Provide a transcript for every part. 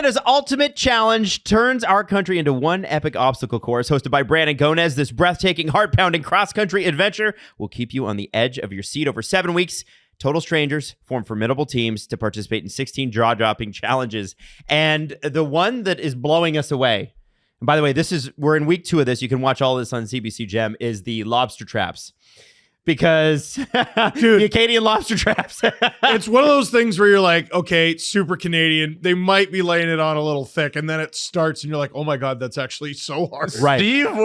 Canada's Ultimate Challenge turns our country into one epic obstacle course. Hosted by Brandon Gonez, this breathtaking, heart-pounding cross-country adventure will keep you on the edge of your seat over 7 weeks. Total strangers form formidable teams to participate in 16 jaw-dropping challenges. And the one that is blowing us away, and by the way, we're in week 2 of this. You can watch all this on CBC Gem, is the lobster traps. Because the Acadian lobster traps. It's one of those things where you're like, okay, super Canadian. They might be laying it on a little thick, and then it starts, and you're like, oh my god, that's actually so hard. Right. Steve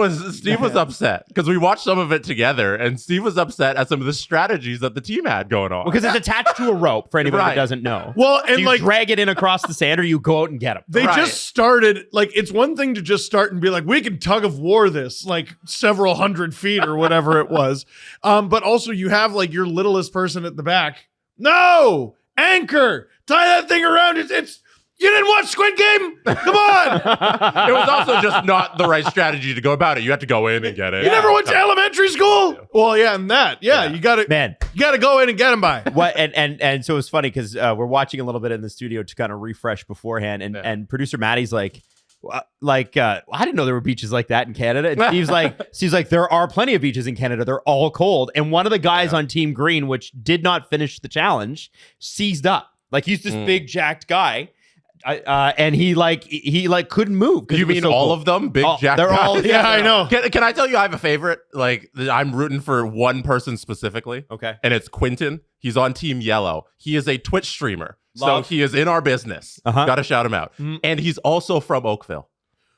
was upset because we watched some of it together, and Steve was upset at some of the strategies that the team had going on. Because it's attached to a rope for anybody that doesn't know. Well, and so you drag it in across the sand, or you go out and get them. They just started, like, it's one thing to just start and be like, we can tug of war this, like, several hundred feet or whatever it was. But also you have like your littlest person at the back. No! Anchor! Tie that thing around. It's you didn't watch Squid Game? Come on! It was also just not the right strategy to go about it. You have to go in and get it. You never went to elementary school? Well, yeah, and that. Yeah, you gotta go in and get them by. What and so it was funny because we're watching a little bit in the studio to kind of refresh beforehand, and producer Maddie's like, I didn't know there were beaches like that in Canada. And Steve's like, there are plenty of beaches in Canada. They're all cold. And one of the guys on Team Green, which did not finish the challenge, seized up. Like, he's this big jacked guy. And he couldn't move. You mean all of them? Big jacked they're all, yeah, I know. Can I tell you I have a favorite? Like, I'm rooting for one person specifically. Okay. And it's Quentin. He's on Team Yellow. He is a Twitch streamer. So he is in our business. Got to shout him out. And he's also from Oakville.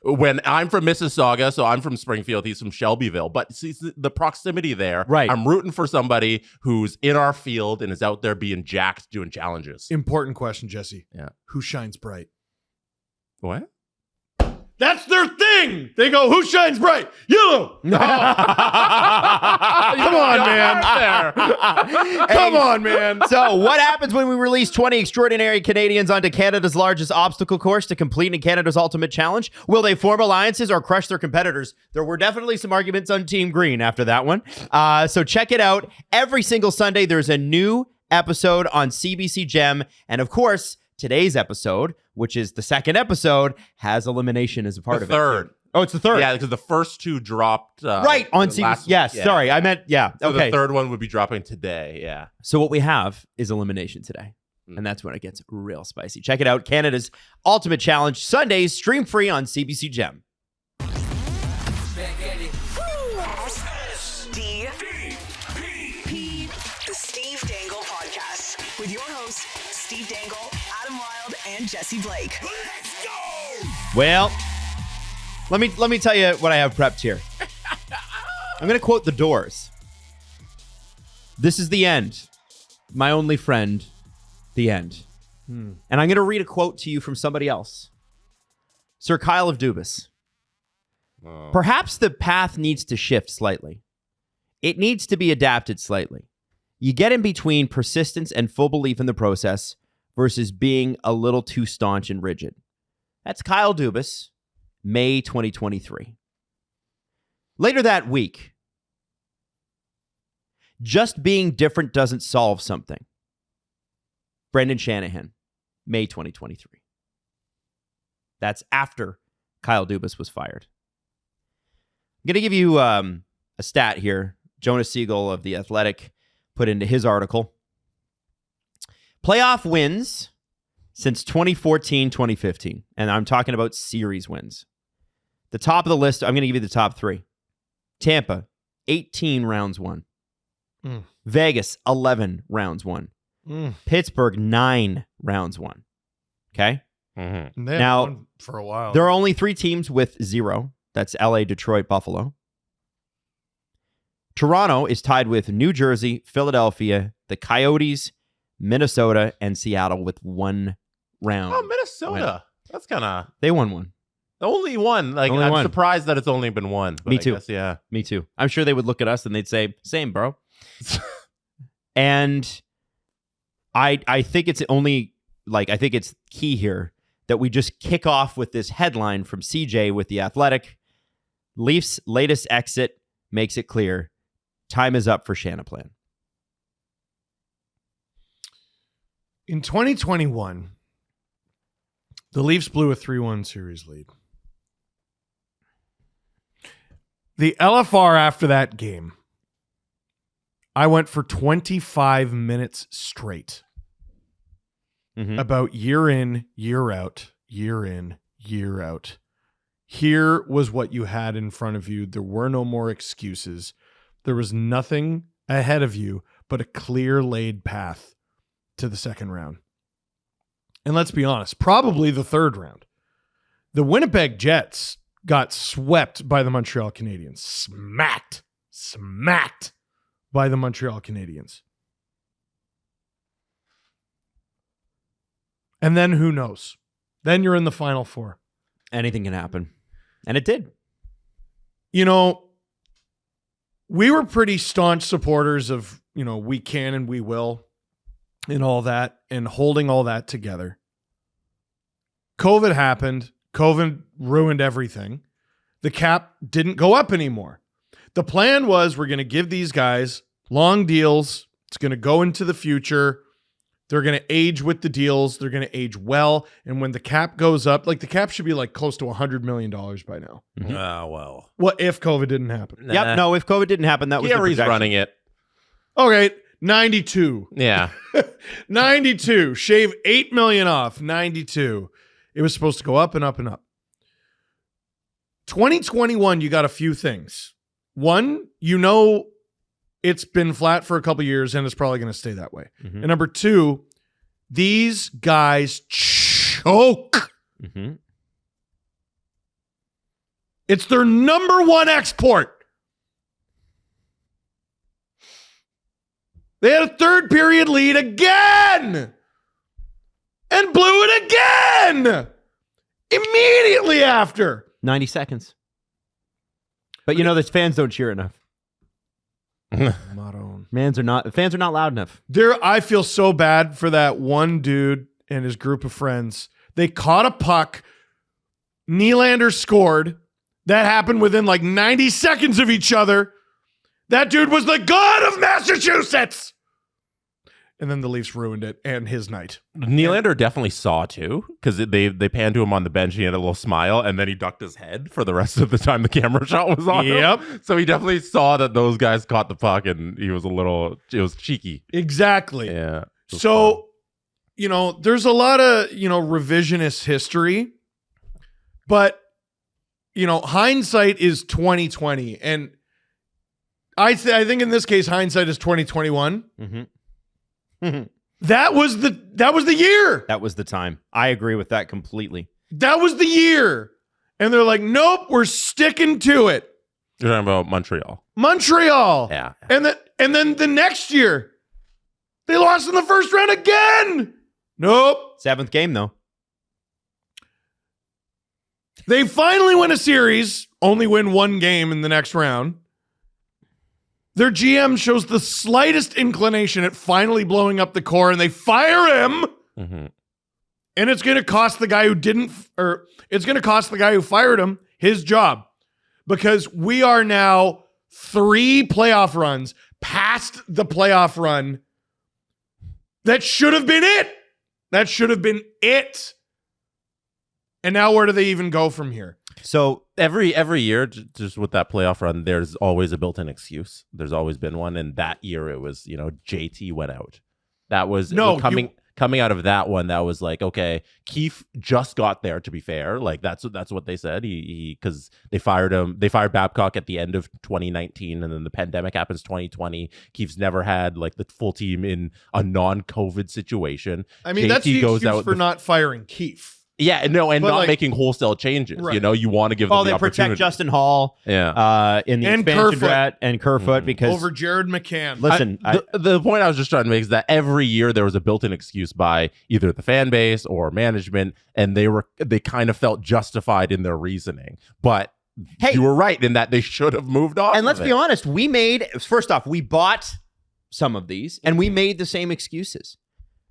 When I'm from Mississauga, so I'm from Springfield, he's from Shelbyville. But see, the proximity there, right? I'm rooting for somebody who's in our field and is out there being jacked, doing challenges. Important question, Jesse. Yeah. Who shines bright? What? That's their thing. They go, who shines bright? Yellow. Come on, man. Come on, man. So what happens when we release 20 extraordinary Canadians onto Canada's largest obstacle course to complete in Canada's Ultimate Challenge? Will they form alliances or crush their competitors? There were definitely some arguments on Team Green after that one. So check it out. Every single Sunday, there's a new episode on CBC Gem. And of course, today's episode, which is the second episode, has elimination as a part of it. Third. Oh, it's the third. Yeah, because the first two dropped. Right, on CBC. Yes, sorry. I meant, So okay. the third one would be dropping today, yeah. So what we have is elimination today. And that's when it gets real spicy. Check it out. Canada's Ultimate Challenge, Sundays, stream free on CBC Gem. SDP, the Steve Dangle Podcast, with your hosts, Steve Dangle, Adam Wilde, and Jesse Blake. Let's go! Well, let me tell you what I have prepped here. I'm going to quote The Doors. This is the end. My only friend, the end. And I'm going to read a quote to you from somebody else. Sir Kyle of Dubas. Perhaps the path needs to shift slightly. It needs to be adapted slightly. You get in between persistence and full belief in the process versus being a little too staunch and rigid. That's Kyle Dubas, May 2023. Later that week, just being different doesn't solve something. Brendan Shanahan, May 2023. That's after Kyle Dubas was fired. I'm going to give you a stat here. Jonas Siegel of The Athletic put into his article. Playoff wins since 2014-2015. And I'm talking about series wins. The top of the list, I'm going to give you the top three. Tampa, 18 rounds won. Vegas, 11 rounds won. Pittsburgh, 9 rounds won. Okay? Now, won for a while. There are only 3 teams with 0. That's LA, Detroit, Buffalo. Toronto is tied with New Jersey, Philadelphia, the Coyotes, Minnesota, and Seattle with 1 round. Oh, Minnesota. That's kind of... They won 1. Only 1. Like, only I'm 1. surprised that it's only been 1. Me too. I guess, yeah. Me too. I'm sure they would look at us and they'd say, same, bro. And I think it's only, like, I think it's key here that we just kick off with this headline from CJ with The Athletic. Leafs' latest exit makes it clear time is up for Shanaplan. In 2021, The Leafs blew a 3-1 series lead. The LFR after that game, I went for 25 minutes straight about year in, year out, year in, year out. Here was what you had in front of you. There were no more excuses. There was nothing ahead of you but a clear laid path to the second round. And let's be honest, probably the third round. The Winnipeg Jets got swept by the Montreal Canadiens. Smacked by the Montreal Canadiens. And then who knows? Then you're in the Final Four. Anything can happen. And it did. You know, we were pretty staunch supporters of, we can and we will and all that and holding all that together. COVID happened. COVID ruined everything. The cap didn't go up anymore. The plan was we're going to give these guys long deals. It's going to go into the future. They're going to age with the deals. They're going to age well. And when the cap goes up, the cap should be close to $100 million by now. Well. What if COVID didn't happen? Nah. Yep. No, if COVID didn't happen, that was Gary's the projection. running it. Okay, 92. Yeah. 92. Shave $8 million off. 92. It was supposed to go up and up and up. 2021, you got a few things. One, it's been flat for a couple years and it's probably going to stay that way. And number two, these guys choke. It's their number one export. They had a third period lead again and blew it again immediately after. 90 seconds. But the fans don't cheer enough. Fans are not loud enough. I feel so bad for that one dude and his group of friends. They caught a puck. Nylander scored. That happened within 90 seconds of each other. That dude was the god of Massachusetts. And then the Leafs ruined it and his night. Nylander definitely saw too, because they panned to him on the bench. He had a little smile, and then he ducked his head for the rest of the time the camera shot was on him. So he definitely saw that those guys caught the puck, and he was it was cheeky. Exactly. Yeah. So, there's a lot of, revisionist history, but, hindsight is 2020. And I think in this case, hindsight is 2021. That was the year. That was the time. I agree with that completely. That was the year. And they're like, nope, we're sticking to it. You're talking about Montreal. Yeah. And then the next year, they lost in the first round again. Nope. 7th game, though. They finally win a series, only win one game in the next round. Their GM shows the slightest inclination at finally blowing up the core, and they fire him. And it's going to cost the guy who fired him his job, because we are now 3 playoff runs past the playoff run. That should have been it. And now where do they even go from here? So every year, just with that playoff run, there's always a built-in excuse. There's always been one, and that year it was, JT went out. That was coming out of that one. That was okay, Keefe just got there. To be fair, that's what they said. He because they fired him. They fired Babcock at the end of 2019, and then the pandemic happens 2020. Keefe's never had the full team in a non-COVID situation. I mean, that's the excuse for not firing Keefe. Yeah, no, and not making wholesale changes. Right. You want to give them the opportunity. Protect Justin Hall in the expansion draft and Kerfoot because over Jared McCann. Listen, the point I was just trying to make is that every year there was a built-in excuse by either the fan base or management, and they kind of felt justified in their reasoning. But you were right in that they should have moved on. And let's be honest, we bought some of these, and we made the same excuses.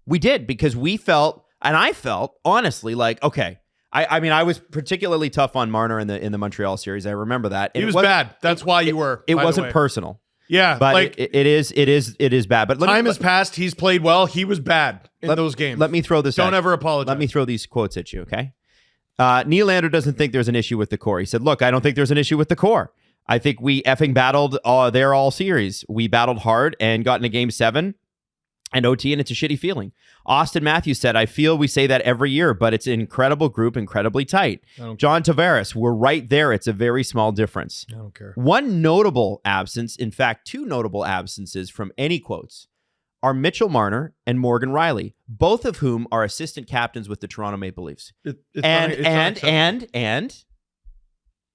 We did, because we felt. And I felt, honestly, okay. I mean, I was particularly tough on Marner in the Montreal series. I remember that. He was bad. That's why you were. It wasn't personal. Yeah, but like it is bad. But time has passed. He's played well. He was bad in those games. Let me throw this. Don't ever apologize. Let me throw these quotes at you, okay? Nylander doesn't think there's an issue with the core. He said, "Look, I don't think there's an issue with the core. I think we effing battled there all series. We battled hard and got into Game 7 and OT, and it's a shitty feeling." Austin Matthews said, "I feel we say that every year, but it's an incredible group, incredibly tight." John Tavares, "We're right there. It's a very small difference." I don't care. One notable absence, in fact, two notable absences from any quotes, are Mitchell Marner and Morgan Riley, both of whom are assistant captains with the Toronto Maple Leafs. And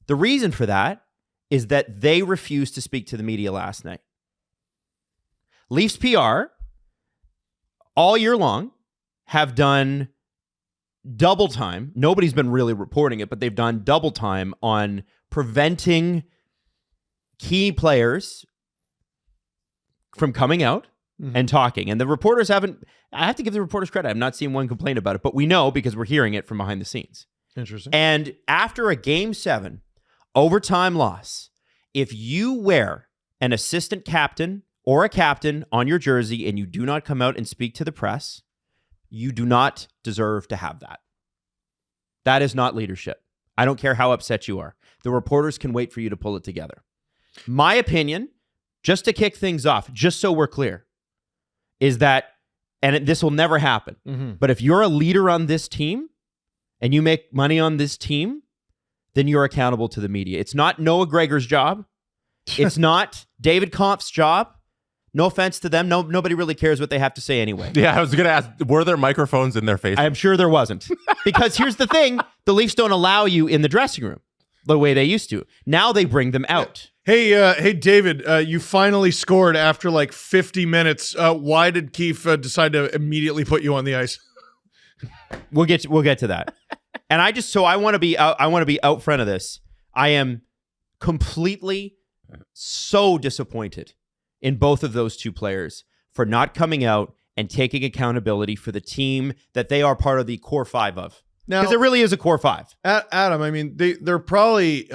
the reason for that is that they refused to speak to the media last night. Leafs PR all year long have done double time. Nobody's been really reporting it, but they've done double time on preventing key players from coming out and talking. And the reporters I have to give the reporters credit. I've not seen one complain about it, but we know because we're hearing it from behind the scenes. Interesting. And after a Game 7 overtime loss, if you wear an assistant captain or a captain on your jersey and you do not come out and speak to the press, you do not deserve to have that. That is not leadership. I don't care how upset you are. The reporters can wait for you to pull it together. My opinion, just to kick things off, just so we're clear, is that, and this will never happen, but if you're a leader on this team and you make money on this team, then you're accountable to the media. It's not Noah Gregor's job. It's not David Kampf's job. No offense to them. Nobody really cares what they have to say anyway. Yeah, I was going to ask, were there microphones in their faces? I'm sure there wasn't. Because here's the thing. The Leafs don't allow you in the dressing room the way they used to. Now they bring them out. Hey, David, you finally scored after like 50 minutes. Why did Keefe decide to immediately put you on the ice? We'll get to that. And I want to be out front of this. I am completely so disappointed in both of those two players for not coming out and taking accountability for the team that they are part of the core five of. Because it really is a core five. Adam, I mean, they're probably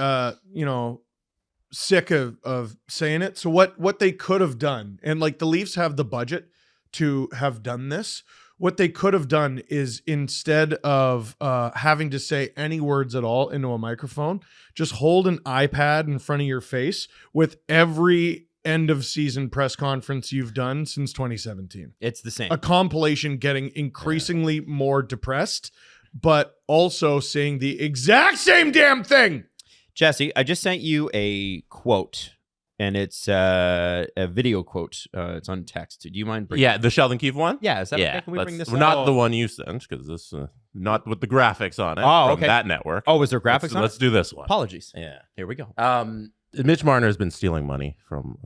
sick of saying it. So what they could have done, and like the Leafs have the budget to have done this, what they could have done is instead of having to say any words at all into a microphone, just hold an iPad in front of your face with every end of season press conference you've done since 2017. It's the same. A compilation getting increasingly more depressed, but also saying the exact same damn thing. Jesse, I just sent you a quote, and it's a video quote. It's on text. Do you mind bringing the Sheldon Keefe one? Yeah, is that okay? Can we bring this up? Not the one you sent, because this not with the graphics on it from that network. Oh, was there graphics on it? Let's do this one. Apologies. Yeah. Here we go. Mitch Marner has been stealing money from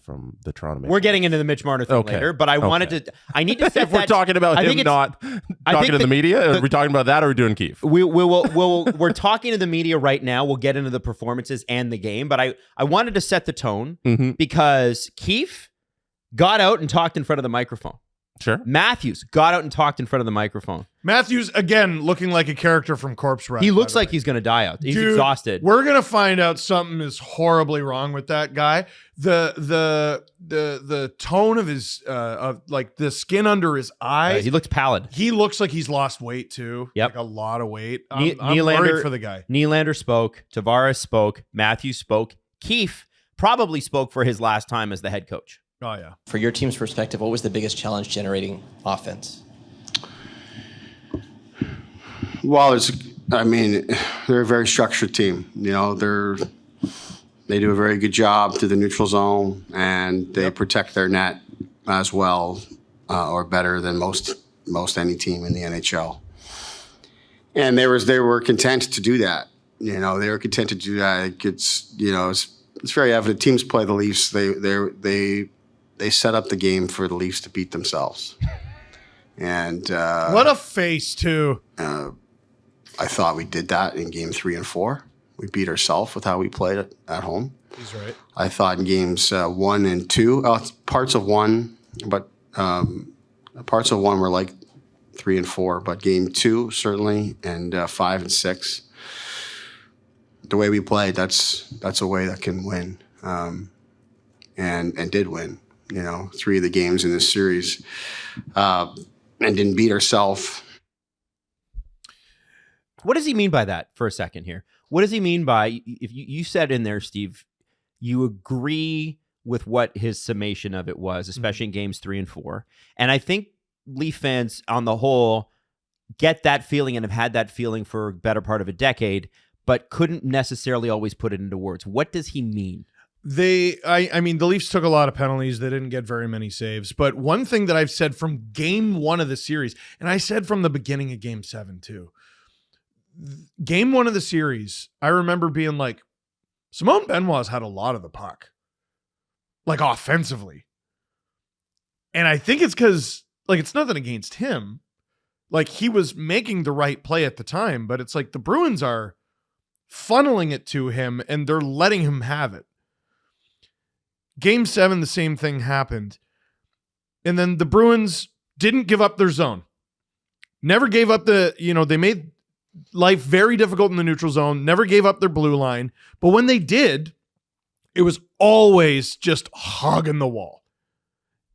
the Toronto Maple Leafs. We're getting into the Mitch Marner thing later, but I need to set if we're talking about him not talking to the media, are we talking about that, or are we doing Keefe? We're talking to the media right now. We'll get into the performances and the game, but I wanted to set the tone because Keefe got out and talked in front of the microphone. Sure. Matthews got out and talked in front of the microphone. Matthews, again, looking like a character from Corpse Bride. He looks like he's going to die out. He's exhausted. We're going to find out something is horribly wrong with that guy. The tone of his, like the skin under his eyes. He looks pallid. He looks like he's lost weight too. Yep. Like a lot of weight. I'm worried for the guy. Nylander spoke. Tavares spoke. Matthews spoke. Keefe probably spoke for his last time as the head coach. Oh, yeah. For your team's perspective, what was the biggest challenge generating offense? Well, they're a very structured team. You know, they do a very good job through the neutral zone, and they protect their net as well, or better than most any team in the NHL. And they were content to do that. You know, they were content to do that. It's very evident. Teams play the Leafs. They set up the game for the Leafs to beat themselves. And what a face, too. I thought we did that in game 3 and 4. We beat ourselves with how we played at home. He's right. I thought in games 1 and 2, parts of 1, but parts of 1 were like 3 and 4, but game 2 certainly, and 5 and 6. The way we played, that's a way that can win. and did win, 3 of the games in this series, and didn't beat ourselves. What does he mean by that for a second here? What does he mean by, if you said in there, Steve, you agree with what his summation of it was, especially in games 3 and 4. And I think Leaf fans on the whole get that feeling and have had that feeling for a better part of a decade, but couldn't necessarily always put it into words. What does he mean? I mean, the Leafs took a lot of penalties. They didn't get very many saves. But one thing that I've said from game 1 of the series, and I said from the beginning of game 7 too, game 1 of the series, I remember being like, Simone Benoit's had a lot of the puck, like offensively. And I think it's because, like, it's nothing against him. Like, he was making the right play at the time, but it's like the Bruins are funneling it to him and they're letting him have it. Game 7, the same thing happened. And then the Bruins didn't give up their zone. Never gave up they made life very difficult in the neutral zone, never gave up their blue line. But when they did, it was always just hogging the wall.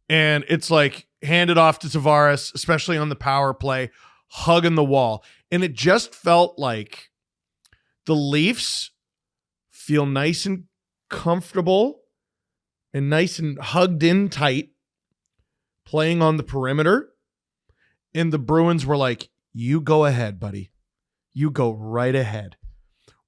And it's like handed off to Tavares, especially on the power play, hugging the wall. And it just felt like the Leafs feel nice and comfortable and nice and hugged in tight, playing on the perimeter. And the Bruins were like, you go ahead, buddy. You go right ahead.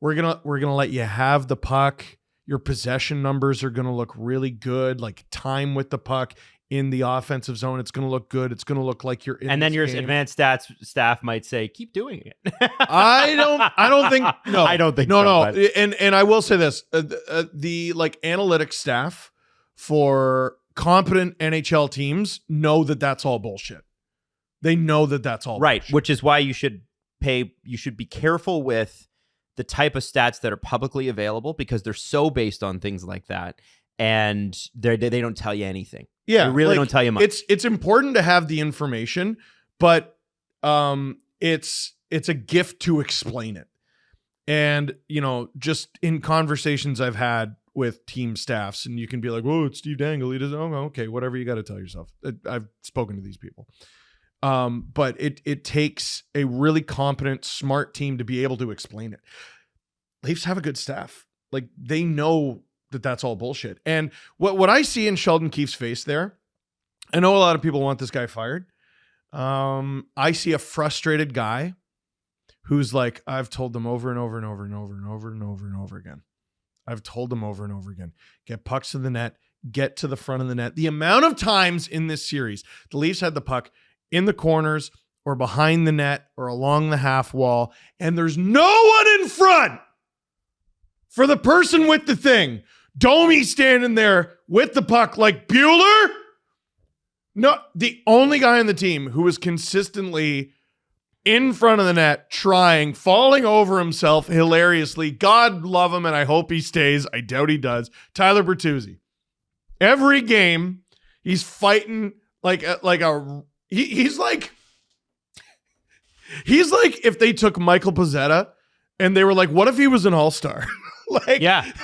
We're gonna let you have the puck. Your possession numbers are gonna look really good. Like time with the puck in the offensive zone, it's gonna look good. It's gonna look like you're in. And then your game. advanced stats staff might say, keep doing it. I don't think. No, I don't think. No, so, no. but. And I will say this: the analytics staff for competent NHL teams know that that's all bullshit. They know that that's all right, bullshit. which is why you should be careful with the type of stats that are publicly available, because they're so based on things like that, and they don't tell you anything. Yeah, they really don't tell you much. It's important to have the information, but it's a gift to explain it. And just in conversations I've had with team staffs, and you can be like, "Whoa, it's Steve Dangle. He doesn't." Oh, okay, whatever you got to tell yourself. I've spoken to these people. But it takes a really competent, smart team to be able to explain it. Leafs have a good staff. Like, they know that that's all bullshit. And what I see in Sheldon Keefe's face there, I know a lot of people want this guy fired. I see a frustrated guy who's like, I've told them over and over and over and over and over and over and over again. I've told them over and over again, get pucks to the net, get to the front of the net. The amount of times in this series, the Leafs had the puck in the corners or behind the net or along the half wall, and there's no one in front for the person with the thing. Domi standing there with the puck like Bueller. No, the only guy on the team who was consistently in front of the net, trying, falling over himself hilariously. God love him, and I hope he stays. I doubt he does. Tyler Bertuzzi. Every game, he's fighting he's like if they took Michael Pezzetta and they were like, what if he was an all-star? A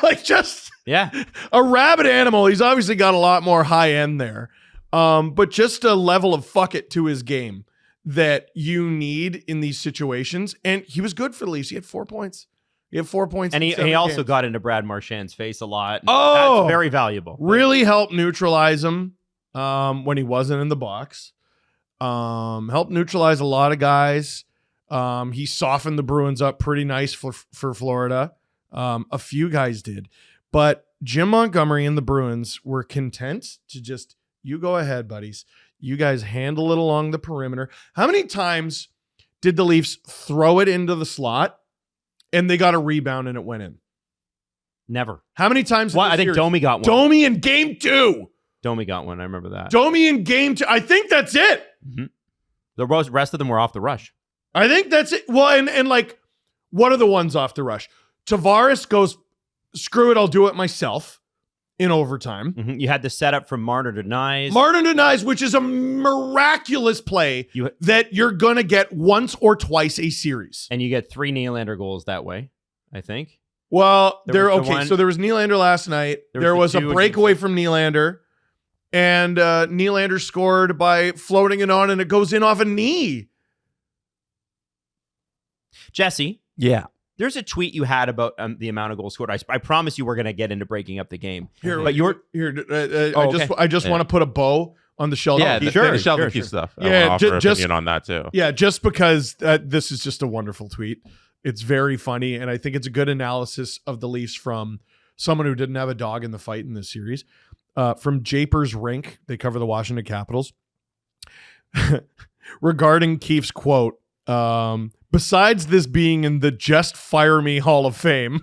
rabid animal. He's obviously got a lot more high end there. But just a level of fuck it to his game that you need in these situations. And he was good for the Leafs. He had 4 points. And he also got into Brad Marchand's face a lot. Oh, that's very valuable. Really helped neutralize him when he wasn't in the box. Helped neutralize a lot of guys. He softened the Bruins up pretty nice for Florida. A few guys did. But Jim Montgomery and the Bruins were content to just, you go ahead, buddies. You guys handle it along the perimeter. How many times did the Leafs throw it into the slot and they got a rebound and it went in? Never. How many times? Well, I think Domi got one. Domi in game 2. Domi got one. I remember that. Domi in game 2. I think that's it. Mm-hmm. The rest of them were off the rush. I think that's it. Well, and like, what are the ones off the rush? Tavares goes, screw it, I'll do it myself in overtime. Mm-hmm. You had the setup from Marner to Nyes. Marner to Nyes, which is a miraculous play that you're going to get once or twice a series. And you get 3 Nylander goals that way, I think. Well, There was the okay. one- So there was Nylander last night. There was the a two breakaway from Nylander, and Nylander scored by floating it on, and it goes in off a knee. Jesse, Yeah. there's a tweet you had about the amount of goals scored. I promise you we're going to get into breaking up the game. Here, but you're I just want to put a bow on the Sheldon. Yeah, Keefe the thing. Sheldon Keefe stuff. I Yeah, want to offer just- opinion on that too. Yeah, just because this is just a wonderful tweet. It's very funny, and I think it's a good analysis of the Leafs from someone who didn't have a dog in the fight in this series. From Japers Rink, they cover the Washington Capitals. Regarding Keefe's quote, besides this being in the Just Fire Me Hall of Fame,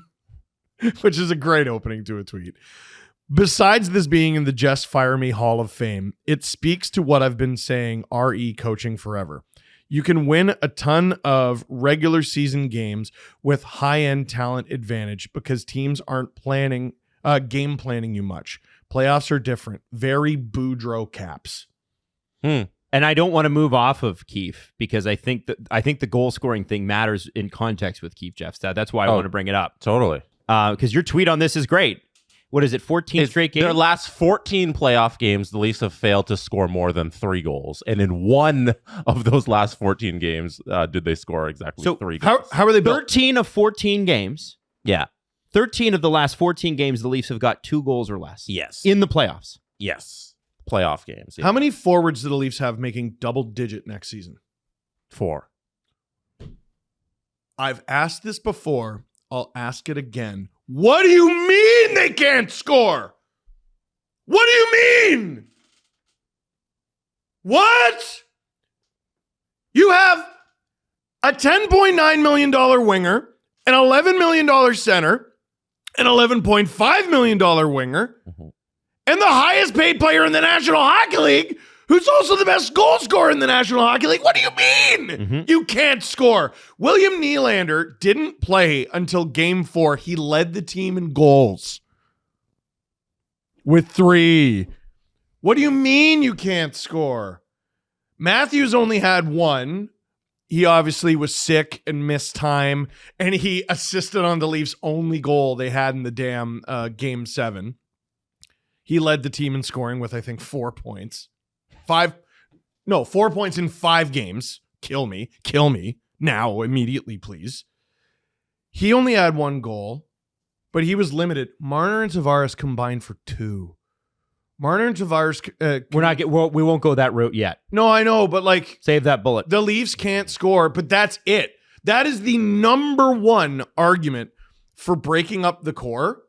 which is a great opening to a tweet. Besides this being in the Just Fire Me Hall of Fame, it speaks to what I've been saying, RE coaching forever. You can win a ton of regular season games with high-end talent advantage because teams aren't game planning you much. Playoffs are different. Very Boudreaux caps. And I don't want to move off of Keefe because I think the goal scoring thing matters in context with Keefe, Jeff. That's why I want to bring it up. Totally. Because your tweet on this is great. What is it? 14 straight games? Their last 14 playoff games, the Leafs have failed to score more than 3 goals. And in one of those last 14 games, did they score exactly 3 goals. How are they built? 13 of 14 games. Yeah. 13 of the last 14 games, the Leafs have got 2 goals or less. Yes. In the playoffs. Yes. Playoff games. Yeah. How many forwards do the Leafs have making double-digit next season? 4. I've asked this before. I'll ask it again. What do you mean they can't score? What do you mean? What? You have a $10.9 million winger, an $11 million center, an $11.5 million winger, and the highest paid player in the National Hockey League, who's also the best goal scorer in the National Hockey League. What do you mean? You can't score. William Nylander didn't play until Game 4. He led the team in goals with 3. What do you mean you can't score? Matthews only had 1. He obviously was sick and missed time, and he assisted on the Leafs' only goal they had in the damn Game 7. He led the team in scoring with, I think, 4 points. 4 points in 5 games. Kill me now, immediately, please. He only had 1 goal, but he was limited. Marner and Tavares combined for 2. Marner and Tavares. We won't go that route yet. No, I know, but like, save that bullet. The Leafs can't score, but that's it. That is the number one argument for breaking up the core.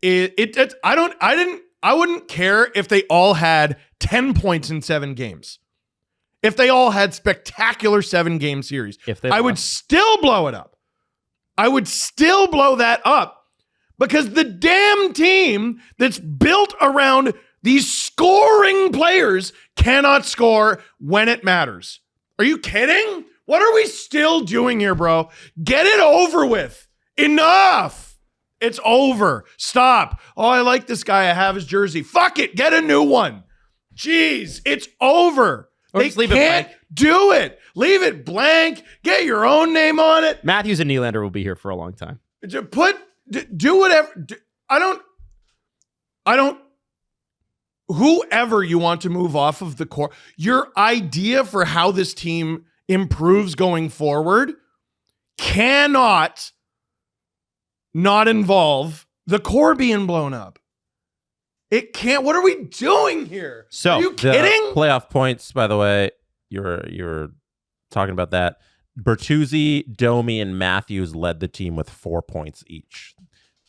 I wouldn't care if they all had 10 points in 7 games. If they all had spectacular 7-game series, I would still blow it up. I would still blow that up because the damn team that's built around these scoring players cannot score when it matters. Are you kidding? What are we still doing here, bro? Get it over with. Enough. It's over. Stop. Oh, I like this guy. I have his jersey. Fuck it. Get a new one. Jeez, it's over. Or They just leave it can't blank. do it. Leave it blank. Get your own name on it. Matthews and Nylander will be here for a long time. Do whatever. I don't. Whoever you want to move off of the core, your idea for how this team improves going forward cannot not involve the core being blown up. It can't. What are we doing here? So, are you kidding? Playoff points, by the way, you're talking about that. Bertuzzi, Domi, and Matthews led the team with 4 points each.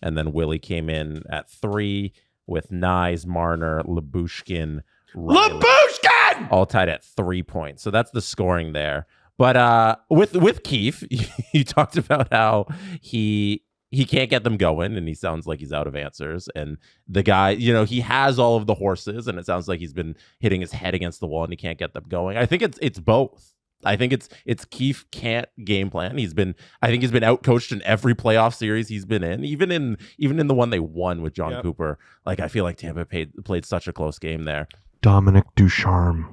And then Willie came in at 3 with Nyes, Marner, Lyubushkin, Riley, Lyubushkin! all tied at 3 points. So that's the scoring there. But with Keefe, you talked about how he can't get them going, and he sounds like he's out of answers. And the guy, he has all of the horses, and it sounds like he's been hitting his head against the wall, and he can't get them going. I think it's both. I think it's Keefe can't game plan. I think he's been outcoached in every playoff series he's been in, even in the one they won with John Cooper. Like, I feel like Tampa played such a close game there. Dominic Ducharme.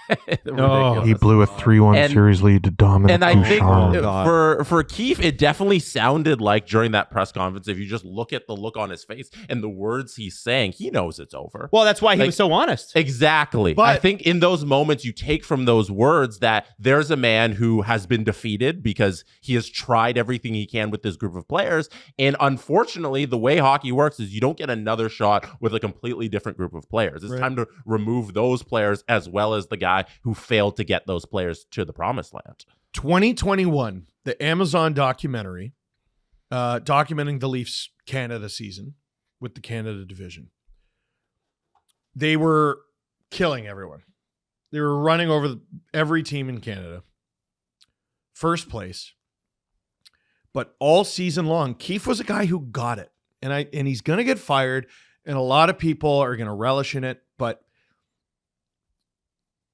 Ridiculous. He blew a 3-1 series lead to Dominic And I Ducharme. think for Keefe, it definitely sounded like during that press conference, if you just look at the look on his face and the words he's saying, he knows it's over. Well, that's why he was so honest. Exactly. But I think in those moments, you take from those words that there's a man who has been defeated because he has tried everything he can with this group of players. And unfortunately, the way hockey works is you don't get another shot with a completely different group of players. It's time to remove those players as well as the guy who failed to get those players to the promised land. 2021, the Amazon documentary documenting the Leafs Canada season with the Canada division. They were killing everyone. They were running over every team in Canada. First place. But all season long, Keefe was a guy who got it. And he's going to get fired, and a lot of people are going to relish in it, but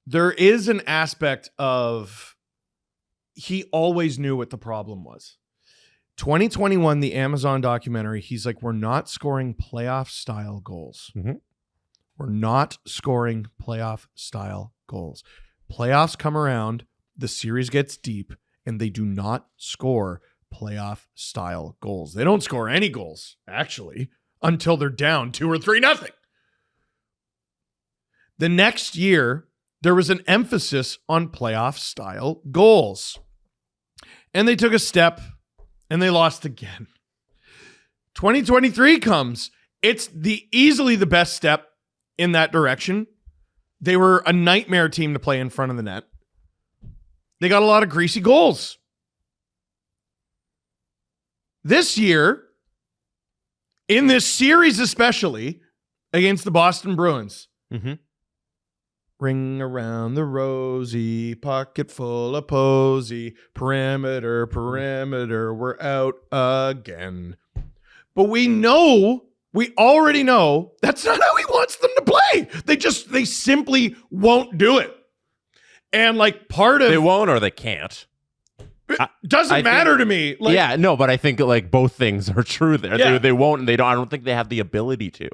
there is an aspect of he always knew what the problem was. 2021, the Amazon documentary, he's like, we're not scoring playoff style goals. Mm-hmm. We're not scoring playoff style goals. Playoffs come around, the series gets deep, and they do not score playoff style goals. They don't score any goals, actually, until they're down 2 or 3-0. The next year, there was an emphasis on playoff style goals. And they took a step and they lost again. 2023 comes. It's easily the best step in that direction. They were a nightmare team to play in front of the net. They got a lot of greasy goals. This year, in this series especially, against the Boston Bruins, ring around the rosy, pocket full of posy, perimeter, we're out again. But we already know that's not how he wants them to play. They simply won't do it. And like part of... They won't or they can't. It doesn't matter to me. Like, yeah, no, but I think like both things are true there. Yeah. They won't and they don't. I don't think they have the ability to.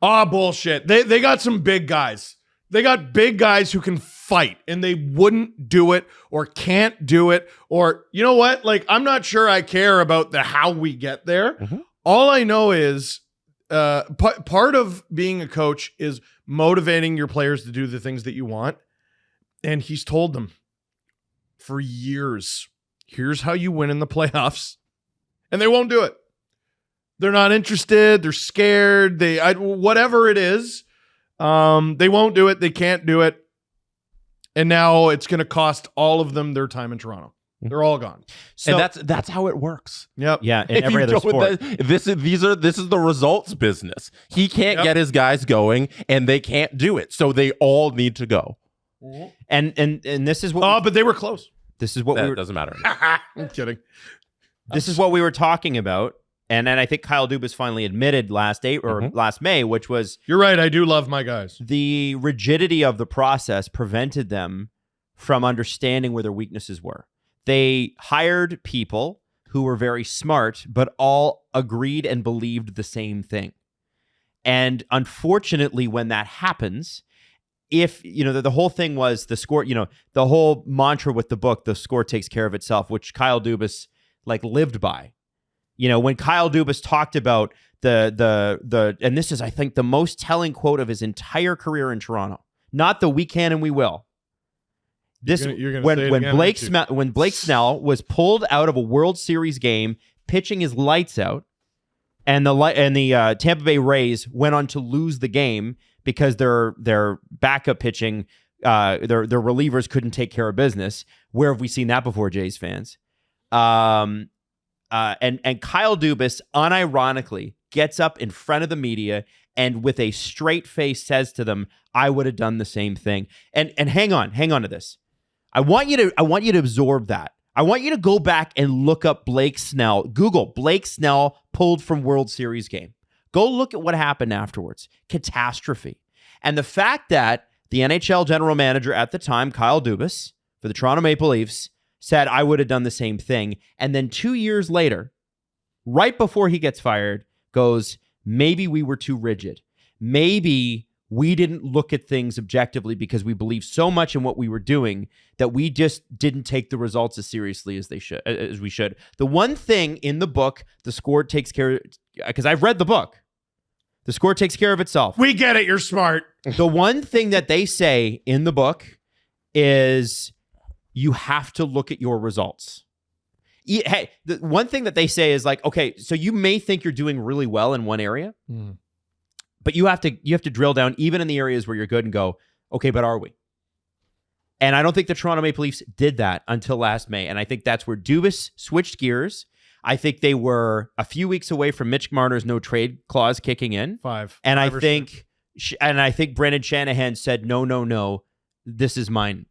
Bullshit. They got some big guys. They got big guys who can fight, and they wouldn't do it or can't do it. Or, you know what? Like, I'm not sure I care about the how we get there. Mm-hmm. All I know is part of being a coach is motivating your players to do the things that you want. And he's told them for years, here's how you win in the playoffs. And they won't do it. They're not interested. They're scared. Whatever it is. They won't do it. They can't do it. And now it's going to cost all of them their time in Toronto. They're all gone. So and that's how it works. Yep. Yeah. In every other sport. This is the results business. He can't get his guys going and they can't do it. So they all need to go. And this is what but they were close. This is what doesn't matter. I'm kidding. This is what we were talking about. And then I think Kyle Dubas finally admitted last May, which was... You're right. I do love my guys. The rigidity of the process prevented them from understanding where their weaknesses were. They hired people who were very smart, but all agreed and believed the same thing. And unfortunately, when that happens, if, the whole thing was the score, the whole mantra with the book, the score takes care of itself, which Kyle Dubas lived by. When Kyle Dubas talked about the and this is, I think, the most telling quote of his entire career in Toronto, not the we can and we will. When Blake Snell was pulled out of a World Series game, pitching his lights out, and the Tampa Bay Rays went on to lose the game because their backup pitching, their relievers couldn't take care of business. Where have we seen that before, Jays fans? And Kyle Dubas unironically gets up in front of the media and with a straight face says to them, "I would have done the same thing." And hang on to this. I want you to absorb that. I want you to go back and look up Blake Snell. Google Blake Snell pulled from World Series game. Go look at what happened afterwards. Catastrophe. And the fact that the NHL general manager at the time, Kyle Dubas, for the Toronto Maple Leafs, said, "I would have done the same thing." And then 2 years later, right before he gets fired, goes, "Maybe we were too rigid. Maybe we didn't look at things objectively because we believed so much in what we were doing that we just didn't take the results as seriously as we should. The one thing in the book, the score takes care of, because I've read the book. The score takes care of itself. We get it. You're smart. The one thing that they say in the book is you have to look at your results. Hey, the one thing that they say is like, okay, so you may think you're doing really well in one area, but you have to drill down even in the areas where you're good and go, okay, but are we? And I don't think the Toronto Maple Leafs did that until last May. And I think that's where Dubas switched gears. I think they were a few weeks away from Mitch Marner's no trade clause kicking in. And I think Brendan Shanahan said, no, this is mine.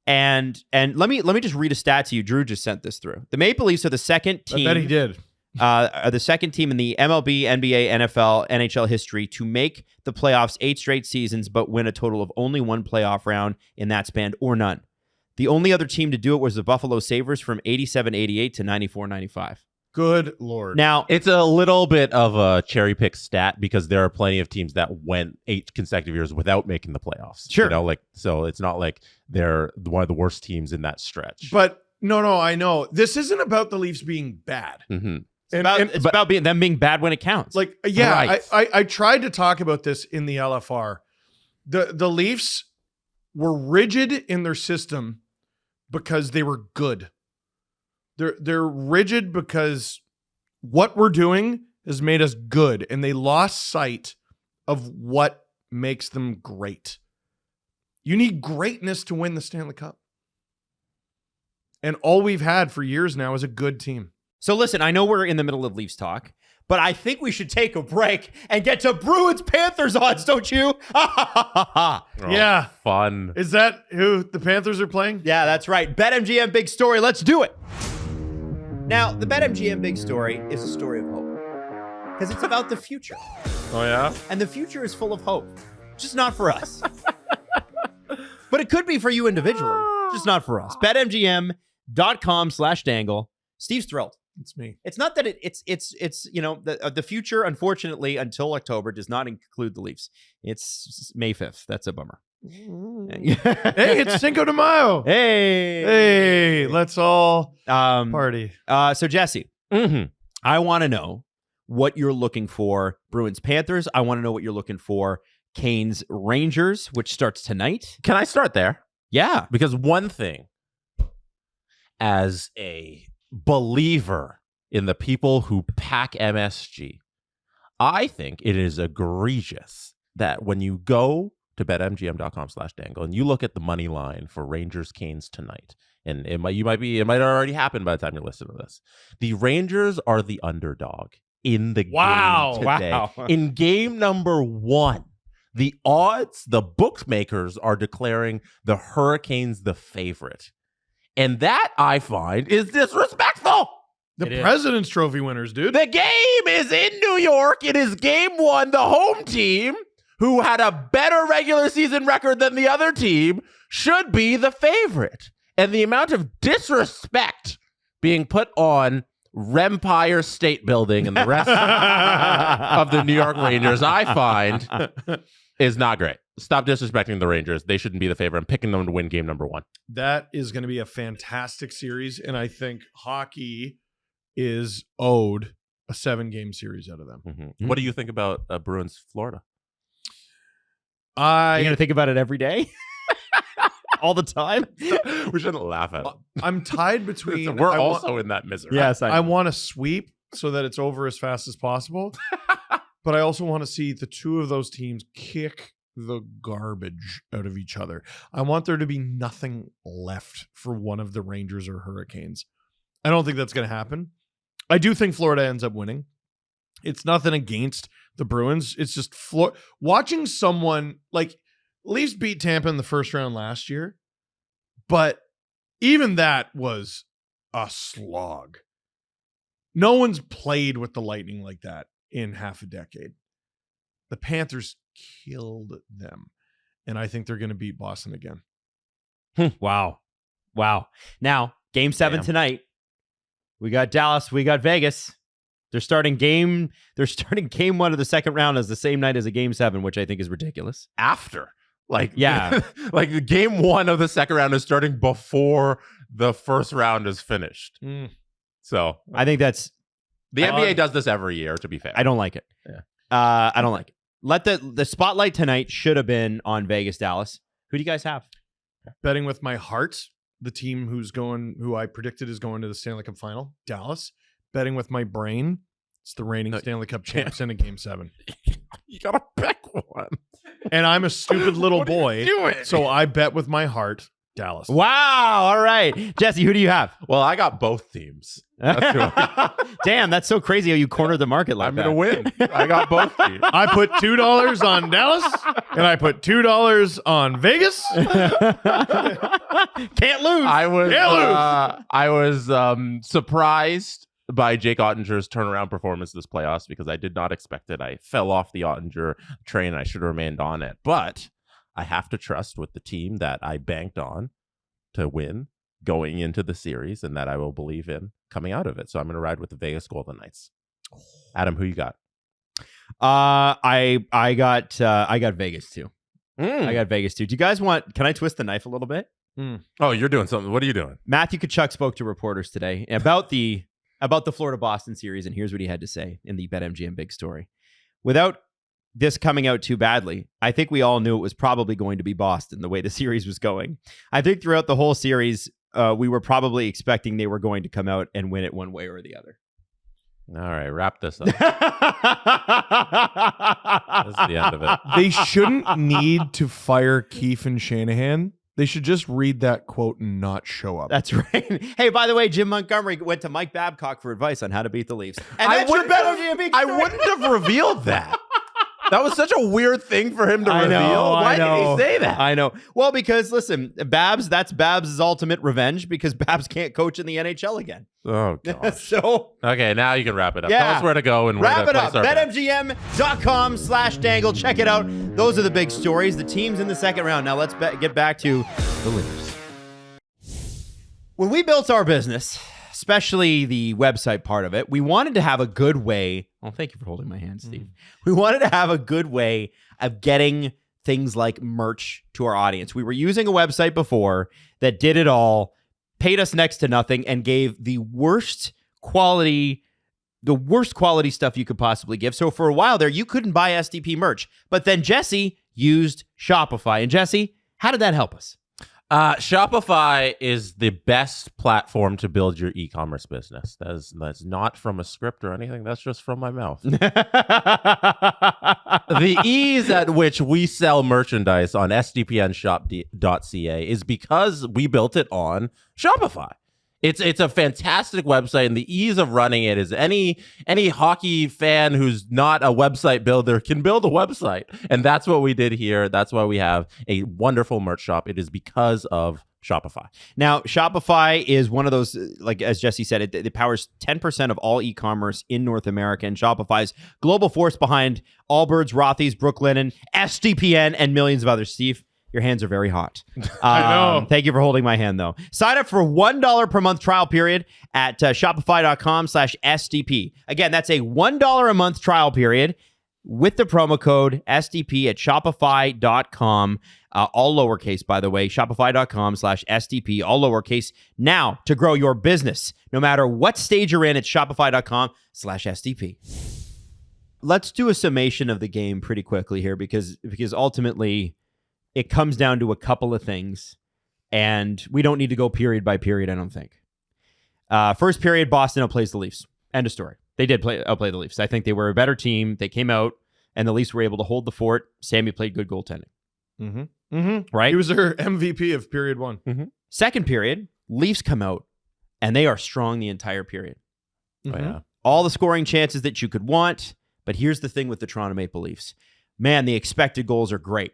And let me just read a stat to you. Drew just sent this through. The Maple Leafs are the second team. I bet he did. Are the second team in the MLB, NBA, NFL, NHL history to make the playoffs 8 straight seasons, but win a total of only 1 playoff round in that span or none. The only other team to do it was the Buffalo Sabres from 87-88 to 94-95. Good Lord. Now, it's a little bit of a cherry pick stat because there are plenty of teams that went 8 consecutive years without making the playoffs. Sure. So it's not like they're one of the worst teams in that stretch. But no, I know. This isn't about the Leafs being bad. Mm-hmm. It's about them being bad when it counts. Like, yeah, right. I tried to talk about this in the LFR. The Leafs were rigid in their system because they were good. They're rigid because what we're doing has made us good, and they lost sight of what makes them great. You need greatness to win the Stanley Cup. And all we've had for years now is a good team. So listen, I know we're in the middle of Leafs talk, but I think we should take a break and get to Bruins-Panthers odds, don't you? Yeah. Fun. Is that who the Panthers are playing? Yeah, that's right. BetMGM Big Story. Let's do it. Now, the BetMGM Big Story is a story of hope because it's about the future. Oh, yeah? And the future is full of hope, just not for us. But it could be for you individually, just not for us. BetMGM.com/dangle. Steve's thrilled. It's me. It's not that it's the future, unfortunately, until October does not include the Leafs. It's May 5th. That's a bummer. Hey, it's Cinco de Mayo. Hey, let's all party. So Jesse, I want to know what you're looking for. Bruins Panthers. I want to know what you're looking for. Canes Rangers, which starts tonight. Can I start there? Yeah, because one thing, as a believer in the people who pack MSG, I think it is egregious that when you go to betmgm.com/dangle and you look at the money line for Rangers Canes tonight, and it might already happen by the time you're listening to this. The Rangers are the underdog in the game today. Wow. In game number 1, the odds, the bookmakers are declaring the Hurricanes the favorite. And that, I find, is disrespectful. The President's Trophy winners, dude. The game is in New York. It is game 1. The home team, who had a better regular season record than the other team, should be the favorite. And the amount of disrespect being put on Rempire State Building and the rest of the New York Rangers, I find, is not great. Stop disrespecting the Rangers. They shouldn't be the favorite. I'm picking them to win game number 1. That is going to be a fantastic series, and I think hockey is owed a 7-game series out of them. Mm-hmm. What do you think about Bruins, Florida? You're going to think about it every day? All the time? We shouldn't laugh at it. I'm tied between... We're also in that misery. Yes, I want to sweep so that it's over as fast as possible, but I also want to see the two of those teams kick the garbage out of each other. I want there to be nothing left for one of the Rangers or Hurricanes. I don't think that's going to happen. I do think Florida ends up winning. It's nothing against the Bruins. It's just watching someone like Leafs beat Tampa in the first round last year, but even that was a slog. No one's played with the Lightning like that in half a decade. The Panthers killed them, and I think they're going to beat Boston again. Wow. Now, game 7 tonight. We got Dallas. We got Vegas. They're starting game 1 of the second round as the same night as a game 7, which I think is ridiculous. After. Like, yeah. Like the game 1 of the second round is starting before the first round is finished. So I think that's the NBA does this every year, to be fair. I don't like it. Yeah. I don't like it. Let the spotlight tonight should have been on Vegas, Dallas. Who do you guys have? Betting with my heart, the team who I predicted is going to the Stanley Cup final, Dallas. Betting with my brain, it's the reigning Stanley Cup champs in a game 7. You gotta pick one. And I'm a stupid little What are boy, you doing? so I bet with my heart, Dallas. Wow. All right. Jesse, who do you have? Well, I got both teams. That's Damn, that's so crazy how you cornered the market like I'm that. gonna win. I got both teams. I put $2 on Dallas, and I put $2 on Vegas. Can't lose. I was surprised by Jake Ottinger's turnaround performance this playoffs because I did not expect it. I fell off the Ottinger train. I should have remained on it. But I have to trust with the team that I banked on to win going into the series and that I will believe in coming out of it. So I'm going to ride with the Vegas Golden Knights. Adam, who you got? I got Vegas too. I got Vegas too. Do you guys want? Can I twist the knife a little bit? Oh, you're doing something. What are you doing? Matthew Tkachuk spoke to reporters today about the Florida Boston series, and here's what he had to say in the BetMGM Big Story. Without this coming out too badly, I think we all knew it was probably going to be Boston the way the series was going. I think throughout the whole series, we were probably expecting they were going to come out and win it one way or the other. All right, wrap this up. That's the end of it. They shouldn't need to fire Keefe and Shanahan. They should just read that quote and not show up. That's right. Hey, by the way, Jim Montgomery went to Mike Babcock for advice on how to beat the Leafs. And I that's your I wouldn't have revealed that. That was such a weird thing for him to reveal. Why did he say that? I know. Well, because listen, that's Babs' ultimate revenge because Babs can't coach in the NHL again. Oh, gosh. So okay, now you can wrap it up. Yeah. Tell us where to go and wrap where to it up. place our bets. BetMGM.com/dangle. Check it out. Those are the big stories. The teams in the second round. Now let's get back to the Leafs. When we built our business, especially the website part of it, we wanted to have a good way. Oh, thank you for holding my hand, Steve. We wanted to have a good way of getting things like merch to our audience. We were using a website before that did it all, paid us next to nothing, and gave the worst quality stuff you could possibly give. So for a while there, you couldn't buy SDP merch. But then Jesse used Shopify. And Jesse, how did that help us? Shopify is the best platform to build your e-commerce business. That's not from a script or anything. That's just from my mouth. The ease at which we sell merchandise on sdpnshop.ca is because we built it on Shopify. It's a fantastic website, and the ease of running it is any hockey fan who's not a website builder can build a website. And that's what we did here. That's why we have a wonderful merch shop. It is because of Shopify. Now, Shopify is one of those, like as Jesse said, it powers 10% of all e-commerce in North America, and Shopify's global force behind Allbirds, Rothy's, Brooklinen, SDPN, and millions of others. Steve, your hands are very hot. I know. Thank you for holding my hand, though. Sign up for $1 per month trial period at shopify.com/SDP. Again, that's a $1 a month trial period with the promo code SDP at shopify.com. All lowercase, by the way, shopify.com/SDP, all lowercase. Now, to grow your business, no matter what stage you're in, it's shopify.com/SDP. Let's do a summation of the game pretty quickly here because ultimately it comes down to a couple of things, and we don't need to go period by period, I don't think. First period, Boston outplays the Leafs. End of story. They did outplay the Leafs. I think they were a better team. They came out, and the Leafs were able to hold the fort. Sammy played good goaltending. Right? He was their MVP of period 1. Second period, Leafs come out, and they are strong the entire period. Oh, yeah. All the scoring chances that you could want, but here's the thing with the Toronto Maple Leafs. Man, the expected goals are great,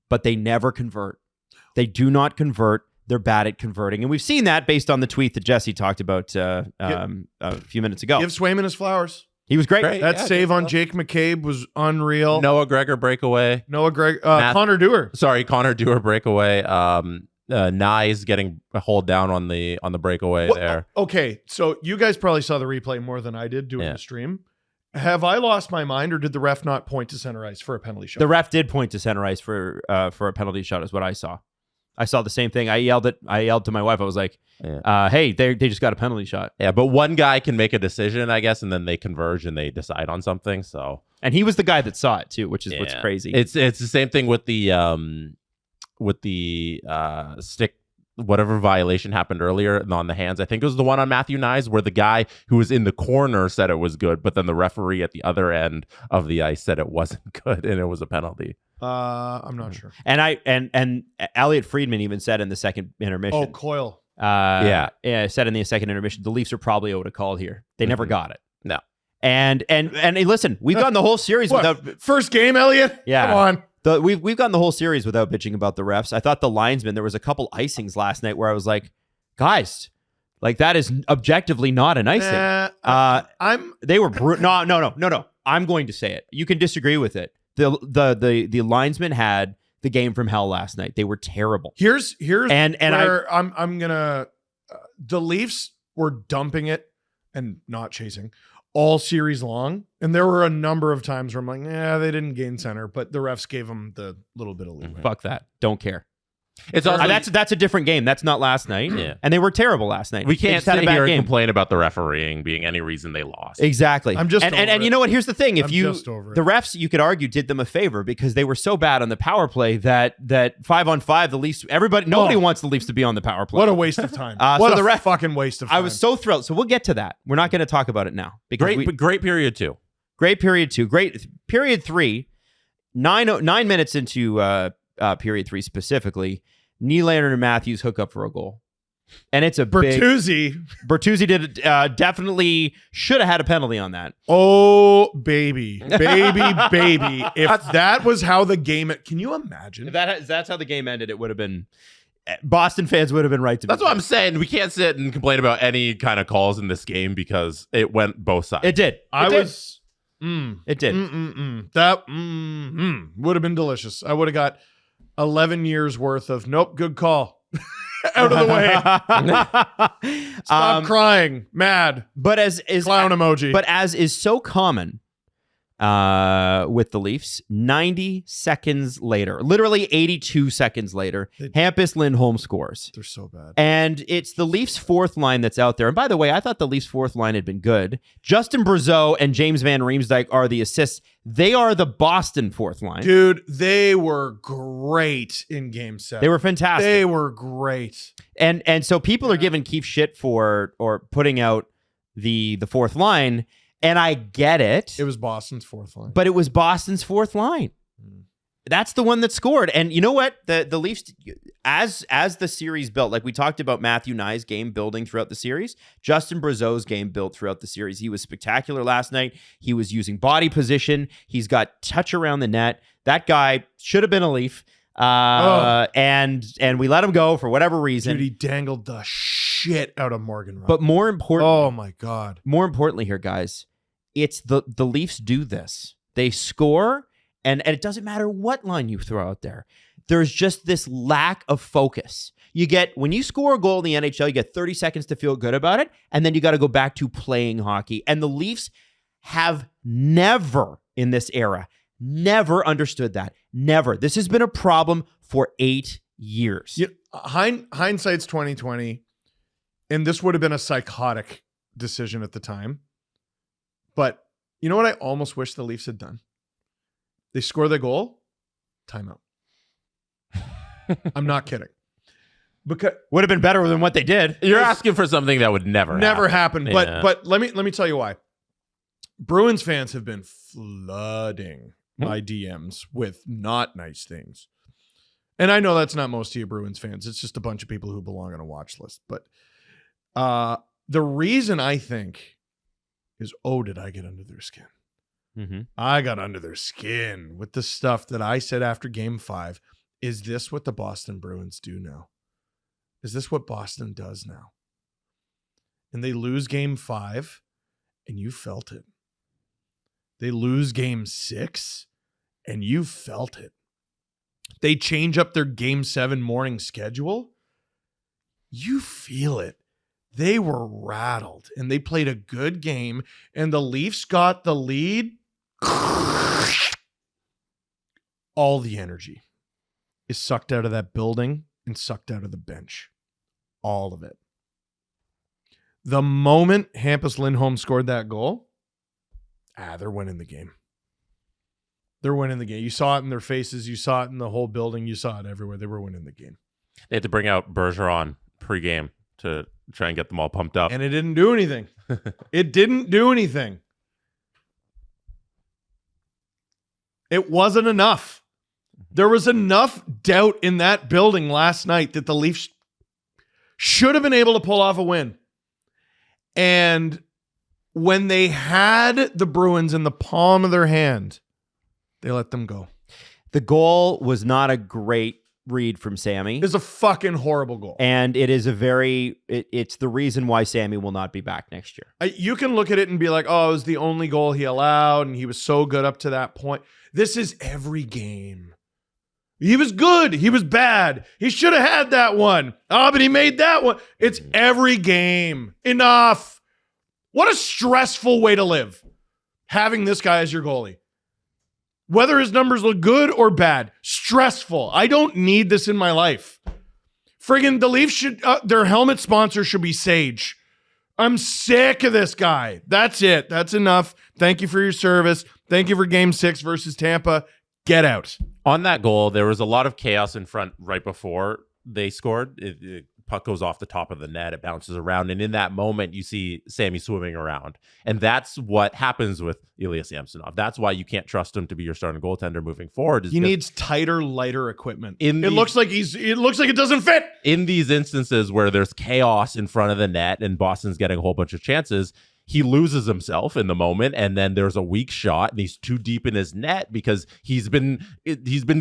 but they never convert. They do not convert. They're bad at converting. And we've seen that based on the tweet that Jesse talked about a few minutes ago. Give Swayman his flowers. He was great. That save on Jake McCabe was unreal. Noah Gregor breakaway. Connor Dewar. Sorry, Connor Dewar breakaway. Nyes getting a hold down on the breakaway there. Okay, so you guys probably saw the replay more than I did doing the stream. Have I lost my mind, or did the ref not point to center ice for a penalty shot? The ref did point to center ice for a penalty shot, is what I saw. I saw the same thing. I yelled to my wife. I was like, "Hey, they just got a penalty shot." Yeah, but one guy can make a decision, I guess, and then they converge and they decide on something. So, and he was the guy that saw it too, which is what's crazy. It's the same thing with the stick. Whatever violation happened earlier on the hands, I think it was the one on Matthew Nyes where the guy who was in the corner said it was good, but then the referee at the other end of the ice said it wasn't good and it was a penalty. I'm not sure. And Elliot Friedman even said in the second intermission. Oh, Coyle. Said in the second intermission, the Leafs are probably owed a call here. They never got it. No. And hey, listen, we've gone the whole series without first game, Elliot. Yeah, come on. We've gone the whole series without bitching about the refs. I thought the linesmen, there was a couple icings last night where I was like, guys, like that is objectively not an icing. They were no. I'm going to say it. You can disagree with it. The linesmen had the game from hell last night. They were terrible. Here's where I'm gonna. The Leafs were dumping it and not chasing all series long. And there were a number of times where I'm like, they didn't gain center, but the refs gave them the little bit of leeway. Fuck that. Don't care. It's also, that's a different game. That's not last night. Yeah. And they were terrible last night. We can't sit here and complain about the refereeing being any reason they lost. Exactly. I'm just and you know what? Here's the thing. If the refs, you could argue, did them a favor because they were so bad on the power play that 5-on-5, the Leafs, nobody wants the Leafs to be on the power play. What a waste of time. Fucking waste of time. I was so thrilled. So we'll get to that. We're not going to talk about it now. Great period 2. Great period 2. Great period 3. 9 minutes into period 3 specifically. Nylander and Matthews hook up for a goal. And it's a Bertuzzi. Bertuzzi did definitely should have had a penalty on that. Oh, baby. If that was how the game... Can you imagine? If that's how the game ended, it would have been... Boston fans would have been right to be. That's what I'm saying. We can't sit and complain about any kind of calls in this game because it went both sides. It did. It did. That would have been delicious. I would have got 11 years worth of good call out of the way. Stop crying, mad. But as clown emoji. But as is so common with the Leafs, 90 seconds later, literally 82 seconds later, Hampus Lindholm scores. They're so bad. And it's the Leafs' fourth line that's out there. And by the way, I thought the Leafs' fourth line had been good. Justin Brazeau and James Van Riemsdyk are the assists. They are the Boston fourth line. Dude, they were great in Game 7. They were fantastic. They were great. And so people are giving Keefe shit for putting out the fourth line. And I get it. It was Boston's fourth line. But it was Boston's fourth line. That's the one that scored. And you know what? The Leafs, as the series built, like we talked about Matthew Nyes' game building throughout the series, Justin Brazeau's game built throughout the series. He was spectacular last night. He was using body position. He's got touch around the net. That guy should have been a Leaf. And we let him go for whatever reason. Dude, he dangled the shit out of Morgan. But more important, oh my God. More importantly here, guys, it's the Leafs do this. They score, and it doesn't matter what line you throw out there. There's just this lack of focus. When you score a goal in the NHL, you get 30 seconds to feel good about it, and then you got to go back to playing hockey. And the Leafs have never in this era understood that. Never. This has been a problem for 8 years. Hindsight's 2020, and this would have been a psychotic decision at the time. But you know what I almost wish the Leafs had done? They score the goal, timeout. I'm not kidding. Because would have been better than what they did. You're asking for something that would never happen. But let me tell you why. Bruins fans have been flooding my DMs with not nice things. And I know that's not most of you Bruins fans. It's just a bunch of people who belong on a watch list. But the reason I think is, did I get under their skin? Mm-hmm. I got under their skin with the stuff that I said after Game 5. Is this what the Boston Bruins do now? Is this what Boston does now? And they lose Game 5, and you felt it. They lose Game 6, and you felt it. They change up their Game 7 morning schedule, you feel it. They were rattled and they played a good game, and the Leafs got the lead. All the energy is sucked out of that building and sucked out of the bench. All of it. The moment Hampus Lindholm scored that goal, they're winning the game. They're winning the game. You saw it in their faces. You saw it in the whole building. You saw it everywhere. They were winning the game. They had to bring out Bergeron pregame to try and get them all pumped up. And it didn't do anything. It didn't do anything. It wasn't enough. There was enough doubt in that building last night that the Leafs should have been able to pull off a win. And when they had the Bruins in the palm of their hand, they let them go. The goal was not a great read from Sammy. It's a fucking horrible goal. And it is it's the reason why Sammy will not be back next year. You can look at it and be like, oh, it was the only goal he allowed, and he was so good up to that point. This is every game. He was good. He was bad. He should have had that one. Oh, but he made that one. It's every game. Enough. What a stressful way to live, having this guy as your goalie. Whether his numbers look good or bad, stressful. I don't need this in my life. Friggin' the Leafs should, their helmet sponsor should be Sage. I'm sick of this guy. That's it. That's enough. Thank you for your service. Thank you for Game 6 versus Tampa. Get out. On that goal, there was a lot of chaos in front right before they scored. Puck goes off the top of the net. It bounces around. And in that moment, you see Sammy swimming around. And that's what happens with Ilya Samsonov. That's why you can't trust him to be your starting goaltender moving forward. He needs tighter, lighter equipment. It looks like it doesn't fit. In these instances where there's chaos in front of the net and Boston's getting a whole bunch of chances, he loses himself in the moment, and then there's a weak shot, and he's too deep in his net because he's been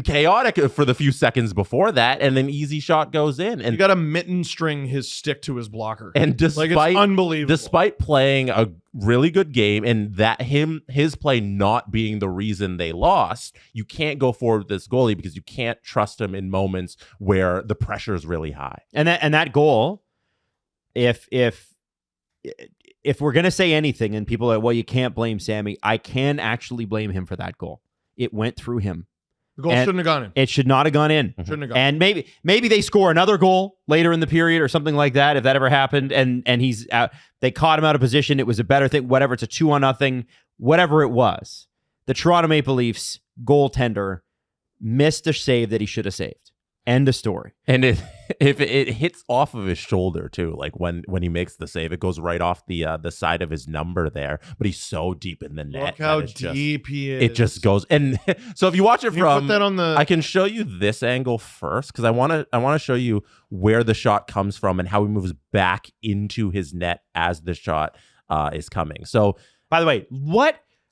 chaotic for the few seconds before that, and an easy shot goes in. And you got to mitten string his stick to his blocker. And it's unbelievable. Despite playing a really good game and his play not being the reason they lost, you can't go forward with this goalie because you can't trust him in moments where the pressure is really high. And that goal, if we're going to say anything and people are, well, you can't blame Sammy, I can actually blame him for that goal. It went through him. The goal shouldn't have gone in. It should not have gone in. Shouldn't have gone in. And maybe they score another goal later in the period or something like that, if that ever happened, and he's out. They caught him out of position. It was a better thing, whatever. It's a 2-0, whatever it was. The Toronto Maple Leafs goaltender missed a save that he should have saved. End of story. And if it hits off of his shoulder too, like when he makes the save, it goes right off the side of his number there. But he's so deep in the net. Look how deep he is. It just goes. And so if you watch it put that on the... I can show you this angle first because I want to show you where the shot comes from and how he moves back into his net as the shot is coming. So, by the way,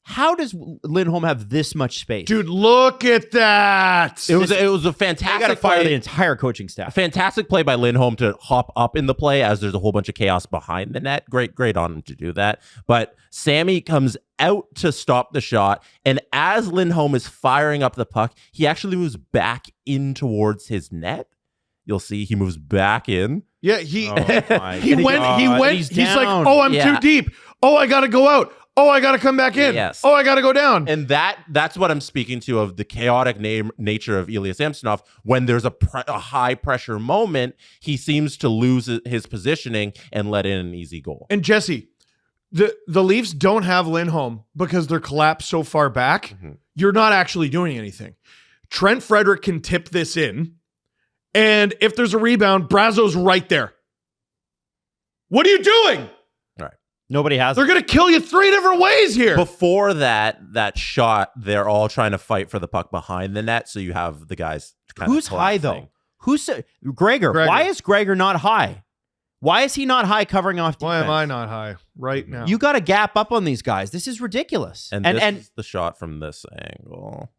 how does Lindholm have this much space? Dude, look at that. It was a fantastic I got to fire play. the entire coaching staff. A fantastic play by Lindholm to hop up in the play as there's a whole bunch of chaos behind the net. Great on him to do that. But Sammy comes out to stop the shot, and as Lindholm is firing up the puck, he actually moves back in towards his net. You'll see he moves back in. Yeah, he went. He's like, down. oh, I'm too deep. Oh, I got to go out. Oh, I got to come back in. Yes. Oh, I got to go down. And that's what I'm speaking to, of the chaotic nature of Ilya Samsonov. When there's a high pressure moment, he seems to lose his positioning and let in an easy goal. And Jesse, the Leafs don't have Lindholm because they're collapsed so far back. Mm-hmm. You're not actually doing anything. Trent Frederick can tip this in. And if there's a rebound, Brazo's right there. What are you doing? Nobody has. They're going to kill you 3 different ways here. Before that shot, they're all trying to fight for the puck behind the net. So you have the guys kind Who's of high, though? Who's Gregor? Why is Gregor not high? Why is he not high covering off defense? Why am I not high right now? You got to gap up on these guys. This is ridiculous. And this is the shot from this angle.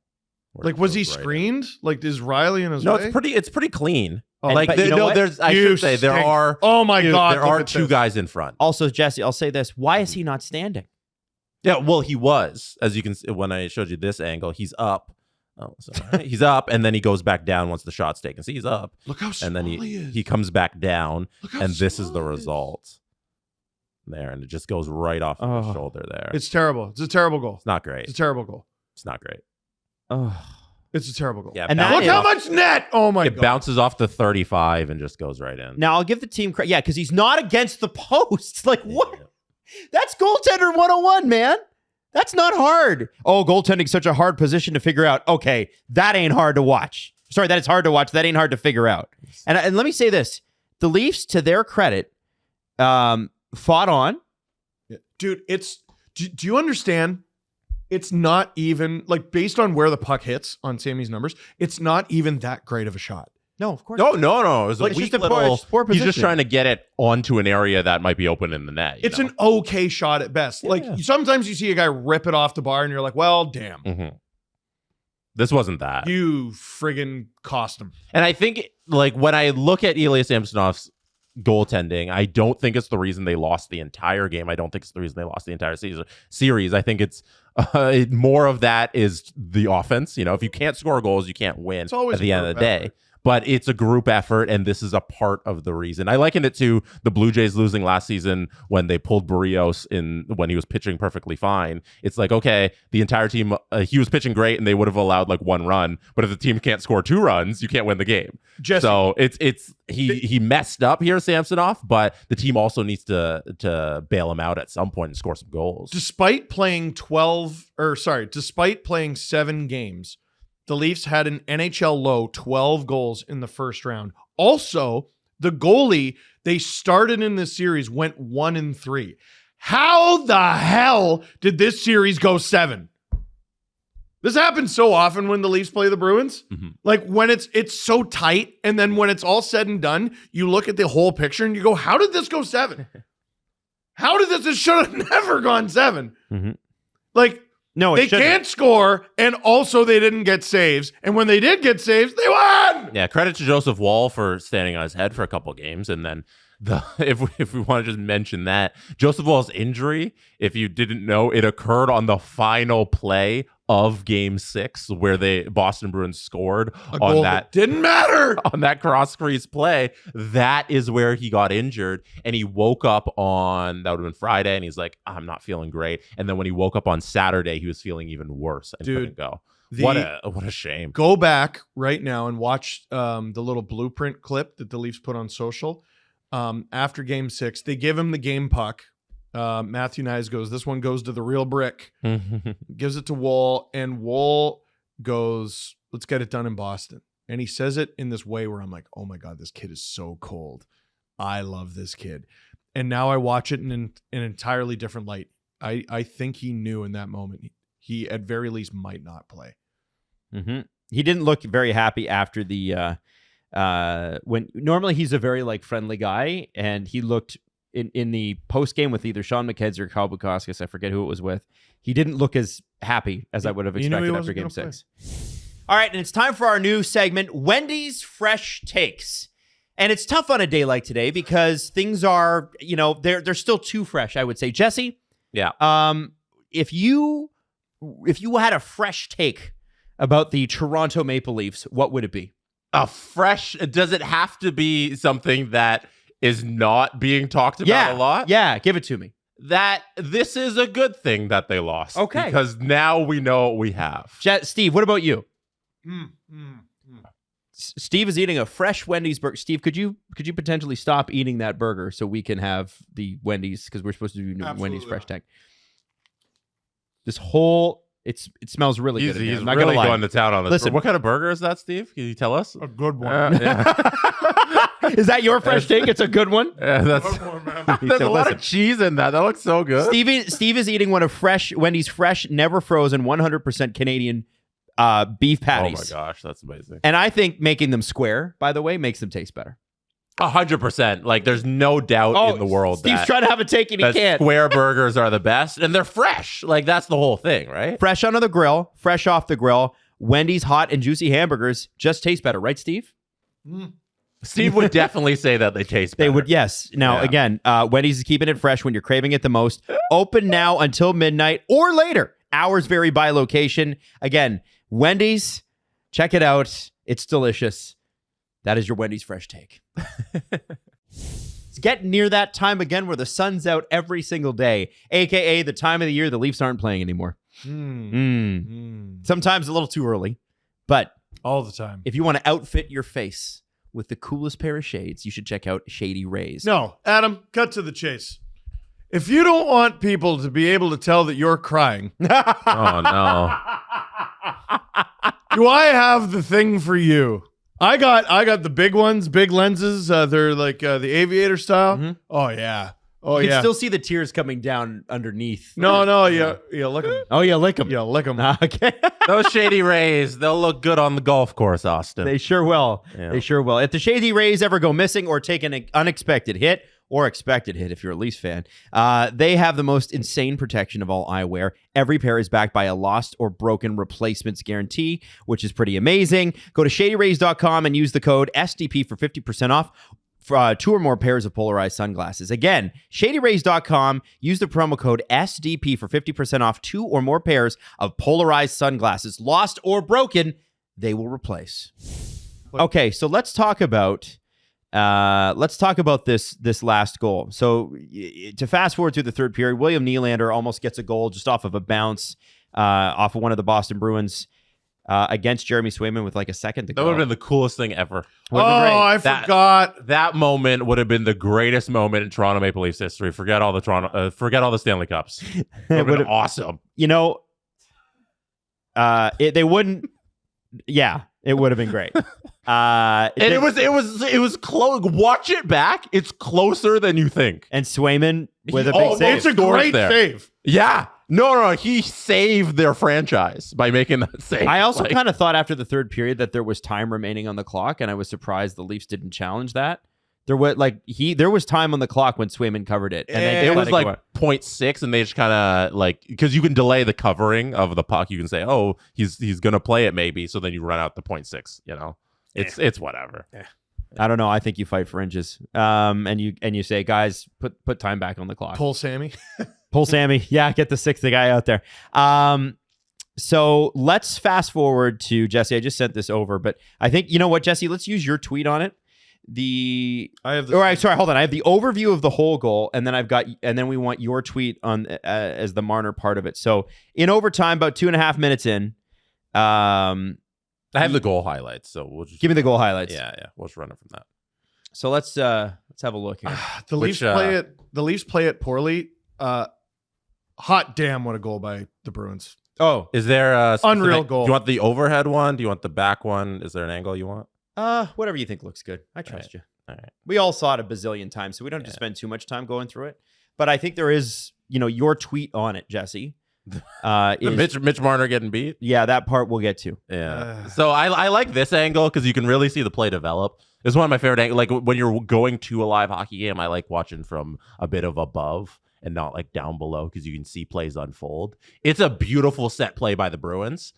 Like, was he screened? Like, is Riley in his way? No, it's pretty clean. Oh, there are. Oh my God! There are 2 guys in front. Also, Jesse, I'll say this: why is he not standing? Yeah, well, he was, as you can see when I showed you this angle. He's up, Oh, so, all right. He's up, and then he goes back down once the shot's taken. See, he's up. Look how small and then he is. he comes back down, Look how and this is small the he is. result. There, and it just goes right off the shoulder there. It's terrible. It's a terrible goal. It's not great. It's a terrible goal. It's not great. It's a terrible goal. Yeah, And Look how much net. Oh my it God. bounces off the 35 and just goes right in. Now I'll give the team credit. Yeah, because he's not against the post. Like what? That's goaltender 101, man. That's not hard. Oh, goaltending's such a hard position to figure out. Okay, that ain't hard to watch. Sorry, that is hard to watch. That ain't hard to figure out. And let me say this. The Leafs, to their credit, fought on. Yeah. Dude, do you understand? It's not even, like, based on where the puck hits on Sammy's numbers, it's not even that great of a shot. No, of course. No. It was Like, a it's weak just a poor- little. it's poor He's just positioning. trying to get it onto an area that might be open in the net. It's an okay shot at best. Like, sometimes you see a guy rip it off the bar and you're like, well, damn. Mm-hmm. This wasn't that. You friggin' cost him. And I think, like, when I look at Ilya Samsonov's goaltending, I don't think it's the reason they lost the entire game. I don't think it's the reason they lost the entire series. I think it's more of that is the offense. You know, if you can't score goals, you can't win It's always at the a end of the group day. effort. But it's a group effort, and this is a part of the reason. I liken it to the Blue Jays losing last season when they pulled Barrios in when he was pitching perfectly fine. It's like, okay, the entire team, he was pitching great, and they would have allowed like one run. But if the team can't score 2 runs, you can't win the game. Jesse, So he messed up here, Samsonov, but the team also needs to bail him out at some point and score some goals. despite playing 7 games, the Leafs had an NHL low 12 goals in the first round. Also, the goalie they started in this series went 1-3. How the hell did this series go 7? This happens so often when the Leafs play the Bruins. Mm-hmm. Like when it's so tight, and then when it's all said and done, you look at the whole picture and you go, how did this go 7? How did this should have never gone 7? Mm-hmm. Like, No, it they shouldn't. can't score, and also they didn't get saves. And when they did get saves, they won. Yeah, credit to Joseph Wall for standing on his head for a couple of games, and then if we want to just mention that Joseph Wall's injury, if you didn't know, it occurred on the final play of Game 6 where the Boston Bruins scored A goal that didn't matter. on that cross crease play. That is where he got injured, and he woke up on that would have been Friday, and he's like, I'm not feeling great. And then when he woke up on Saturday, he was feeling even worse and couldn't go. What a shame. Go back right now and watch the little blueprint clip that the Leafs put on social. After Game 6, they give him the game puck. Matthew Nyes goes, this one goes to the real brick. Gives it to Wall, and Wall goes, let's get it done in Boston. And he says it in this way where I'm like, oh my God, this kid is so cold. I love this kid. And now I watch it in an entirely different light. I think he knew in that moment he at very least might not play. Mm-hmm. He didn't look very happy after the when normally he's a very like friendly guy, and he looked in the post game with either Sean McKenzie or Kyle Bukauskas, I forget who it was with. He didn't look as happy as I would have He knew he expected after wasn't Game gonna 6. All right, and it's time for our new segment, Wendy's Fresh Takes. And it's tough on a day like today because things are, they're still too fresh, I would say. Jesse, Yeah. if you had a fresh take about the Toronto Maple Leafs, what would it be? Does it have to be something that is not being talked about a lot? Yeah, give it to me. That this is a good thing that they lost. Okay. Because now we know what we have. Steve, what about you? Steve is eating a fresh Wendy's burger. Steve, could you potentially stop eating that burger so we can have the Wendy's, because we're supposed to do Absolutely Wendy's fresh not. tank. This whole it smells really good. in here. He's I'm not really gonna lie. going to town on this. Listen. What kind of burger is that, Steve? Can you tell us? A good one. Yeah. Is that your fresh take? It's a good one. Yeah, there's a lot of cheese in that. That looks so good. Steve is eating one of Wendy's fresh, never frozen, 100% Canadian beef patties. Oh my gosh, that's amazing. And I think making them square, by the way, makes them taste better. 100%. Like, there's no doubt in the world Steve's that, trying to have a take and he that can't. square burgers are the best, and they're fresh. Like, that's the whole thing, right? Fresh onto the grill, fresh off the grill. Wendy's hot and juicy hamburgers just taste better, right, Steve? Steve would definitely say that they taste better. They would, yes. Now, Yeah. again, Wendy's is keeping it fresh when you're craving it the most. Open now until midnight or later. Hours vary by location. Again, Wendy's, Check it out. It's delicious. That is your Wendy's Fresh Take. It's getting near that time again where the sun's out every single day, a.k.a. the time of the year the Leafs aren't playing anymore. Sometimes a little too early, but all the time. If you want to outfit your face with the coolest pair of shades, you should check out Shady Rays. No, Adam, cut to the chase. If you don't want people to be able to tell that you're crying, Oh, no. do I have the thing for you? I got the big ones, big lenses. They're like the aviator style. Mm-hmm. Oh yeah. Oh You yeah. can still see the tears coming down underneath. No, yeah, lick them. Oh, yeah, lick them. Yeah, lick them. Okay. Those Shady Rays, they'll look good on the golf course, Austin. They sure will. Yeah. They sure will. If the Shady Rays ever go missing or take an unexpected hit, or expected hit if you're a Leafs fan, they have the most insane protection of all eyewear. Every pair is backed by a lost or broken replacements guarantee, which is pretty amazing. Go to shadyrays.com and use the code SDP for 50% off for 2 or more pairs of polarized sunglasses. Again, shadyrays.com, use the promo code SDP for 50% off 2 or more pairs of polarized sunglasses. Lost or broken, they will replace. Okay, so let's talk about this last goal. So to fast forward through the third period, William Nylander almost gets a goal just off of a bounce off of one of the Boston Bruins against Jeremy Swayman with like a second to go. That would have been the coolest thing ever. I forgot. That moment would have been the greatest moment in Toronto Maple Leafs history. Forget all the Stanley Cups. It would have been awesome. You know, they wouldn't. Yeah, it would have been great. It was close. Watch it back. It's closer than you think. And Swayman with a big save. It's a great save. Yeah. No, he saved their franchise by making that save. I also kind of thought after the third period that there was time remaining on the clock, and I was surprised the Leafs didn't challenge that. There was time on the clock when Swayman covered it, and it was like 0.6, and they just kind of because you can delay the covering of the puck. You can say, "Oh, he's gonna play it maybe," so then you run out the 0.6. You know, it's whatever. I don't know. I think you fight for inches, and you say, guys, put time back on the clock. Pull Sammy. Pull Sammy. Yeah, get the 6th guy out there. So let's fast forward to Jesse. I just sent this over, but I think, you know what, Jesse, let's use your tweet on it. Hold on. I have the overview of the whole goal, and then we want your tweet on as the Marner part of it. So in overtime, about 2.5 minutes in, I have the goal highlights, so we'll just give me the goal highlights. Yeah, we'll just run it from that. So let's have a look here. The Leafs play it poorly. Hot damn, what a goal by the Bruins. Oh, is there a unreal goal? Do you want the overhead one? Do you want the back one? Is there an angle you want? Whatever you think looks good. I trust you. All right. We all saw it a bazillion times, so we don't have to spend too much time going through it. But I think there is, your tweet on it, Jesse. Mitch Marner getting beat? Yeah, that part we'll get to. Yeah. So I like this angle because you can really see the play develop. It's one of my favorite angles. Like when you're going to a live hockey game, I like watching from a bit of above and not like down below because you can see plays unfold. It's a beautiful set play by the Bruins.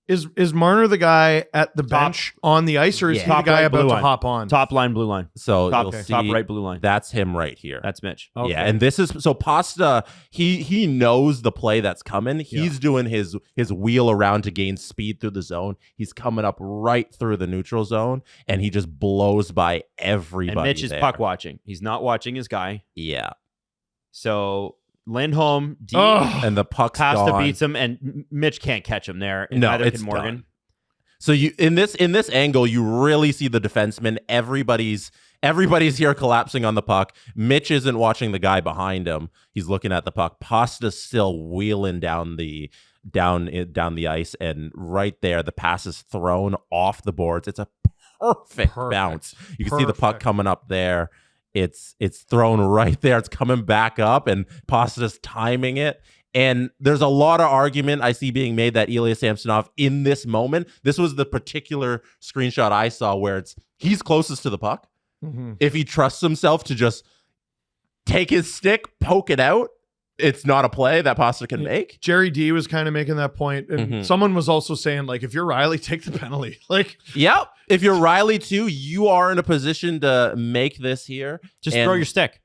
Is Marner the guy at the bench on the ice, or is he the guy about to hop on? Top line, blue line. So top right, blue line. That's him right here. That's Mitch. Okay. Yeah, and this is so Pasta. He knows the play that's coming. He's doing his wheel around to gain speed through the zone. He's coming up right through the neutral zone, and he just blows by everybody. And Mitch is puck watching. He's not watching his guy. Yeah. So Lindholm, deep, and the puck's Pasta gone. beats him, and Mitch can't catch him there. And No, neither it's can Morgan. done. So you in this angle, you really see the defenseman. Everybody's here collapsing on the puck. Mitch isn't watching the guy behind him. He's looking at the puck. Pasta's still wheeling down the ice, and right there, the pass is thrown off the boards. It's a perfect bounce. You can see the puck coming up there. It's thrown right there. It's coming back up, and Pasta's timing it. And there's a lot of argument I see being made that Ilya Samsonov in this moment, this was the particular screenshot I saw where he's closest to the puck. Mm-hmm. If he trusts himself to just take his stick, poke it out, it's not a play that Pasta can make. Jerry D was kind of making that point, and someone was also saying, like, if you're Riley, take the penalty. Like, yep. If you're Riley too, you are in a position to make this here. Just throw your stick.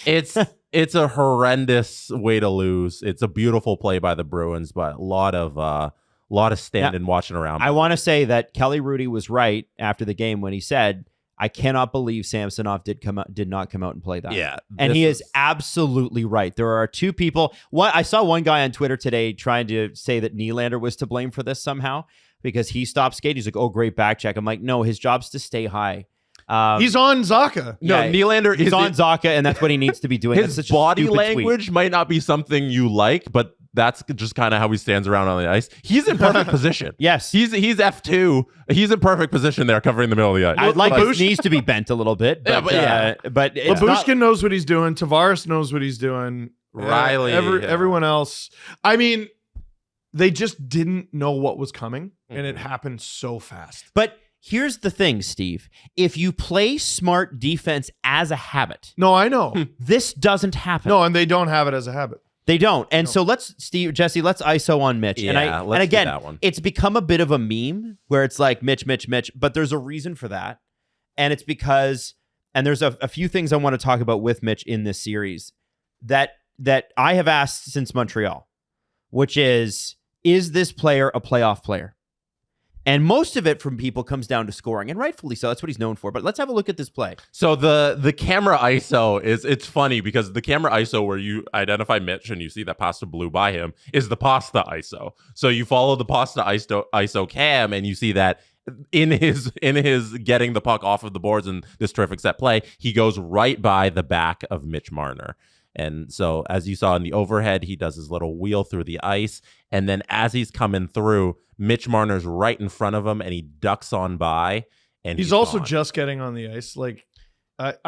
It's a horrendous way to lose. It's a beautiful play by the Bruins, but a lot of lot of standing watching around. I want to say that Kelly Rudy was right after the game when he said, I cannot believe Samsonov did not come out and play that. Yeah. And he is absolutely right. There are two people. I saw one guy on Twitter today trying to say that Nylander was to blame for this somehow because he stopped skating. He's like, oh, great back check. I'm like, no, his job's to stay high. He's on Zaka. No, Nylander is on Zaka, and that's what he needs to be doing. His body language might not be something you like, but that's just kind of how he stands around on the ice. He's in perfect position. Yes. He's F2. He's in perfect position there covering the middle of the ice. I'd like his knees to be bent a little bit. But, but Babushkin knows what he's doing. Tavares knows what he's doing. Riley. Everyone else. I mean, they just didn't know what was coming, and it happened so fast. But here's the thing, Steve. If you play smart defense as a habit. No, I know. This doesn't happen. No, and they don't have it as a habit. They don't. And so Jesse, let's ISO on Mitch. Yeah, and again, do that one. It's become a bit of a meme where it's like Mitch, but there's a reason for that. And it's because, and there's a few things I want to talk about with Mitch in this series that I have asked since Montreal, which is this player a playoff player? And most of it from people comes down to scoring, and rightfully so. That's what he's known for. But let's have a look at this play. So the camera ISO it's funny because the camera ISO where you identify Mitch and you see that Pasta blew by him is the Pasta ISO. So you follow the Pasta ISO cam and you see that in his getting the puck off of the boards in this terrific set play, he goes right by the back of Mitch Marner. And so as you saw in the overhead, he does his little wheel through the ice. And then as he's coming through, Mitch Marner's right in front of him and he ducks on by. And he's also gone. just getting on the ice. Like, I'm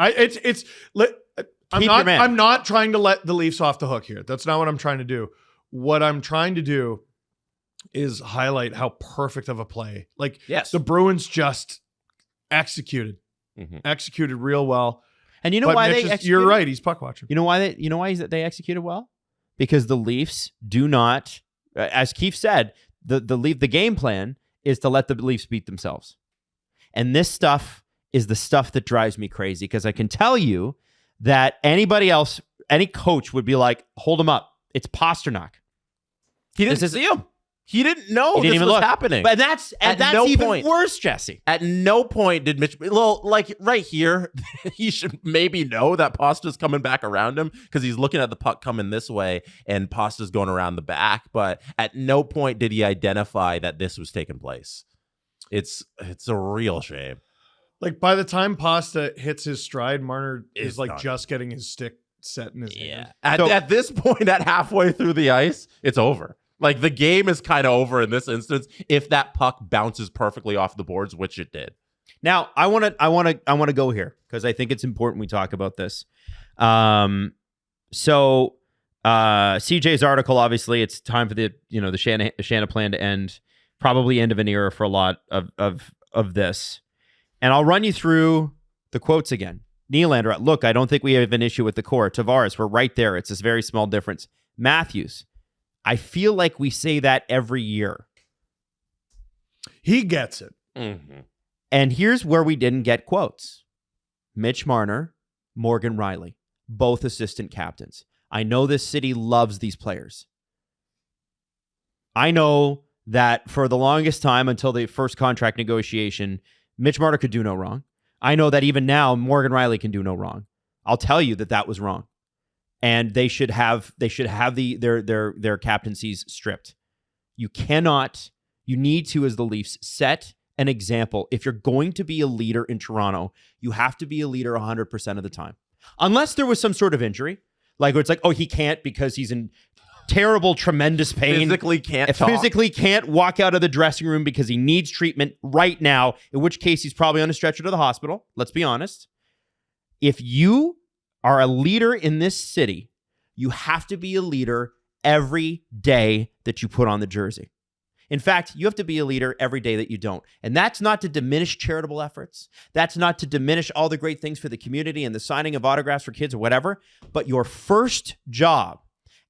not trying to let the Leafs off the hook here. That's not what I'm trying to do. What I'm trying to do is highlight how perfect of a play. Like, yes, the Bruins just executed real well. And you know why they executed? You're right. He's puck watching. You know why they executed well? Because the Leafs do not, as Keefe said, the game plan is to let the Leafs beat themselves. And this stuff is the stuff that drives me crazy because I can tell you that anybody else, any coach would be like, hold him up. It's Pasternak. He didn't see him. He didn't know this was happening. But that's no even worse, Jesse. At no point did Mitch, like right here, he should maybe know that Pasta's coming back around him because he's looking at the puck coming this way and Pasta's going around the back. But at no point did he identify that this was taking place. It's a real shame. Like by the time Pasta hits his stride, Marner is like done. Just getting his stick set in his hand. At this point, at halfway through the ice, it's over. Like the game is kind of over in this instance if that puck bounces perfectly off the boards, which it did. Now, I want to go here because I think it's important we talk about this. So CJ's article, obviously, it's time for the Shanaplan to end, probably end of an era for a lot of this. And I'll run you through the quotes again. Nylander, look, I don't think we have an issue with the core. Tavares, we're right there. It's this very small difference. Matthews, I feel like we say that every year. He gets it. Mm-hmm. And here's where we didn't get quotes. Mitch Marner, Morgan Riley, both assistant captains. I know this city loves these players. I know that for the longest time until the first contract negotiation, Mitch Marner could do no wrong. I know that even now, Morgan Riley can do no wrong. I'll tell you that was wrong. And they should have their captaincies stripped. You need to, as the Leafs, set an example. If you're going to be a leader in Toronto, you have to be a leader 100% of the time. Unless there was some sort of injury, like where it's like, oh, he can't because he's in terrible, tremendous pain. Physically can't walk out of the dressing room because he needs treatment right now, in which case he's probably on a stretcher to the hospital. Let's be honest. If you are a leader in this city, you have to be a leader every day that you put on the jersey. In fact, you have to be a leader every day that you don't. And that's not to diminish charitable efforts. That's not to diminish all the great things for the community and the signing of autographs for kids or whatever. But your first job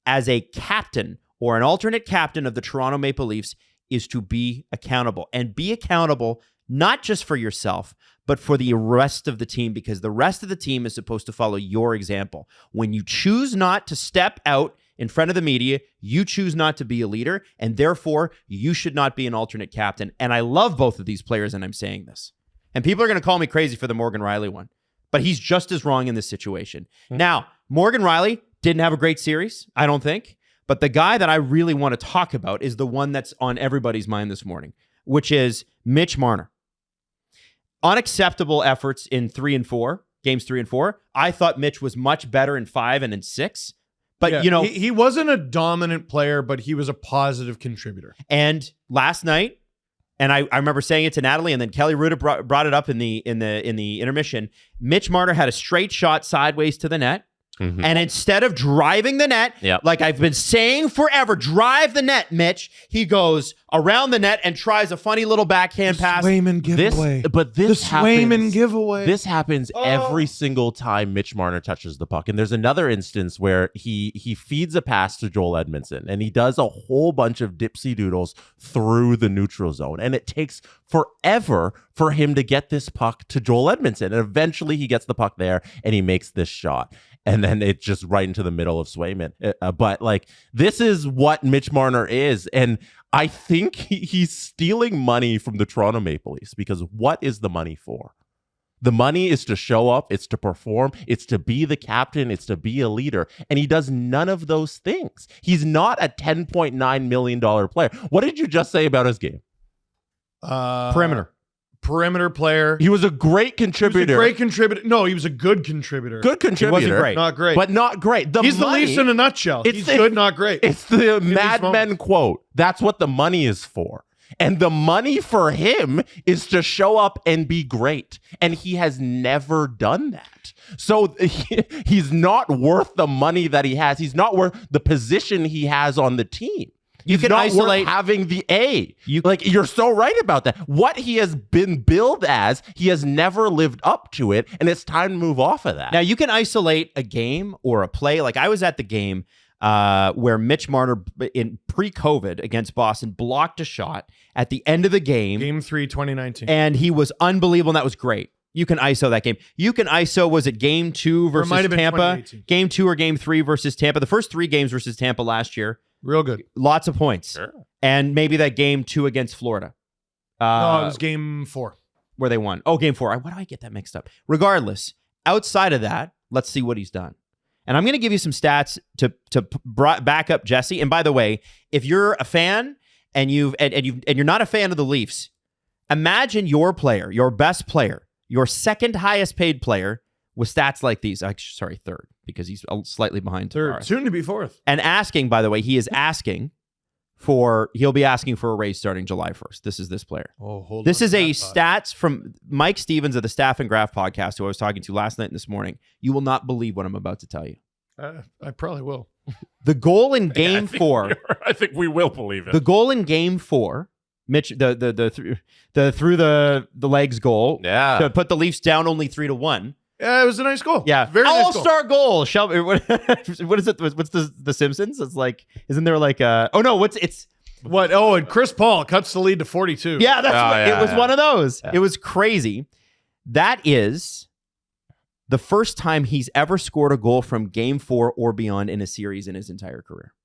as a captain or an alternate captain of the Toronto Maple Leafs is to be accountable. And be accountable not just for yourself, but for the rest of the team, because the rest of the team is supposed to follow your example. When you choose not to step out in front of the media, you choose not to be a leader, and therefore you should not be an alternate captain. And I love both of these players, and I'm saying this. And people are going to call me crazy for the Morgan Riley one, but he's just as wrong in this situation. Now, Morgan Riley didn't have a great series, I don't think. But the guy that I really want to talk about is the one that's on everybody's mind this morning, which is Mitch Marner. Unacceptable efforts in games 3 and 4. I thought Mitch was much better in 5 and in 6. But, he wasn't a dominant player, but he was a positive contributor. And last night, and I remember saying it to Natalie, and then Kelly Ruda brought it up in the intermission. Mitch Marner had a straight shot sideways to the net. Mm-hmm. And instead of driving the net, like I've been saying forever, drive the net, Mitch, he goes around the net and tries a funny little backhand pass. Swayman giveaway. This Swayman giveaway. This happens every single time Mitch Marner touches the puck. And there's another instance where he feeds a pass to Joel Edmondson, and he does a whole bunch of dipsy doodles through the neutral zone. And it takes forever for him to get this puck to Joel Edmondson. And eventually he gets the puck there, and he makes this shot. And then it's just right into the middle of Swayman. But like, this is what Mitch Marner is. And I think he's stealing money from the Toronto Maple Leafs, because what is the money for? The money is to show up. It's to perform. It's to be the captain. It's to be a leader. And he does none of those things. He's not a $10.9 million player. What did you just say about his game? Perimeter player. He was a great contributor. No, he was a good contributor. Good contributor. He wasn't great. Not great. But not great. He's the Leafs in a nutshell. He's good, not great. It's the Mad Men quote. That's what the money is for. And the money for him is to show up and be great. And he has never done that. So he's not worth the money that he has. He's not worth the position he has on the team. You can isolate having the A. You're so right about that. What he has been billed as, he has never lived up to it, and it's time to move off of that. Now, you can isolate a game or a play. Like I was at the game where Mitch Marner in pre-COVID against Boston blocked a shot at the end of the game. Game 3, 2019. And he was unbelievable, and that was great. You can ISO that game. You can ISO, was it game 2 versus Tampa? Game 2 or game 3 versus Tampa? The first 3 games versus Tampa last year. Real good. Lots of points. Sure. And maybe that game 2 against Florida. No, it was game 4. Where they won. Oh, game 4. Why do I get that mixed up? Regardless, outside of that, let's see what he's done. And I'm going to give you some stats to back up Jesse. And by the way, if you're a fan and you're not a fan of the Leafs, imagine your player, your best player, your second highest paid player with stats like these. Sorry, third, because he's slightly behind. Third, soon to be fourth. And asking, by the way, he'll be asking for a raise starting July 1st. This is this player. Oh, hold on. This is a stats from Mike Stevens of the Staff and Graph podcast, who I was talking to last night and this morning. You will not believe what I'm about to tell you. I probably will. The goal in game 4. I think we will believe it. The goal in game 4, Mitch, the through the legs goal, to put the Leafs down only 3-1. Yeah, it was a nice goal. Yeah, very nice all-star goal. Sheldon, what is it? What's the Simpsons? It's like, isn't there like a? Oh no, what? Oh, and Chris Paul cuts the lead to 42. Yeah, it was one of those. Yeah. It was crazy. That is the first time he's ever scored a goal from game 4 or beyond in a series in his entire career.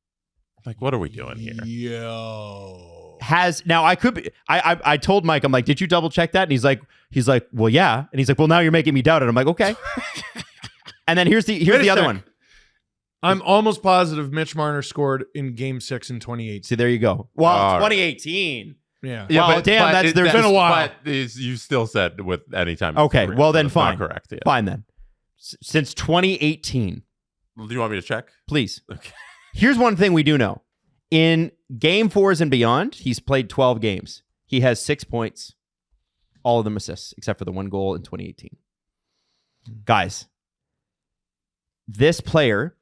Like, what are we doing here? Yo. I told Mike, I'm like, did you double check that? And he's like, well, yeah. And he's like, well, now you're making me doubt it. I'm like, okay. And then here's the other one. I'm almost positive Mitch Marner scored in game 6 in 2018. See, there you go. Well, 2018. Yeah. Well, there's been a while. But you still said with any time. Okay. Well, then fine. Not correct. Yeah. Fine then. Since 2018. Do you want me to check? Please. Okay. Here's one thing we do know. In game 4s and beyond, he's played 12 games. He has 6 points, all of them assists, except for the 1 goal in 2018. Guys, this player,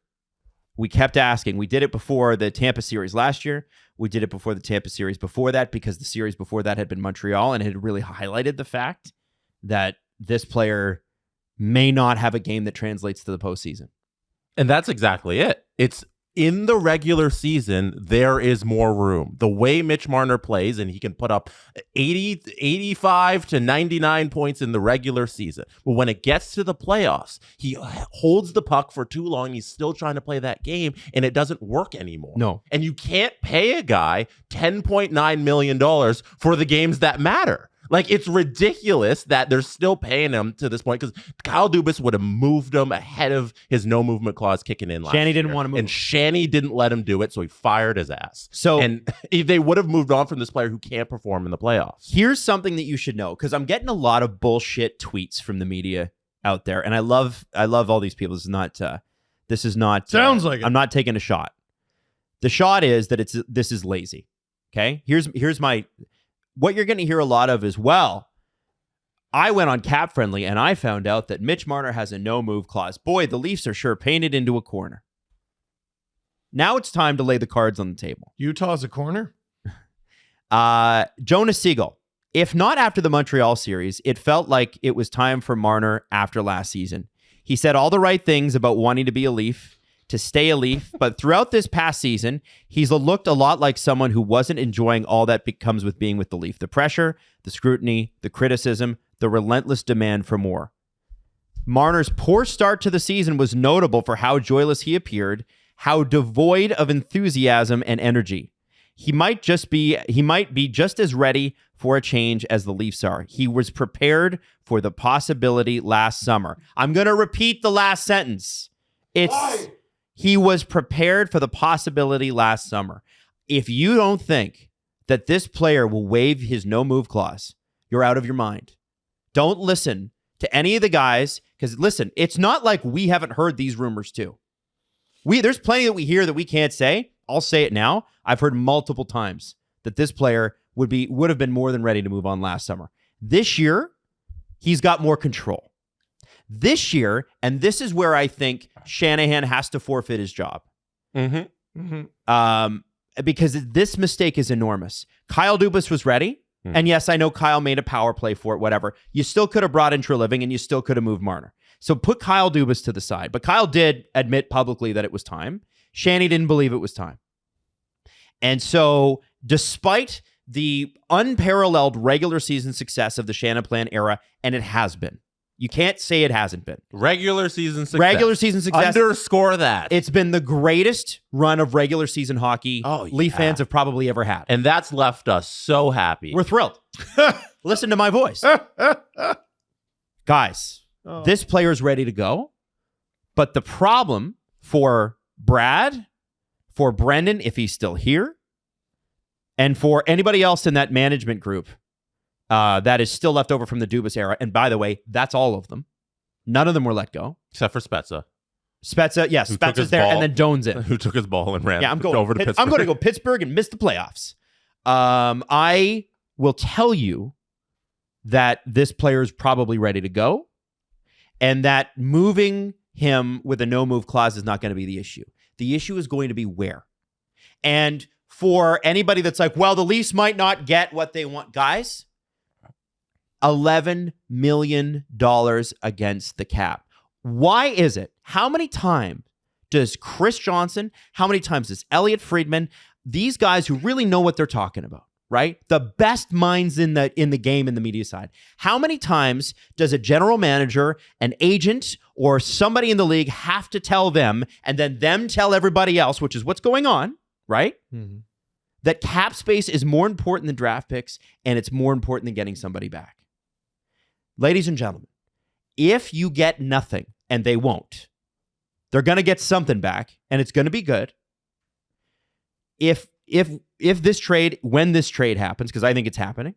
we kept asking. We did it before the Tampa series last year. We did it before the Tampa series before that, because the series before that had been Montreal, and it had really highlighted the fact that this player may not have a game that translates to the postseason. And that's exactly it. It's in the regular season, there is more room. The way Mitch Marner plays, and he can put up 85 to 99 points in the regular season. But when it gets to the playoffs, he holds the puck for too long. He's still trying to play that game, and it doesn't work anymore. No. And you can't pay a guy $10.9 million for the games that matter. Like, it's ridiculous that they're still paying him to this point, because Kyle Dubas would have moved him ahead of his no movement clause kicking in last Shanny year. didn't want to move. And Shanny didn't let him do it, so he fired his ass. So, and they would have moved on from this player who can't perform in the playoffs. Here's something that you should know, because I'm getting a lot of bullshit tweets from the media out there, and I love all these people. This is not sounds like it. I'm not taking a shot. The shot is that this is lazy. Okay? Here's my what you're going to hear a lot of is, well, I went on Cap Friendly and I found out that Mitch Marner has a no-move clause. Boy, the Leafs are sure painted into a corner. Now it's time to lay the cards on the table. Utah's a corner? Jonas Siegel. If not after the Montreal series, it felt like it was time for Marner after last season. He said all the right things about wanting to be a Leaf, to stay a Leaf, but throughout this past season, he's looked a lot like someone who wasn't enjoying all that comes with being with the Leaf. The pressure, the scrutiny, the criticism, the relentless demand for more. Marner's poor start to the season was notable for how joyless he appeared, how devoid of enthusiasm and energy. He might be just as ready for a change as the Leafs are. He was prepared for the possibility last summer. I'm going to repeat the last sentence. He was prepared for the possibility last summer. If you don't think that this player will waive his no-move clause, you're out of your mind. Don't listen to any of the guys, because listen, it's not like we haven't heard these rumors too. There's plenty that we hear that we can't say. I'll say it now. I've heard multiple times that this player would have been more than ready to move on last summer. This year, he's got more control. This year, and this is where I think Shanahan has to forfeit his job. Because this mistake is enormous. Kyle Dubas was ready. And yes, I know Kyle made a power play for it, whatever. You still could have brought in Treliving, and you still could have moved Marner. So put Kyle Dubas to the side. But Kyle did admit publicly that it was time. Shanny didn't believe it was time. And so despite the unparalleled regular season success of the Shanaplan era, and it has been, you can't say it hasn't been. Regular season success. Regular season success. Underscore that. It's been the greatest run of regular season hockey Leaf fans have probably ever had. And that's left us so happy. We're thrilled. Listen to my voice. Guys, this player's ready to go. But the problem for Brad, for Brendan, if he's still here, and for anybody else in that management group that is still left over from the Dubas era. And by the way, that's all of them. None of them were let go. Except for Spezza. Spezza, yes. Spezza's there, and then Doan's in. Who took his ball and ran over to Pittsburgh. I'm going to go Pittsburgh and miss the playoffs. I will tell you that this player is probably ready to go, and that moving him with a no-move clause is not going to be the issue. The issue is going to be where. And for anybody that's like, well, the Leafs might not get what they want, guys, $11 million against the cap. Why is it? How many times does Chris Johnson, how many times does Elliot Friedman, these guys who really know what they're talking about, right? The best minds in the game in the media side. How many times does a general manager, an agent, or somebody in the league have to tell them, and then them tell everybody else, which is what's going on, right? Mm-hmm. That cap space is more important than draft picks, and it's more important than getting somebody back. Ladies and gentlemen, if you get nothing, and they won't, they're going to get something back, and it's going to be good. If this trade, when this trade happens, because I think it's happening,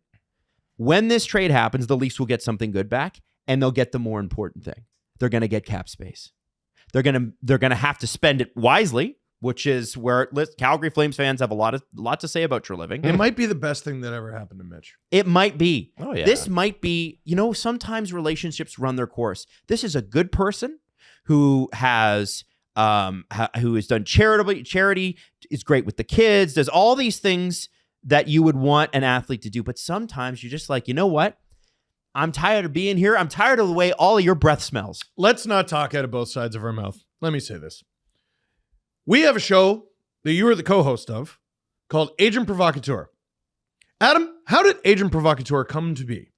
when this trade happens, the Leafs will get something good back, and they'll get the more important thing. They're going to get cap space. They're going to have to spend it wisely, which is where Calgary Flames fans have a lot to say about Treliving. It might be the best thing that ever happened to Mitch. It might be. Oh, yeah. This might be, sometimes relationships run their course. This is a good person who has done charity, is great with the kids, does all these things that you would want an athlete to do. But sometimes you're just like, you know what? I'm tired of being here. I'm tired of the way all of your breath smells. Let's not talk out of both sides of our mouth. Let me say this. We have a show that you are the co-host of called Agent Provocateur. Adam, how did Agent Provocateur come to be?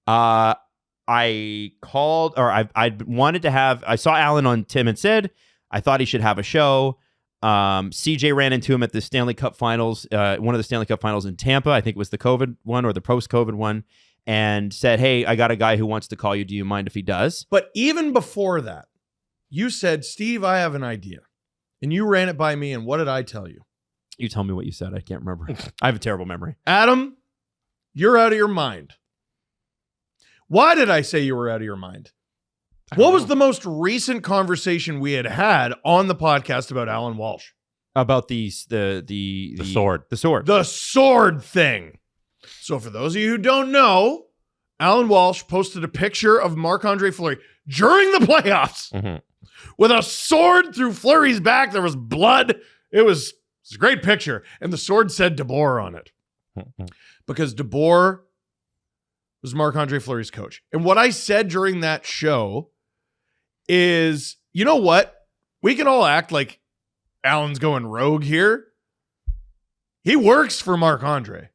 I called, or I wanted to have, I saw Alan on Tim and Sid. I thought he should have a show. CJ ran into him at the Stanley Cup Finals, one of the Stanley Cup Finals in Tampa. I think it was the COVID one or the post-COVID one, and said, hey, I got a guy who wants to call you. Do you mind if he does? But even before that, you said, Steve, I have an idea. And you ran it by me, and what did I tell you? You tell me what you said. I can't remember. I have a terrible memory. Adam, you're out of your mind. Why did I say you were out of your mind? What was the most recent conversation we had on the podcast about Alan Walsh? About the sword. The sword. The sword thing. So for those of you who don't know, Alan Walsh posted a picture of Marc-Andre Fleury during the playoffs with a sword through Fleury's back. There was blood. It was a great picture. And the sword said DeBoer on it. Because DeBoer was Marc-Andre Fleury's coach. And what I said during that show is, you know what? We can all act like Alan's going rogue here. He works for Marc-Andre.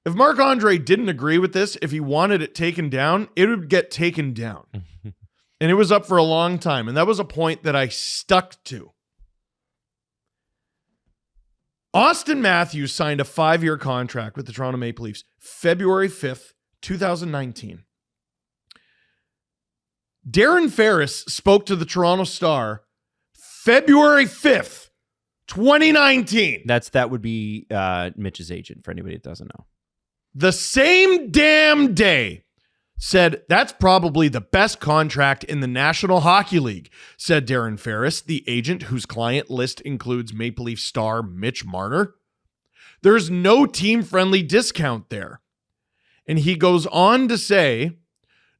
If Marc-Andre didn't agree with this, if he wanted it taken down, it would get taken down. And it was up for a long time. And that was a point that I stuck to. Austin Matthews signed a 5-year contract with the Toronto Maple Leafs February 5th, 2019. Darren Ferris spoke to the Toronto Star February 5th, 2019. That would be Mitch's agent, for anybody that doesn't know. The same damn day, said, that's probably the best contract in the National Hockey League, said Darren Ferris, the agent whose client list includes Maple Leaf star Mitch Marner. There's no team-friendly discount there. And he goes on to say,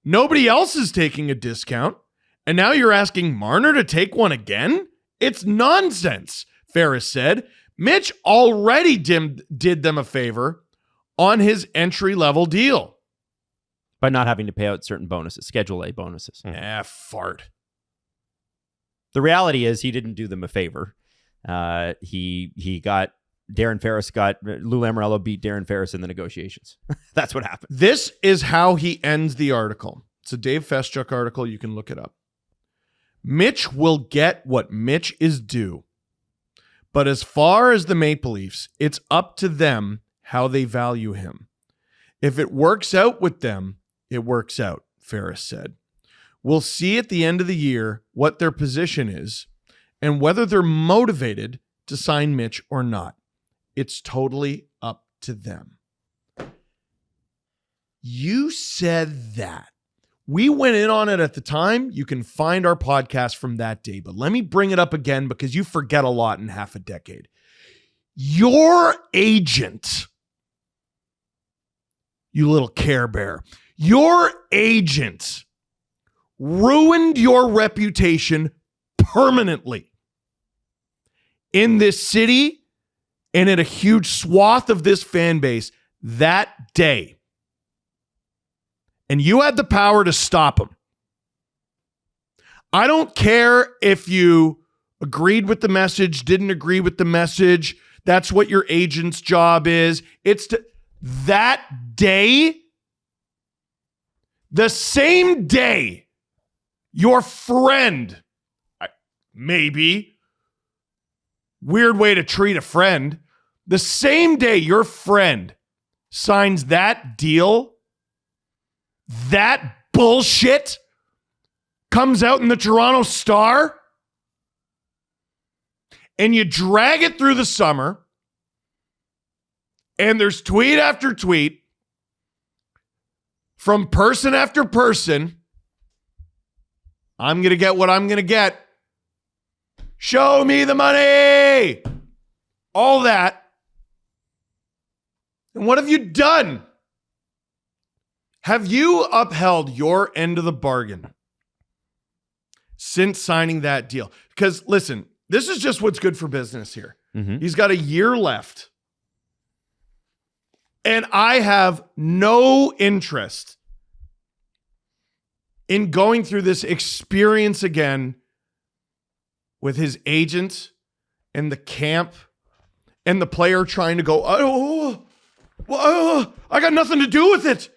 nobody else is taking a discount, and now you're asking Marner to take one again? It's nonsense, Ferris said. Mitch already did them a favor on his entry-level deal. By not having to pay out certain bonuses, Schedule A bonuses. Fart. The reality is he didn't do them a favor. He got Darren Ferris Lou Lamoriello beat Darren Ferris in the negotiations. That's what happened. This is how he ends the article. It's a Dave Feschuk article. You can look it up. Mitch will get what Mitch is due. But as far as the Maple Leafs, it's up to them how they value him. If it works out with them, it works out, Ferris said. We'll see at the end of the year what their position is and whether they're motivated to sign Mitch or not. It's totally up to them. You said that. We went in on it at the time. You can find our podcast from that day, but let me bring it up again because you forget a lot in half a decade. Your agent, you little Care Bear, your agent ruined your reputation permanently in this city and in a huge swath of this fan base that day. And you had the power to stop him. I don't care if you agreed with the message, didn't agree with the message. That's what your agent's job is. It's to that day, the same day, your friend, maybe, weird way to treat a friend, the same day your friend signs that deal, that bullshit comes out in the Toronto Star, and you drag it through the summer, and there's tweet after tweet from person after person. I'm going to get what I'm going to get. Show me the money. All that. And what have you done? Have you upheld your end of the bargain since signing that deal? Because listen, this is just what's good for business here. Mm-hmm. He's got a year left. And I have no interest in going through this experience again with his agent and the camp and the player trying to go, I got nothing to do with it.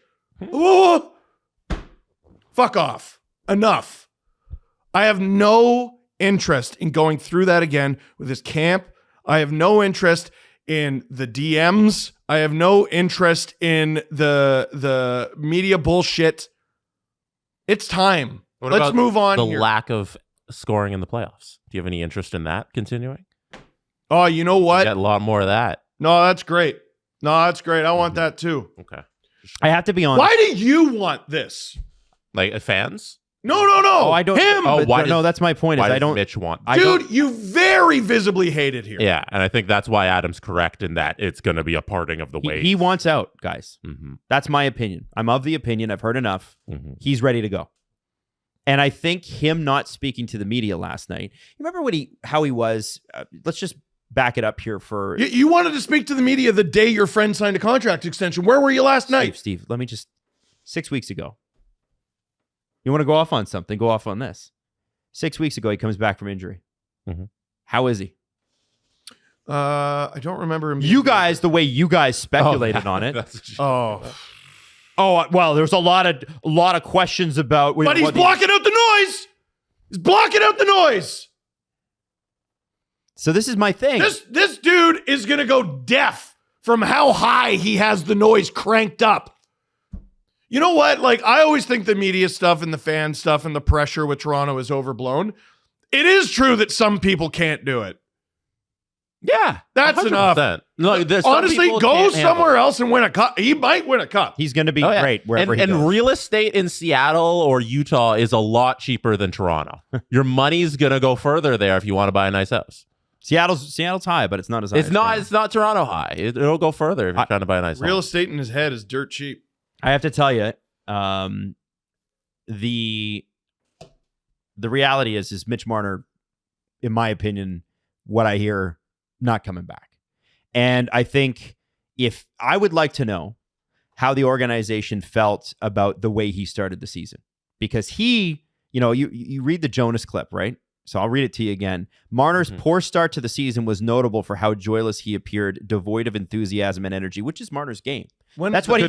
Fuck off. Enough. I have no interest in going through that again with this camp. I have no interest in the DMs. I have no interest in the media bullshit. It's time. Let's move on. The lack of scoring in the playoffs. Do you have any interest in that continuing? Oh, you know what? Get a lot more of that. No, that's great. I want that too. Okay. I have to be honest. Why do you want this? Like fans? No. Oh, I don't. Him. Oh, why? No, that's my point. Why Is I does don't. Mitch want? Dude, you very visibly hate it here. Yeah, and I think that's why Adam's correct in that it's going to be a parting of the ways. He wants out, guys. Mm-hmm. That's my opinion. I'm of the opinion. I've heard enough. Mm-hmm. He's ready to go. And I think him not speaking to the media last night. You remember how he was? Let's just back it up here for. You wanted to speak to the media the day your friend signed a contract extension. Where were you last night? Steve, let me just. 6 weeks ago. You want to go off on something? Go off on this. 6 weeks ago, he comes back from injury. Mm-hmm. How is he? I don't remember him. You guys, the way you guys speculated on it. Well, there's a lot of questions about. But he's blocking out the noise. He's blocking out the noise. So this is my thing. This dude is gonna go deaf from how high he has the noise cranked up. You know what? Like, I always think the media stuff and the fan stuff and the pressure with Toronto is overblown. It is true that some people can't do it. Yeah, that's 100%. enough. Look, honestly, go somewhere else and win a cup. He might win a cup. He's going to be great wherever he goes. And real estate in Seattle or Utah is a lot cheaper than Toronto. Your money's going to go further there if you want to buy a nice house. Seattle's high, but it's not as high. It's not Toronto high. It'll go further if you're trying to buy a nice house. Real estate in his head is dirt cheap. I have to tell you, the reality is Mitch Marner, in my opinion, what I hear, not coming back. And I think if I would like to know how the organization felt about the way he started the season, because you read the Jonas clip, right? So I'll read it to you again. Marner's poor start to the season was notable for how joyless he appeared, devoid of enthusiasm and energy, which is Marner's game. That's what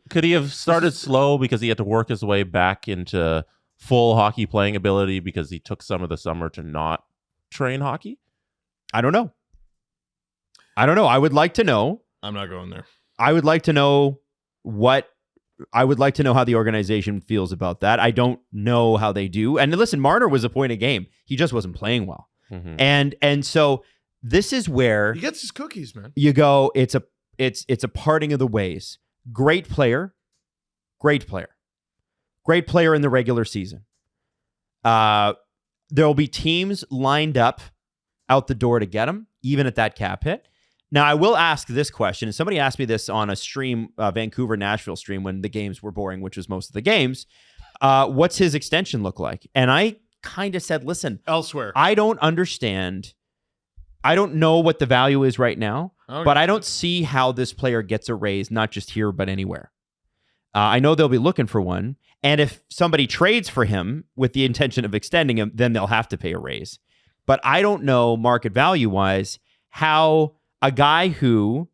could he have started slow because he had to work his way back into full hockey playing ability because he took some of the summer to not train hockey? I don't know. I would like to know. I'm not going there. I would like to know how the organization feels about that. I don't know how they do. And listen, Marner was a point a game. He just wasn't playing well. Mm-hmm. And so this is where he gets his cookies, man. You go, it's a parting of the ways. Great player in the regular season. There'll be teams lined up out the door to get him, even at that cap hit. Now, I will ask this question, and somebody asked me this on a stream, Vancouver-Nashville stream, when the games were boring, which was most of the games. What's his extension look like? And I kind of said, listen, elsewhere. I don't understand. I don't know what the value is right now, but I don't see how this player gets a raise, not just here, but anywhere. I know they'll be looking for one. And if somebody trades for him with the intention of extending him, then they'll have to pay a raise. But I don't know market value-wise how a guy who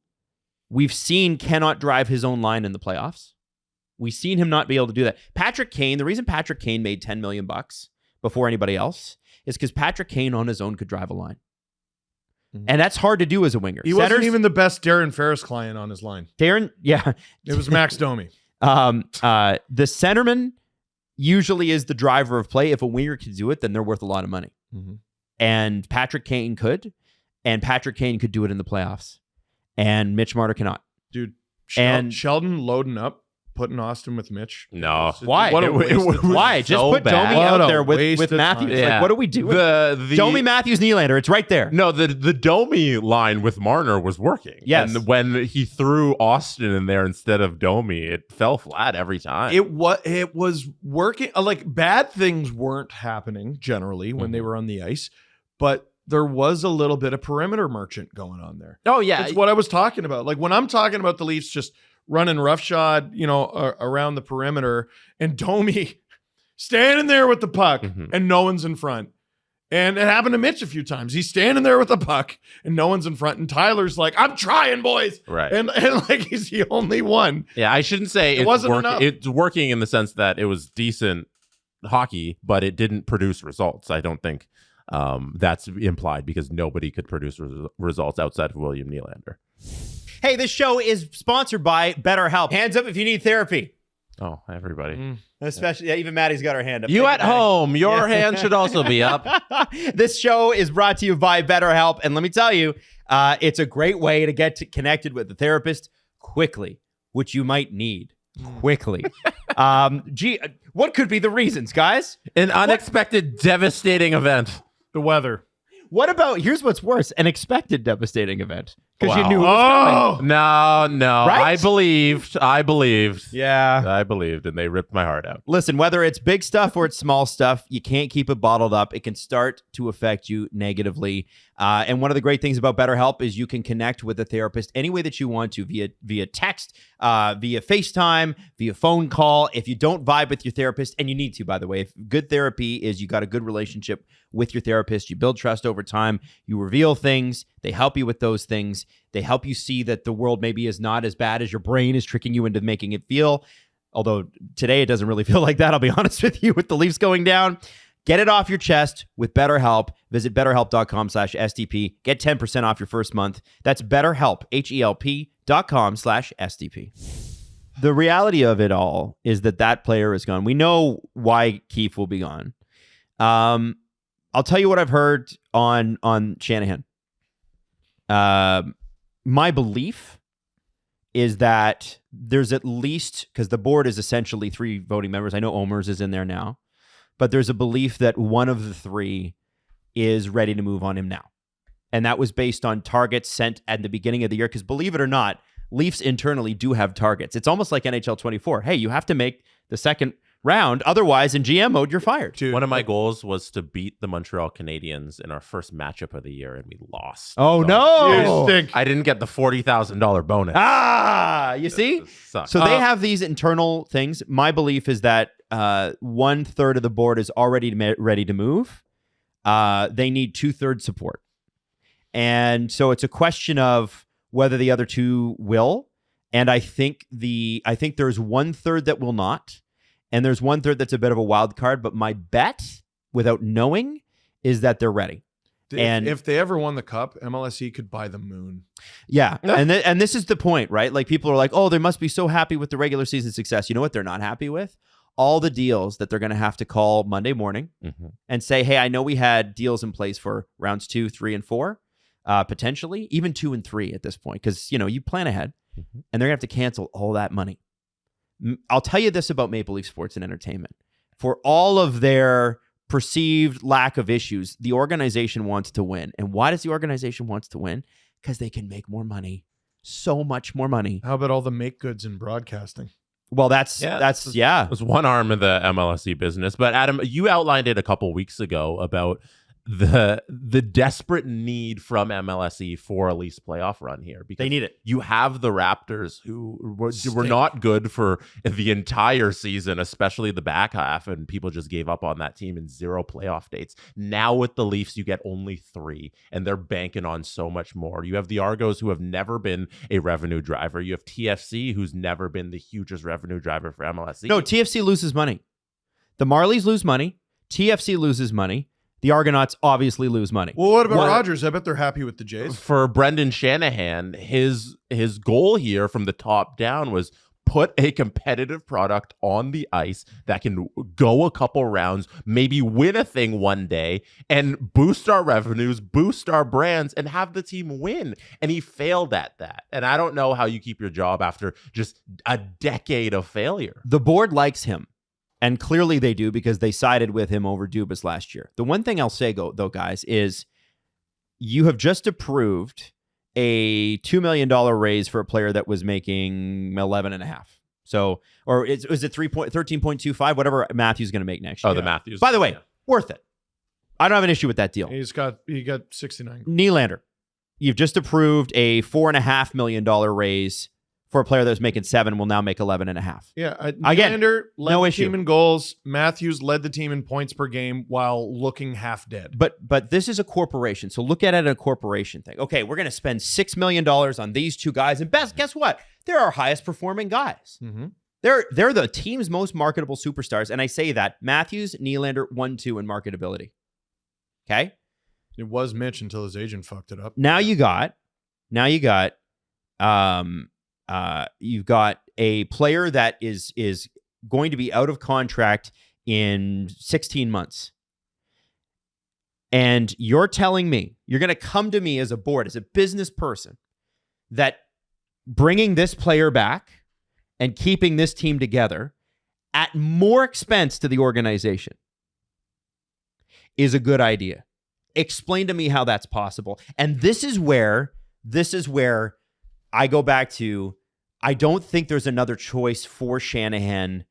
we've seen cannot drive his own line in the playoffs. We've seen him not be able to do that. Patrick Kane, the reason Patrick Kane made $10 million before anybody else is because Patrick Kane on his own could drive a line. Mm-hmm. And that's hard to do as a winger. He wasn't even the best Darren Ferris client on his line. Yeah. It was Max Domi. The centerman usually is the driver of play. If a winger can do it, then they're worth a lot of money. Mm-hmm. And Patrick Kane could. And Patrick Kane could do it in the playoffs. And Mitch Marner cannot. Dude, Sheldon loading up, putting Austin with Mitch. No. Why? Why? Just put Domi out there with Matthews. Yeah. Like, what do we do? Domi, Matthews, Nylander. It's right there. No, the Domi line with Marner was working. Yes. And when he threw Austin in there instead of Domi, it fell flat every time. It was working. Like, bad things weren't happening generally when they were on the ice, but there was a little bit of perimeter merchant going on there. Oh, yeah. That's what I was talking about. Like, when I'm talking about the Leafs just running roughshod, around the perimeter, and Domi standing there with the puck and no one's in front. And it happened to Mitch a few times. He's standing there with the puck and no one's in front. And Tyler's like, I'm trying, boys. Right. And like he's the only one. Yeah, I shouldn't say it's working in the sense that it was decent hockey, but it didn't produce results. I don't think that's implied because nobody could produce results outside of William Nylander. Hey, this show is sponsored by BetterHelp. Hands up if you need therapy. Oh, everybody. Especially, even Maddie's got her hand up. You at home, your hand should also be up. This show is brought to you by BetterHelp. And let me tell you, it's a great way to get connected with a therapist quickly, which you might need quickly. What could be the reasons, guys? An unexpected, devastating event. The weather. What about, here's what's worse, an expected devastating event. Because you knew it was coming. No. Right? I believed. Yeah. I believed, and they ripped my heart out. Listen, whether it's big stuff or it's small stuff, you can't keep it bottled up. It can start to affect you negatively. And one of the great things about BetterHelp is you can connect with a therapist any way that you want to, via text, via FaceTime, via phone call. If you don't vibe with your therapist, and you need to, by the way, if good therapy is you got a good relationship with your therapist, you build trust over time, you reveal things, they help you with those things, they help you see that the world maybe is not as bad as your brain is tricking you into making it feel. Although today it doesn't really feel like that, I'll be honest with you, with the Leafs going down. Get it off your chest with BetterHelp. Visit BetterHelp.com/SDP. Get 10% off your first month. That's BetterHelp, HELP.com/SDP. The reality of it all is that player is gone. We know why Keefe will be gone. I'll tell you what I've heard on Shanahan. My belief is that there's at least, because the board is essentially 3 voting members. I know Omer's is in there now, but there's a belief that one of the 3 is ready to move on him now. And that was based on targets sent at the beginning of the year. Because believe it or not, Leafs internally do have targets. It's almost like NHL 24. Hey, you have to make the second round. Otherwise, in GM mode, you're fired. Dude, one of my goals was to beat the Montreal Canadiens in our first matchup of the year, and we lost. Oh, no. You stink. I didn't get the $40,000 bonus. You see? So they have these internal things. My belief is that 1/3 of the board is already ready to move. They need 2/3 support. And so it's a question of whether the other 2 will. And I think there's 1/3 that will not. And there's 1/3 that's a bit of a wild card. But my bet, without knowing, is that they're ready. And if they ever won the cup, MLSE could buy the moon. Yeah. And this is the point, right? Like, people are like, oh, they must be so happy with the regular season success. You know what they're not happy with? All the deals that they're going to have to call Monday morning and say, hey, I know we had deals in place for rounds 2, 3, and 4, potentially, even 2 and 3 at this point. Because, you plan ahead and they're going to have to cancel all that money. I'll tell you this about Maple Leaf Sports and Entertainment. For all of their perceived lack of issues, the organization wants to win. And why does the organization want to win? Because they can make more money. So much more money. How about all the make goods in broadcasting? Well, that's It was one arm of the MLSE business. But Adam, you outlined it a couple weeks ago about the desperate need from MLSE for a Leafs playoff run here, because they need it. You have the Raptors, who were not good for the entire season, especially the back half, and people just gave up on that team in 0 playoff dates. Now with the Leafs, you get only 3, and they're banking on so much more. You have the Argos, who have never been a revenue driver. You have TFC, who's never been the hugest revenue driver for MLSE. No, TFC loses money. The Marlies lose money. TFC loses money. The Argonauts obviously lose money. Well, what about Rogers? I bet they're happy with the Jays. For Brendan Shanahan, his goal here from the top down was put a competitive product on the ice that can go a couple rounds, maybe win a thing one day, and boost our revenues, boost our brands, and have the team win. And he failed at that. And I don't know how you keep your job after just a decade of failure. The board likes him. And clearly they do, because they sided with him over Dubas last year. The one thing I'll say, though, guys, is you have just approved a $2 million raise for a player that was making 11.5. So, or is it 13.25, whatever Matthews going to make next year. Oh, the Matthews. By the way, worth it. I don't have an issue with that deal. He got 69. Nylander, you've just approved a $4.5 million raise for a player that was making 7 will now make 11.5. Yeah. Again, Nylander led no the issue. team in goals. Matthews led the team in points per game while looking half dead. But this is a corporation, so look at it as a corporation thing. Okay, we're going to spend $6 million on these two guys, and guess what? They're our highest performing guys. Mm-hmm. They're the team's most marketable superstars, and I say that Matthews, Nylander, 1-2 in marketability. Okay, It was Mitch until his agent fucked it up. now you've got a player that is going to be out of contract in 16 months. And you're telling me, you're going to come to me as a board, as a business person, that bringing this player back and keeping this team together at more expense to the organization is a good idea. Explain to me how that's possible. And this is where I go back to, I don't think there's another choice for Shanahan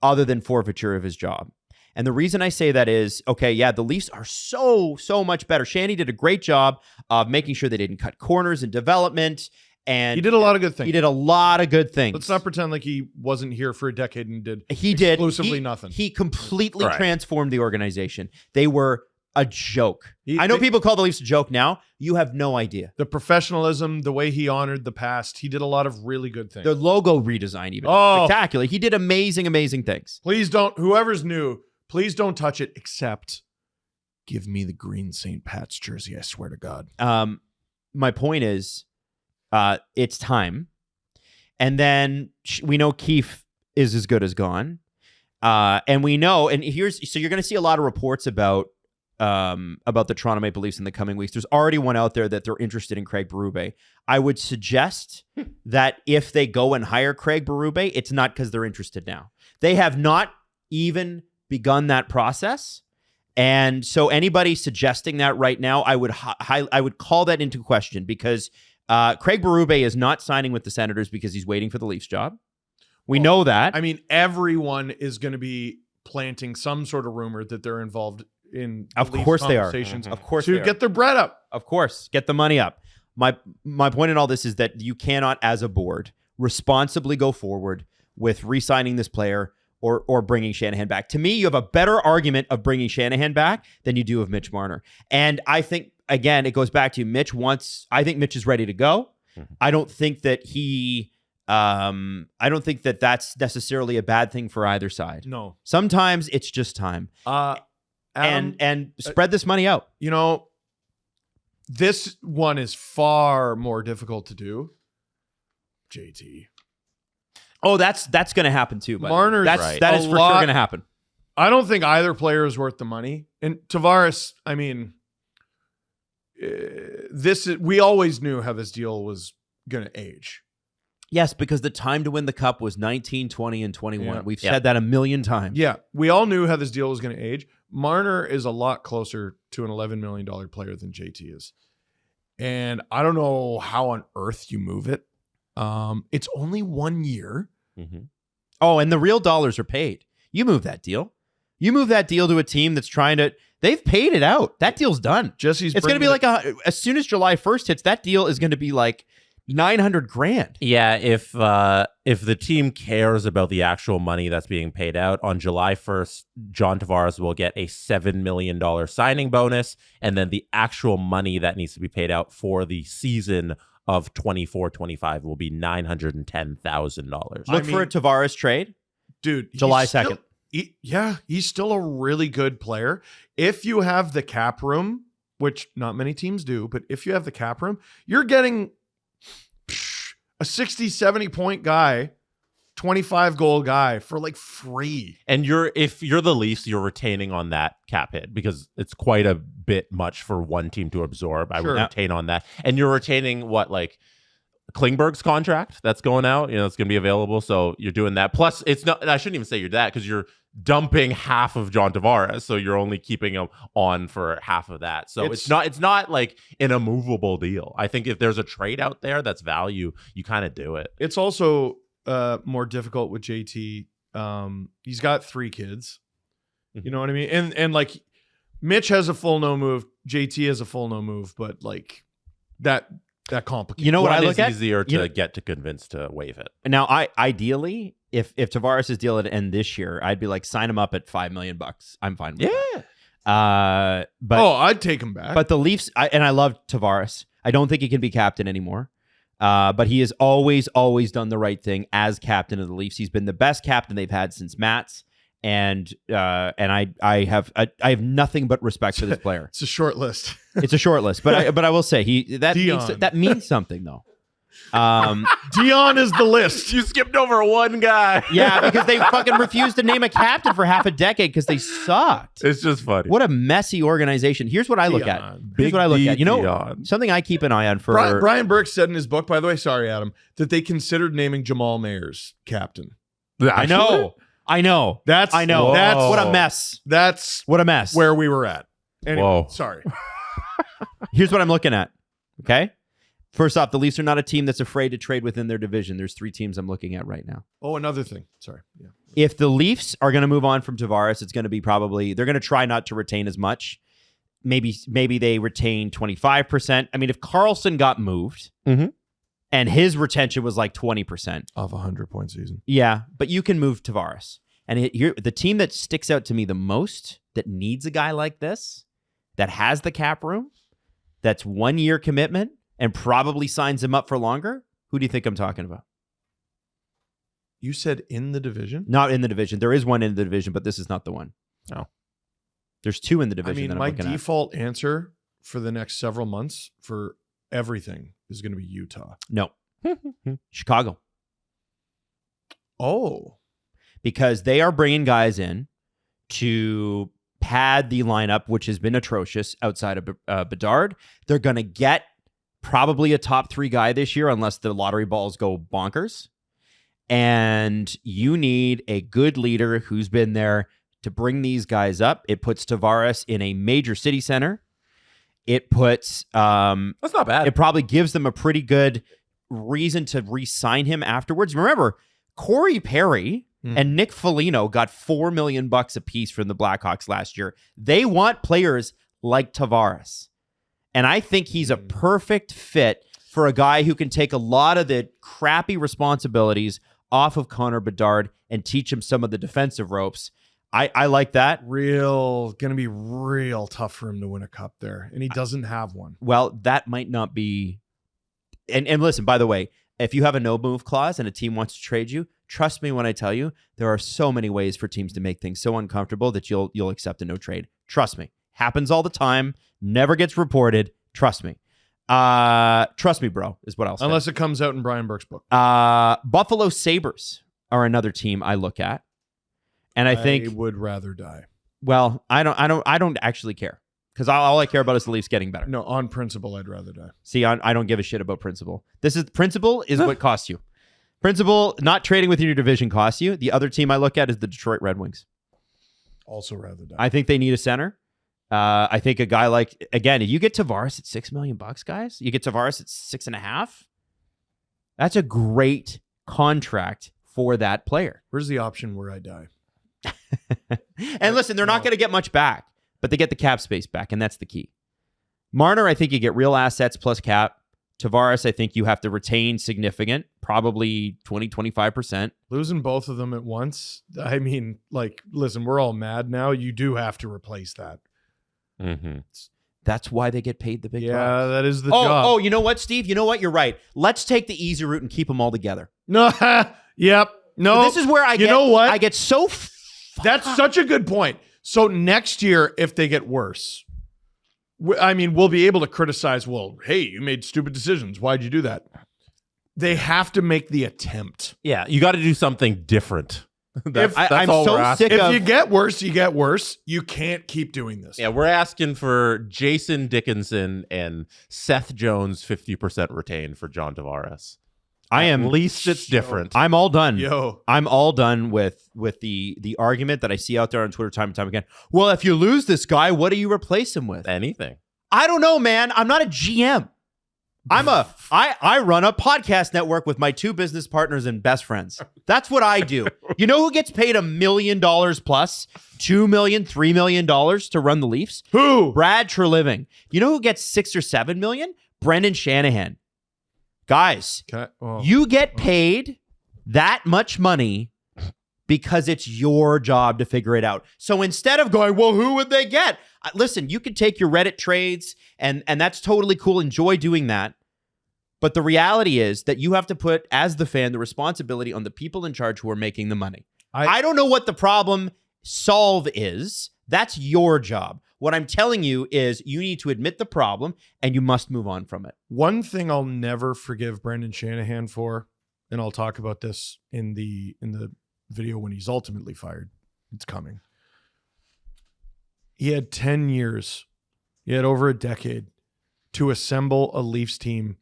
other than forfeiture of his job. And the reason I say that is, okay, yeah, the Leafs are so much better. Shanny did a great job of making sure they didn't cut corners in development. And he did a lot of good things. He did a lot of good things. Let's not pretend like he wasn't here for a decade and did exclusively nothing. He completely transformed the organization. They were a joke. I know people call the Leafs a joke now. You have no idea. The professionalism, the way he honored the past, he did a lot of really good things. The logo redesign even. Spectacular. He did amazing things. Please don't, whoever's new, please don't touch it except give me the green St. Pat's jersey, I swear to God. My point is, it's time. And then we know Keefe is as good as gone. And we know, and so you're going to see a lot of reports about the Toronto Maple Leafs in the coming weeks. There's already one out there that they're interested in Craig Berube. I would suggest that if they go and hire Craig Berube, it's not because they're interested now. They have not even begun that process. And so anybody suggesting that right now, I would call that into question, because Craig Berube is not signing with the Senators because he's waiting for the Leafs job. We know that. I mean, everyone is going to be planting some sort of rumor that they're involved in of Leafs course they are. conversations. Of course to get their bread up. Of course, get the money up. My point in all this is that you cannot, as a board, responsibly go forward with re-signing this player or bringing Shanahan back. To me, you have a better argument of bringing Shanahan back than you do of Mitch Marner. And I think, again, it goes back to I think Mitch is ready to go. Mm-hmm. I don't think that that's necessarily a bad thing for either side. No. Sometimes it's just time. Adam, and spread this money out. You know, this one is far more difficult to do. JT. Oh, that's going to happen too. Marner's that is for sure going to happen. I don't think either player is worth the money. And Tavares, I mean, we always knew how this deal was going to age. Yes, because the time to win the cup was 19, 20, and 21. Yeah. We've said that a million times. Yeah, we all knew how this deal was going to age. Marner is a lot closer to an $11 million player than JT is. And I don't know how on earth you move it. It's only 1 year. Mm-hmm. Oh, and the real dollars are paid. You move that deal. You move that deal to a team that's they've paid it out. That deal's done. It's going to be like as soon as July 1st hits, that deal is going to be like $900,000. Yeah, if the team cares about the actual money that's being paid out, on July 1st, John Tavares will get a $7 million signing bonus, and then the actual money that needs to be paid out for the season of 24-25 will be $910,000. Look for a Tavares trade. Dude, July 2nd. He's still a really good player. If you have the cap room, which not many teams do, but if you have the cap room, you're getting a 60, 70 point guy, 25 goal guy for like free. And if you're the Leafs, you're retaining on that cap hit because it's quite a bit much for one team to absorb. I would retain on that. And you're retaining like Klingberg's contract that's going out, it's going to be available. So you're doing that. Plus it's not, I shouldn't even say you're that, because you're dumping half of John Tavares. So you're only keeping him on for half of that. So it's not like an immovable deal. I think if there's a trade out there that's value, you kind of do it. It's also more difficult with JT. He's got 3 kids. Mm-hmm. You know what I mean? And like Mitch has a full no move. JT has a full no move, but like that. that complicated. You know what I look at? Easier to get to convince to waive it. Now, ideally, if Tavares' deal had end this year, I'd be like, sign him up at $5 million. I'm fine with that. But I'd take him back. But the Leafs, I love Tavares. I don't think he can be captain anymore. But he has always done the right thing as captain of the Leafs. He's been the best captain they've had since Matt's. And I have nothing but respect for this player. It's a short list. It's a short list, but I will say that means something though. Dion is the list. You skipped over one guy. Yeah, because they fucking refused to name a captain for half a decade because they sucked. It's just funny. What a messy organization. Here's what I look at. Here's what I look at. You know, something I keep an eye on for Brian Burke said in his book, by the way, sorry, Adam, that they considered naming Jamal Mayers captain. I know. That's what a mess. That's what a mess. Where we were at. Anyway, Whoa. Sorry. Here's what I'm looking at. Okay. First off, the Leafs are not a team that's afraid to trade within their division. There's 3 teams I'm looking at right now. Oh, another thing. Sorry. Yeah. If the Leafs are going to move on from Tavares, it's going to be they're going to try not to retain as much. Maybe they retain 25%. I mean, if Carlson got moved and his retention was like 20% of 100-point season. Yeah, but you can move Tavares. And the team that sticks out to me the most that needs a guy like this, that has the cap room, that's 1-year commitment, and probably signs him up for longer, who do you think I'm talking about? You said in the division? Not in the division. There is one in the division, but this is not the one. No. There's 2 in the division. I mean, my default answer for the next several months for everything is going to be Utah. No. Chicago. Oh. Because they are bringing guys in to pad the lineup, which has been atrocious outside of Bedard. They're going to get probably a top 3 guy this year unless the lottery balls go bonkers. And you need a good leader who's been there to bring these guys up. It puts Tavares in a major city center. It puts... that's not bad. It probably gives them a pretty good reason to re-sign him afterwards. Remember, Corey Perry and Nick Foligno got $4 million a piece from the Blackhawks last year. They want players like Tavares. And I think he's a perfect fit for a guy who can take a lot of the crappy responsibilities off of Connor Bedard and teach him some of the defensive ropes. I like that. Going to be real tough for him to win a cup there. And he doesn't have one. Well, that might not be. And listen, by the way, if you have a no-move clause and a team wants to trade you, trust me when I tell you, there are so many ways for teams to make things so uncomfortable that you'll accept a no trade. Trust me. Happens all the time. Never gets reported. Trust me. Trust me, bro, is what I'll say. Unless it comes out in Brian Burke's book. Buffalo Sabres are another team I look at. And I think I would rather die. Well, I don't actually care. Because all I care about is the Leafs getting better. No, on principle, I'd rather die. See, I don't give a shit about principle. Principle is what costs you. Principle, not trading within your division costs you. The other team I look at is the Detroit Red Wings. Also rather die. I think they need a center. I think a guy like, again, if you get Tavares at $6 million, guys, you get Tavares at 6.5. That's a great contract for that player. Where's the option where I die? And listen, they're not going to get much back, but they get the cap space back, and that's the key. Marner, I think you get real assets plus cap. Tavares, I think you have to retain significant, probably 20, 25%. Losing both of them at once, I mean, like, listen, we're all mad now. You do have to replace that. Mm-hmm. That's why they get paid the big bucks. Yeah, that is the job. Oh, you know what, Steve? You know what? You're right. Let's take the easy route and keep them all together. No, yep. No, this is where I get so... That's such a good point. So next year, if they get worse, I mean, we'll be able to criticize, well, hey, you made stupid decisions. Why'd you do that? They have to make the attempt. Yeah, you got to do something different. I'm so sick of... If you get worse, you get worse. You can't keep doing this. Yeah, we're asking for Jason Dickinson and Seth Jones 50% retained for John Tavares. At least it's different. I'm all done. I'm all done with the argument that I see out there on Twitter time and time again. Well, if you lose this guy, what do you replace him with? Anything. I don't know, man. I'm not a GM. I run a podcast network with my 2 business partners and best friends. That's what I do. You know who gets paid $1 million plus, $2 million, $3 million to run the Leafs? Who? Brad Treliving. You know who gets $6 or $7 million? Brendan Shanahan. Guys, you get paid that much money because it's your job to figure it out. So instead of going, well, who would they get? Listen, you could take your Reddit trades, and that's totally cool. Enjoy doing that. But the reality is that you have to put, as the fan, the responsibility on the people in charge who are making the money. I don't know what the problem solve is. That's your job. What I'm telling you is you need to admit the problem and you must move on from it. One thing I'll never forgive Brendan Shanahan for, and I'll talk about this in the video when he's ultimately fired. It's coming. He had 10 years. He had over a decade to assemble a Leafs team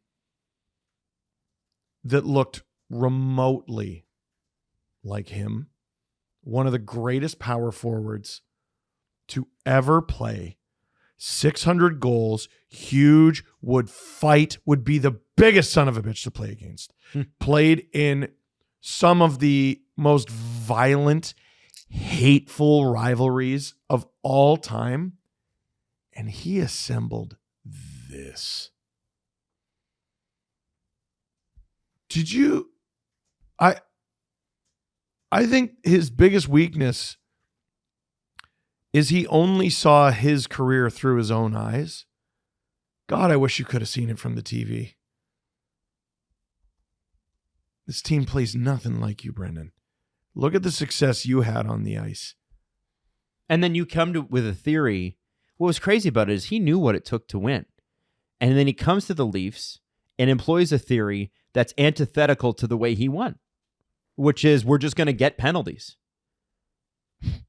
that looked remotely like him. One of the greatest power forwards to ever play. 600 goals, huge, would fight, would be the biggest son of a bitch to play against. Played in some of the most violent, hateful rivalries of all time. And he assembled this. Did you... I think his biggest weakness is he only saw his career through his own eyes. God, I wish you could have seen it from the TV. This team plays nothing like you, Brendan. Look at the success you had on the ice. And then you come with a theory. What was crazy about it is he knew what it took to win. And then he comes to the Leafs and employs a theory that's antithetical to the way he won, which is we're just going to get penalties.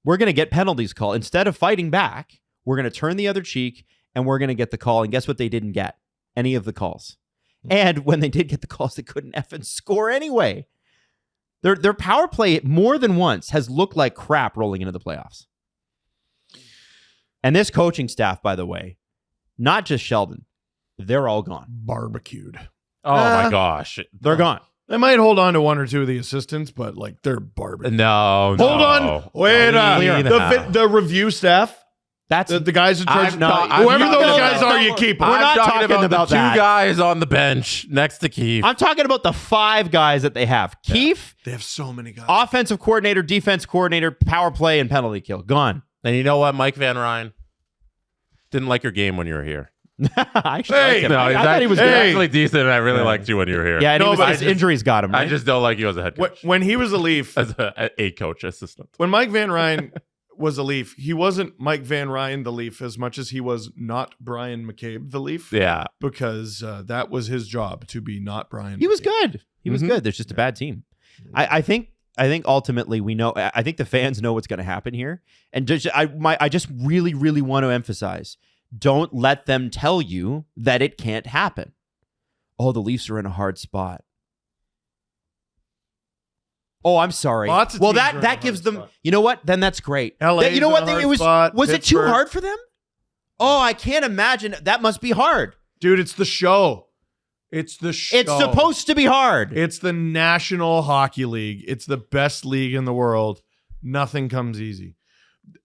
We're going to get penalties called. Instead of fighting back, we're going to turn the other cheek and we're going to get the call. And guess what they didn't get? Any of the calls. And when they did get the calls, they couldn't effing score anyway. Their power play more than once has looked like crap rolling into the playoffs. And this coaching staff, by the way, not just Sheldon, they're all gone. Barbecued. Oh my gosh. They're gone. They might hold on to one or two of the assistants, but like they're barbecued. No. Hold on. Wait. The review staff. That's the guys in charge. I'm Whoever not- those guys are, you keep them. We're not talking about the that. two guys on the bench next to Keefe. I'm talking about the 5 guys that they have. Keefe, They have so many guys. offensive coordinator, defense coordinator, power play, and penalty kill. Gone. And you know what, Mike Van Ryn? Didn't like your game when you were here. I actually liked him. No, I thought he was good. actually decent, and I really liked you when you were here. Yeah, and No, but his injuries got him, right? I just don't like you as a head coach. When he was a Leaf, As a coach assistant. when Mike Van Ryn was a Leaf, he wasn't Mike Van Ryn the Leaf as much as he was not Brian McCabe the Leaf. Yeah. Because that was his job, to be not Brian. He was McCabe. good. He was good. There's just a bad team. I think ultimately we know. I think the fans know what's going to happen here, and I just really, really want to emphasize: don't let them tell you that it can't happen. Oh, the Leafs are in a hard spot. Oh, I'm sorry. Lots of Well, teams are in a that gives hard them. spot. You know what? Then that's great. LA's You know in what? a hard It was. spot. Was it too Pittsburgh. hard for them? Oh, I can't imagine. That must be hard. Dude, it's the show. It's the show. It's supposed to be hard. It's the National Hockey League. It's the best league in the world. Nothing comes easy.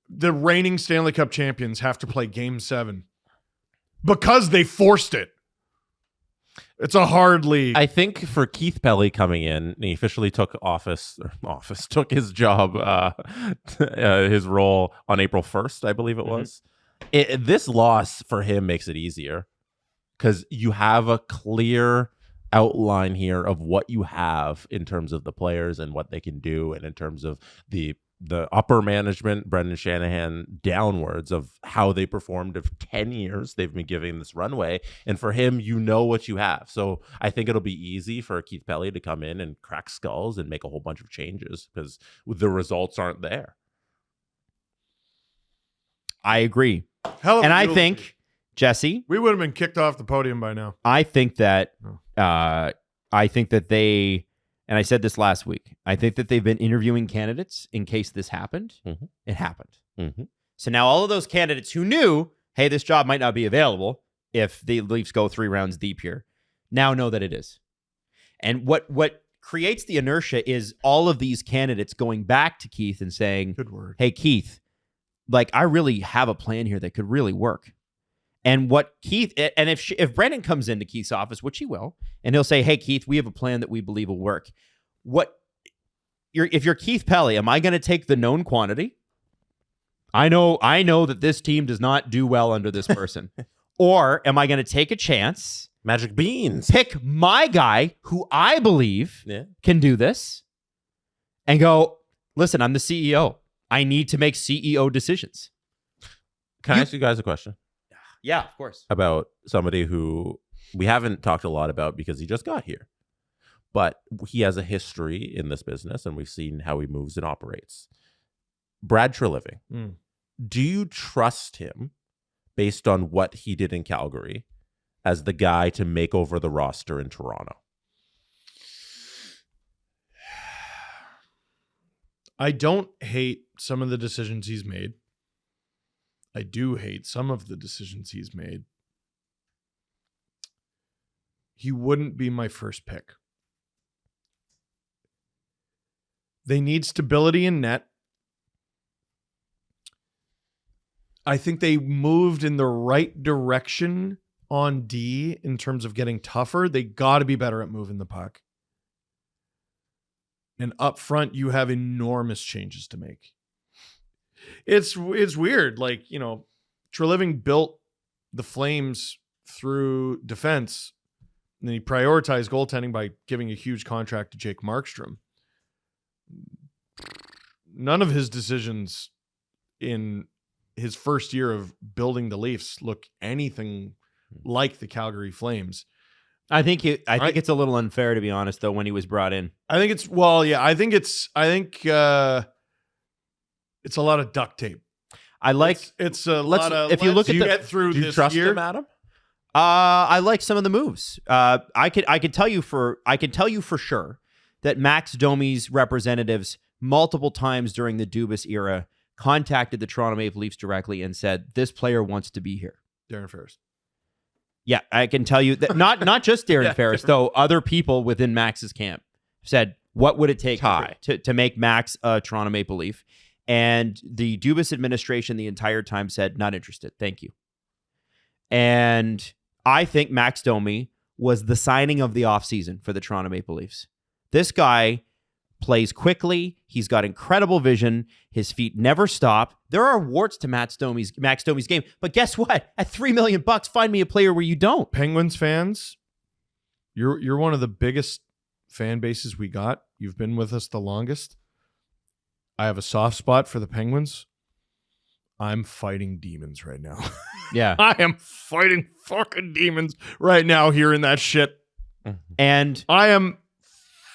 The reigning Stanley Cup champions have to play Game 7 because they forced it. It's a hard league. I think for Keith Pelly coming in, he officially took took his job, his role on April 1st, I believe it was. This loss for him makes it easier because you have a clear outline here of what you have in terms of the players and what they can do, and in terms of the upper management, Brendan Shanahan, downwards of how they performed of 10 years. They've been giving this runway. And for him, you know what you have. So I think it'll be easy for Keith Pelly to come in and crack skulls and make a whole bunch of changes because the results aren't there. I agree. Hell of a And I deal. think, Jesse, we would have been kicked off the podium by now. I think that they, and I said this last week, I think that they've been interviewing candidates in case this happened. Mhm. It happened. Mm-hmm. So now all of those candidates who knew, hey, this job might not be available if the Leafs go 3 rounds deep here, now know that it is. And what creates the inertia is all of these candidates going back to Keith and saying, Good word. hey, Keith, like I really have a plan here that could really work. And what Keith, and if Brendan comes into Keith's office, which he will, and he'll say, hey, Keith, we have a plan that we believe will work. If you're Keith Pelly, am I going to take the known quantity? I know that this team does not do well under this person. Or am I going to take a chance? Magic beans. Pick my guy who I believe can do this and go, listen, I'm the CEO. I need to make CEO decisions. Can I ask you guys a question? Yeah, of course. About somebody who we haven't talked a lot about because he just got here. But he has a history in this business, and we've seen how he moves and operates. Brad Treliving. Do you trust him based on what he did in Calgary as the guy to make over the roster in Toronto? I don't hate some of the decisions he's made. I do hate some of the decisions he's made. He wouldn't be my first pick. They need stability in net. I think they moved in the right direction on D in terms of getting tougher. They got to be better at moving the puck. And up front, you have enormous changes to make. It's weird. Like, Treliving built the Flames through defense, and then he prioritized goaltending by giving a huge contract to Jake Markstrom. None of his decisions in his first year of building the Leafs look anything like the Calgary Flames. I think it's a little unfair, to be honest, though, when he was brought in. I think it's a lot of duct tape. It's a lot of. If you look at get through do you this trust year, him, Adam? I like some of the moves. I could tell you for sure that Max Domi's representatives multiple times during the Dubas era contacted the Toronto Maple Leafs directly and said, this player wants to be here. Darren Ferris. Yeah, I can tell you that not just Darren Ferris, though other people within Max's camp said, what would it take to make Max a Toronto Maple Leaf? And the Dubas administration the entire time said, not interested. Thank you. And I think Max Domi was the signing of the offseason for the Toronto Maple Leafs. This guy plays quickly. He's got incredible vision. His feet never stop. There are warts to Max Domi's game. But guess what? At $3 million, find me a player where you don't. Penguins fans, you're one of the biggest fan bases we got. You've been with us the longest. I have a soft spot for the Penguins. I'm fighting demons right now. Yeah. I am fighting fucking demons right now hearing that shit. And I am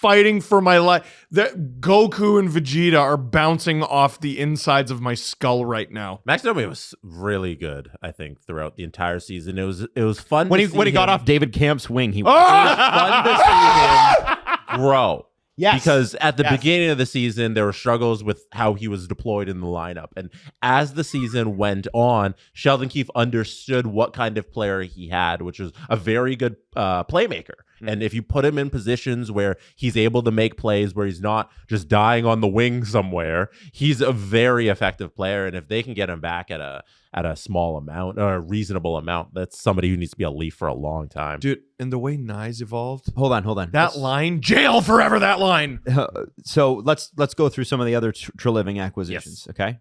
fighting for my life. Goku and Vegeta are bouncing off the insides of my skull right now. Max Domi was really good, I think, throughout the entire season. It was fun when he got off David Camp's wing. It was fun to see him grow. Yes. Because at the beginning of the season, there were struggles with how he was deployed in the lineup. And as the season went on, Sheldon Keefe understood what kind of player he had, which was a very good playmaker. Mm-hmm. And if you put him in positions where he's able to make plays, where he's not just dying on the wing somewhere, he's a very effective player. And if they can get him back at a small amount or a reasonable amount, that's somebody who needs to be a Leaf for a long time. Dude, and the way Nye's evolved. Hold on. That line, jail forever, that line. So let's go through some of the other Treliving acquisitions, okay?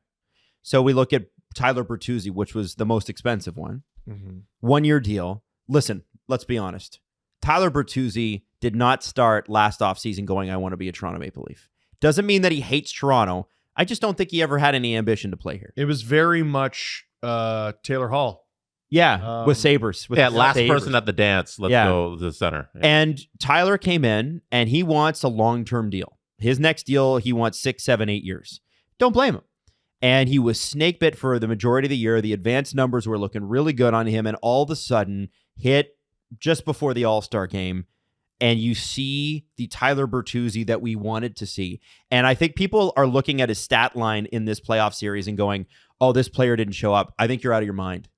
So we look at Tyler Bertuzzi, which was the most expensive one. Mm-hmm. 1-year deal. Listen, let's be honest. Tyler Bertuzzi did not start last offseason going, I want to be a Toronto Maple Leaf. Doesn't mean that he hates Toronto. I just don't think he ever had any ambition to play here. It was very much Taylor Hall. Yeah, with Sabres. Last Sabres. person at the dance. Let's go to the center. Yeah. And Tyler came in, and he wants a long-term deal. His next deal, he wants 6, 7, 8 years. Don't blame him. And he was snake bit for the majority of the year. The advanced numbers were looking really good on him, and all of a sudden hit just before the All-Star game, and you see the Tyler Bertuzzi that we wanted to see. And I think people are looking at his stat line in this playoff series and going, oh, this player didn't show up. I think you're out of your mind.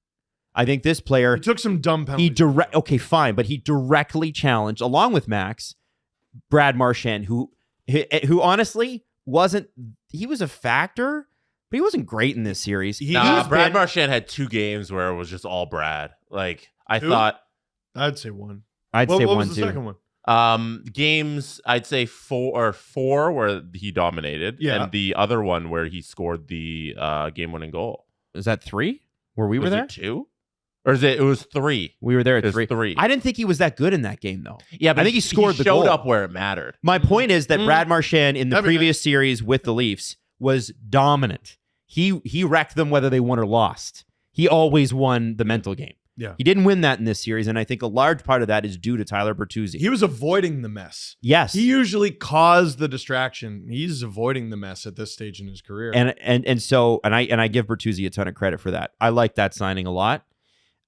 I think this player... He took some dumb penalties. Okay, fine, but he directly challenged, along with Max, Brad Marchand, who honestly wasn't... He was a factor, But he wasn't great in this series. Brad Marchand had 2 games where it was just all Brad. Like, I thought... I'd say 1. I'd say 1, too. What was the second one? Games, I'd say 4 where he dominated. Yeah. And the other one where he scored the game-winning goal. Is that 3? Where we were there? 2? Or is it was 3? We were there at 3. 3. I didn't think he was that good in that game, though. Yeah, but I think he scored the goal. Showed up where it mattered. My point is that Brad Marchand in the previous series with the Leafs was dominant. He wrecked them whether they won or lost. He always won the mental game. Yeah. He didn't win that in this series, and I think a large part of that is due to Tyler Bertuzzi. He was avoiding the mess. Yes. He usually caused the distraction. He's avoiding the mess at this stage in his career. And so I give Bertuzzi a ton of credit for that. I like that signing a lot.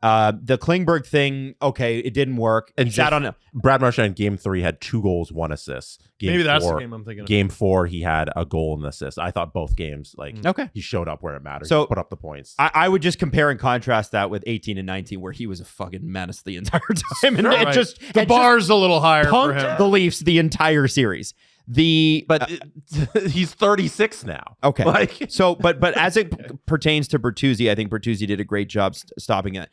The Klingberg thing, okay, it didn't work. And he sat on Brad Marchand Game 3 had 2 goals, 1 assist. Maybe that's the game I'm thinking of. Game 4, he had a goal and an assist. I thought both games, he showed up where it mattered. So he put up the points. I would just compare and contrast that with 18 and 19, where he was a fucking menace the entire time, and it just the bar's a little higher for him. The Leafs the entire series. But he's 36 now. Okay. But as it pertains to Bertuzzi, I think Bertuzzi did a great job stopping it.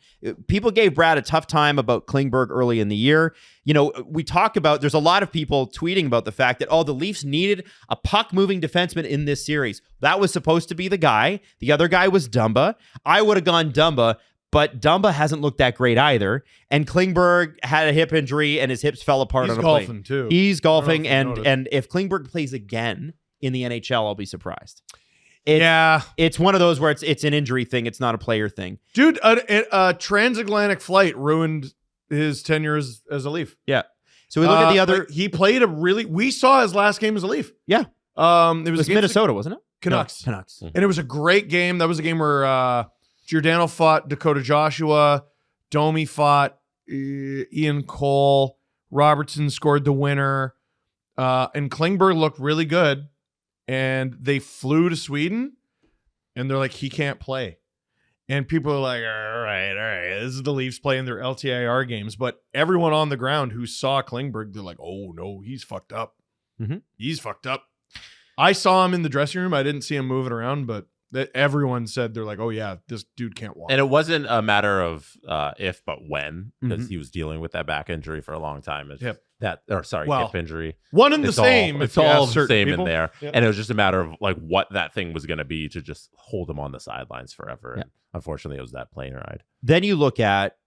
People gave Brad a tough time about Klingberg early in the year. You know, we talk about, there's a lot of people tweeting about the fact that, the Leafs needed a puck-moving defenseman in this series. That was supposed to be the guy. The other guy was Dumba. I would have gone Dumba, but Dumba hasn't looked that great either. And Klingberg had a hip injury and his hips fell apart on a plane. He's golfing too. He's golfing, and if Klingberg plays again in the NHL, I'll be surprised. It's one of those where it's an injury thing. It's not a player thing. Dude, a transatlantic flight ruined his tenure as a Leaf. Yeah. So we look at the other. He played we saw his last game as a Leaf. Yeah. It was Minnesota, wasn't it? Canucks. No, Canucks. And it was a great game. That was a game where Giordano fought Dakota Joshua. Domi fought Ian Cole. Robertson scored the winner. And Klingberg looked really good. And they flew to Sweden. And they're like, he can't play. And people are like, all right. This is the Leafs playing their LTIR games. But everyone on the ground who saw Klingberg, they're like, oh, no, he's fucked up. Mm-hmm. He's fucked up. I saw him in the dressing room. I didn't see him moving around, but everyone said they're like, oh, yeah, this dude can't walk. And it wasn't a matter of if, but when, because he was dealing with that back injury for a long time. Hip Injury. One and the same. It's all the same people. in there. Yep. And it was just a matter of like what that thing was going to be to just hold him on the sidelines forever. Yeah. And unfortunately, it was that plane ride. Then you look at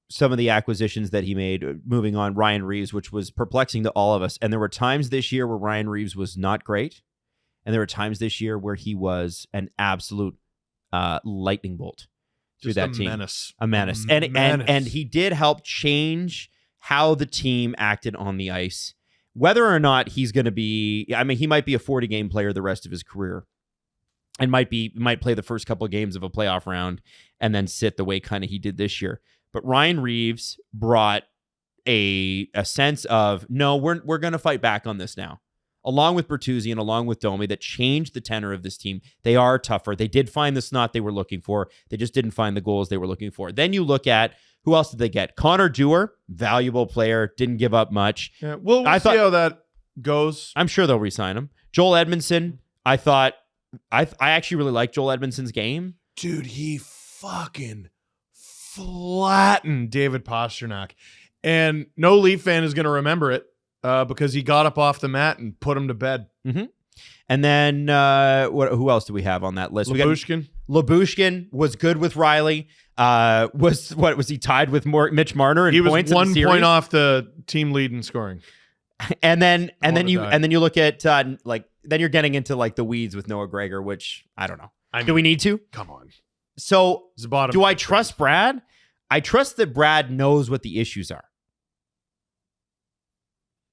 some of the acquisitions that he made, moving on Ryan Reeves, which was perplexing to all of us. And there were times this year where Ryan Reeves was not great. And there were times this year where he was an absolute lightning bolt through that team. A menace. And he did help change how the team acted on the ice. Whether or not he's going to be, he might be a 40-game player the rest of his career, and might play the first couple of games of a playoff round and then sit the way kind of he did this year. But Ryan Reeves brought a sense of, no, we're going to fight back on this now. Along with Bertuzzi and along with Domi, that changed the tenor of this team. They are tougher. They did find the snot they were looking for. They just didn't find the goals they were looking for. Then you look at, who else did they get? Connor Dewar, valuable player, didn't give up much. Yeah, we'll see how that goes. I'm sure they'll re-sign him. Joel Edmondson, I actually really like Joel Edmondson's game. Dude, he fucking flattened David Pastrnak. And no Leaf fan is going to remember it. Because he got up off the mat and put him to bed. Mm-hmm. And then who else do we have on that list? Lyubushkin was good with Riley. Was he tied with Mitch Marner in points? He was 1 point off the team lead in scoring. And then you look at then you're getting into like the weeds with Noah Gregor, which I don't know. Do we need to? Come on. So do I trust Brad? I trust that Brad knows what the issues are.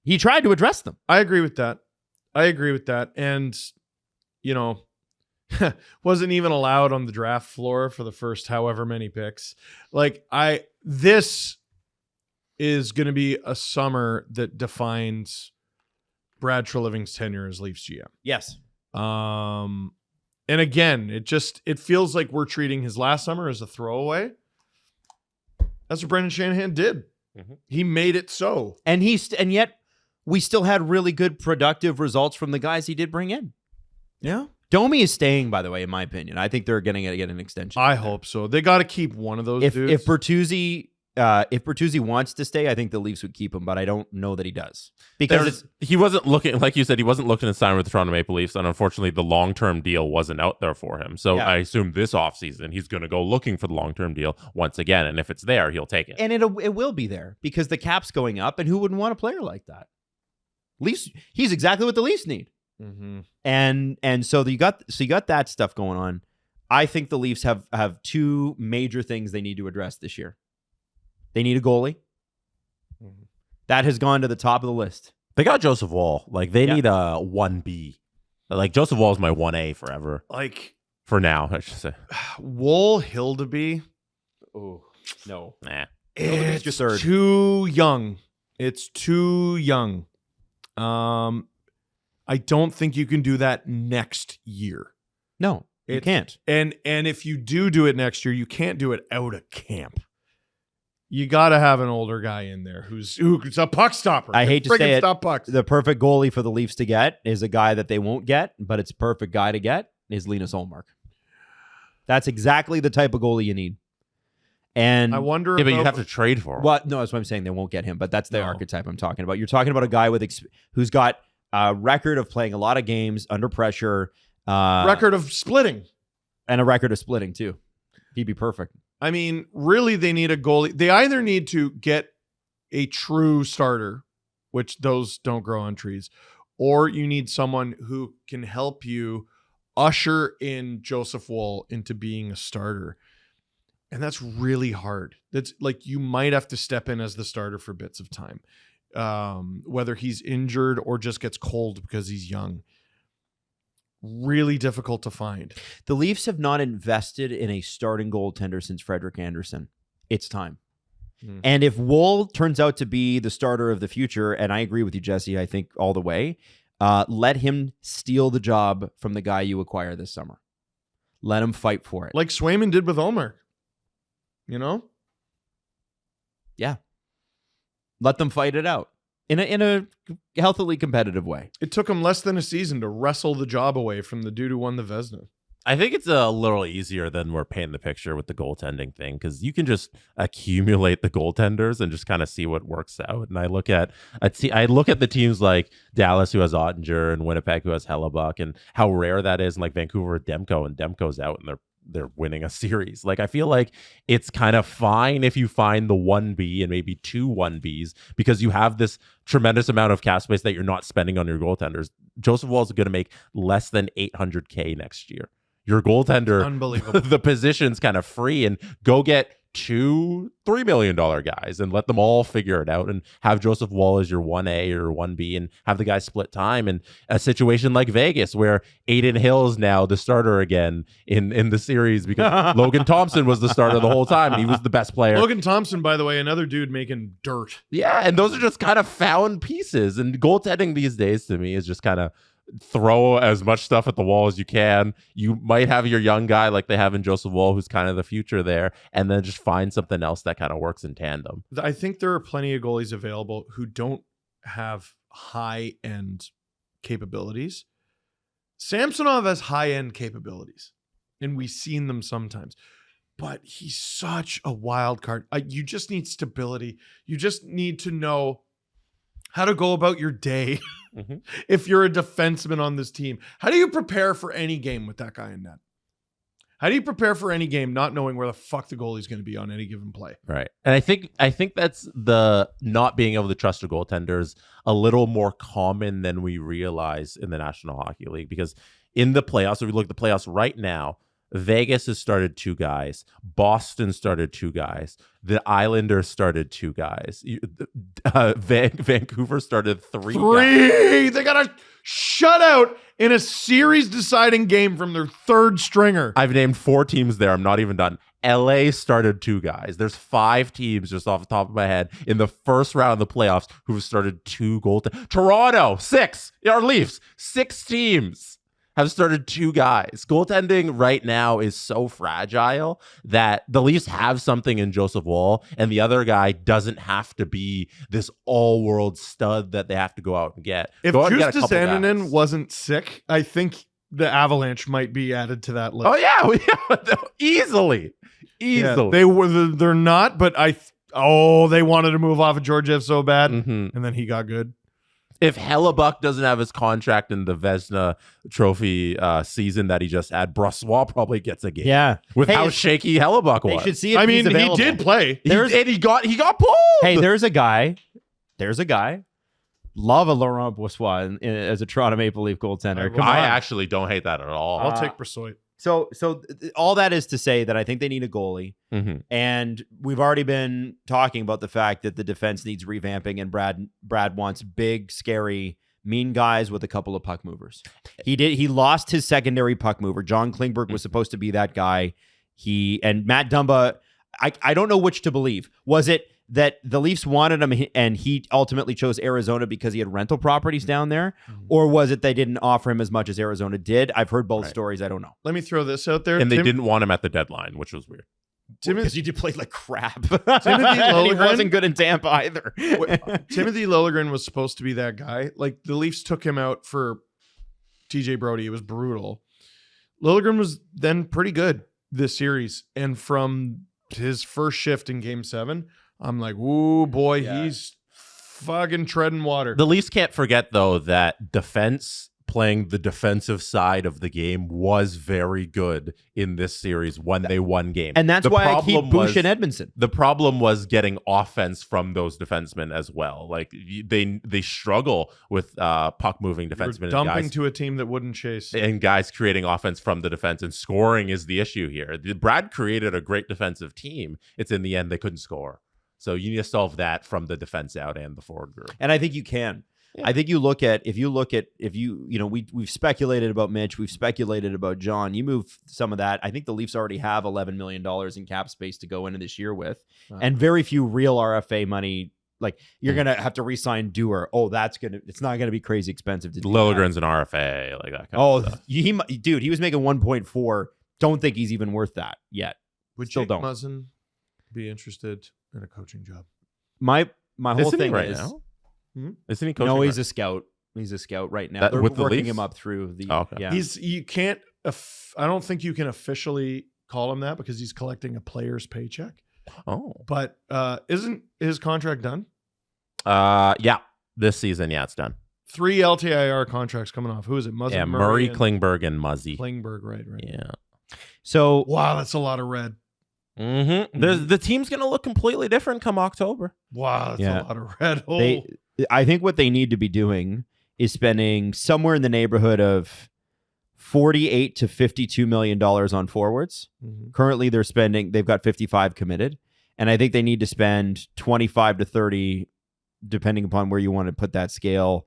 He tried to address them. I agree with that. And, wasn't even allowed on the draft floor for the first however many picks. This is going to be a summer that defines Brad Treliving's tenure as Leafs GM. Yes. And again, it feels like we're treating his last summer as a throwaway. That's what Brendan Shanahan did. Mm-hmm. He made it so. And yet we still had really good productive results from the guys he did bring in. Yeah. Domi is staying, by the way, in my opinion. I think they're going to get an extension. I hope so. They got to keep one of those dudes. If Bertuzzi wants to stay, I think the Leafs would keep him, but I don't know that he does. Because he wasn't looking, like you said, he wasn't looking to sign with the Toronto Maple Leafs, and unfortunately the long-term deal wasn't out there for him. So I assume this offseason he's going to go looking for the long-term deal once again, and if it's there, he'll take it. And it will be there because the cap's going up, and who wouldn't want a player like that? Leafs, he's exactly what the Leafs need. Mm-hmm. And so you got that stuff going on. I think the Leafs have two major things they need to address this year. They need a goalie. Mm-hmm. That has gone to the top of the list. They got Joseph Woll. Like they need a 1B. Like Joseph Woll is my 1A forever. Like for now, I should say. Woll Hildeby. Oh no, nah. It's too young. It's too young. I don't think you can do that next year. No, you can't. And if you do it next year, you can't do it out of camp. You got to have an older guy in there who's a puck stopper. I hate to say it. Stop pucks. The perfect goalie for the Leafs to get is a guy that they won't get, but it's a perfect guy to get is Linus Ullmark. That's exactly the type of goalie you need. And I wonder. Yeah, but you have to trade for him. What? No, that's what I'm saying. They won't get him, but that's the archetype I'm talking about. You're talking about a guy who's got a record of playing a lot of games under pressure. Record of splitting. And a record of splitting, too. He'd be perfect. I mean, really, they need a goalie. They either need to get a true starter, which those don't grow on trees, or you need someone who can help you usher in Joseph Woll into being a starter. And that's really hard. That's like you might have to step in as the starter for bits of time, whether he's injured or just gets cold because he's young. Really difficult to find. The Leafs have not invested in a starting goaltender since Frederik Andersen. It's time. And if Woll turns out to be the starter of the future, and I agree with you, Jesse, I think all the way, let him steal the job from the guy you acquire this summer. Let him fight for it. Like Swayman did with Ullmark. You know? Yeah. Let them fight it out in a healthily competitive way. It took him less than a season to wrestle the job away from the dude who won the Vezina. I think it's a little easier than we're painting the picture with the goaltending thing because you can just accumulate the goaltenders and just kind of see what works out. And I look at the teams like Dallas who has Ottinger and Winnipeg who has Hellebuck and how rare that is, and like Vancouver with Demko, and Demko's out and they're winning a series. Like I feel like it's kind of fine if you find the 1B and maybe 2 1Bs because you have this tremendous amount of cap space that you're not spending on your goaltenders. Joseph Woll is going to make less than $800K next year. Your goaltender, unbelievable. The position's kind of free, and go get 2 $3 million guys and let them all figure it out and have Joseph Woll as your 1A or 1B and have the guys split time. And a situation like Vegas where Aiden Hill is now the starter again in the series because Logan Thompson was the starter the whole time and he was the best player. Logan Thompson, by the way, another dude making dirt. Yeah, and those are just kind of found pieces. And goaltending these days to me is just kind of throw as much stuff at the wall as you can. You might have your young guy like they have in Joseph Woll, who's kind of the future there, and then just find something else that kind of works in tandem. I think there are plenty of goalies available who don't have high-end capabilities. Samsonov has high-end capabilities, and we've seen them sometimes. But he's such a wild card. You just need stability. You just need to know how to go about your day. Mm-hmm. If you're a defenseman on this team, how do you prepare for any game with that guy in net? How do you prepare for any game not knowing where the fuck the goalie's going to be on any given play? Right. And I think that's the not being able to trust your goaltenders a little more common than we realize in the National Hockey League, because in the playoffs, if we look at the playoffs right now, Vegas has started 2 guys. Boston started 2 guys. The Islanders started 2 guys. Vancouver started 3 guys. They got a shutout in a series-deciding game from their 3rd stringer. I've named 4 teams there. I'm not even done. LA started 2 guys. There's 5 teams just off the top of my head in the first round of the playoffs who've started 2 goaltenders. Toronto, 6. Our Leafs, 6 teams have started 2 guys. Goaltending right now is so fragile that the Leafs have something in Joseph Woll, and the other guy doesn't have to be this all-world stud that they have to go out and get. If Justus Annunen wasn't sick, I think the Avalanche might be added to that list. Oh yeah, easily. Yeah, they're not, but they wanted to move off of Georgiev so bad, and then he got good. If Hellebuck doesn't have his contract in the Vezina Trophy season that he just had, Brossois probably gets a game. Yeah, with how shaky Hellebuck was. They should see if he's available. He did play. He got pulled. Hey, there's a guy. Love a Laurent Brossois as a Toronto Maple Leaf goaltender. Come on. I actually don't hate that at all. I'll take Brossoit. So all that is to say that I think they need a goalie, and we've already been talking about the fact that the defense needs revamping, and Brad wants big, scary, mean guys with a couple of puck movers. He lost his secondary puck mover. John Klingberg was supposed to be that guy. And Matt Dumba. I don't know which to believe. Was it that the Leafs wanted him and he ultimately chose Arizona because he had rental properties down there? Or was it they didn't offer him as much as Arizona did? I've heard both stories. I don't know. Let me throw this out there. And they didn't want him at the deadline, which was weird. Because he did play like crap. Timothy And he Liljegren wasn't good in Tampa either. Timothy Liljegren was supposed to be that guy. Like the Leafs took him out for TJ Brody. It was brutal. Liljegren was then pretty good this series. And from his first shift in Game 7, I'm like, ooh, boy, he's fucking treading water. The Leafs can't forget, though, that defense, playing the defensive side of the game, was very good in this series when they won games. And that's why I keep Bush and Edmondson. The problem was getting offense from those defensemen as well. Like, they struggle with puck-moving defensemen. Dumping to a team that wouldn't chase. And guys creating offense from the defense, and scoring is the issue here. Brad created a great defensive team. It's in the end, they couldn't score. So you need to solve that from the defense out and the forward group. And I think you can. Yeah. I think we've speculated about Mitch, we've speculated about John. You move some of that. I think the Leafs already have $11 million in cap space to go into this year with, and very few real RFA money. Like you're gonna have to re-sign Dewar. Oh, it's not gonna be crazy expensive to do. Liljegren's an RFA, like that. Kind of stuff. He was making 1.4. Don't think he's even worth that yet. Would Jake Muzzin be interested in a coaching job? My whole thing right is. Now? Isn't he coaching? No, he's a scout. He's a scout right now. They're with the working Leafs? him up through the. Oh, okay. Yeah. You can't. I don't think you can officially call him that because he's collecting a player's paycheck. Oh, but isn't his contract done? Yeah, this season, it's done. 3 LTIR contracts coming off. Who is it? Muzzin, yeah, Murray, Klingberg, and Muzzy. Klingberg, right. Yeah. So wow, that's a lot of red. The team's gonna look completely different come October. Wow, that's a lot of red. I think what they need to be doing is spending somewhere in the neighborhood of $48 to $52 million on forwards. Currently, they've got 55 committed, and I think they need to spend 25 to 30, depending upon where you want to put that scale.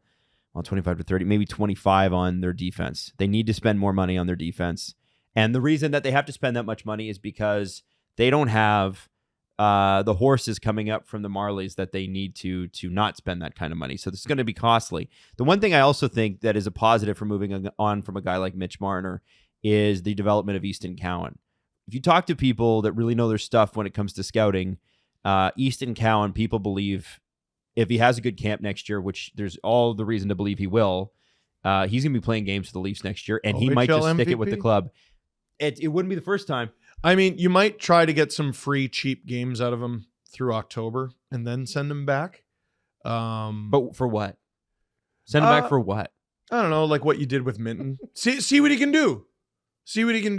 Well, 25 to 30, maybe 25 on their defense. They need to spend more money on their defense, and the reason that they have to spend that much money is because they don't have the horses coming up from the Marlies that they need to not spend that kind of money. So this is going to be costly. The one thing I also think that is a positive for moving on from a guy like Mitch Marner is the development of Easton Cowan. If you talk to people that really know their stuff when it comes to scouting, Easton Cowan, people believe if he has a good camp next year, which there's all the reason to believe he will, he's going to be playing games for the Leafs next year, and he might just stick MVP? it with the club. It wouldn't be the first time. I mean, you might try to get some free, cheap games out of him through October and then send him back. But for what? Send him back for what? I don't know, like what you did with Minton. See what he can do. See what he can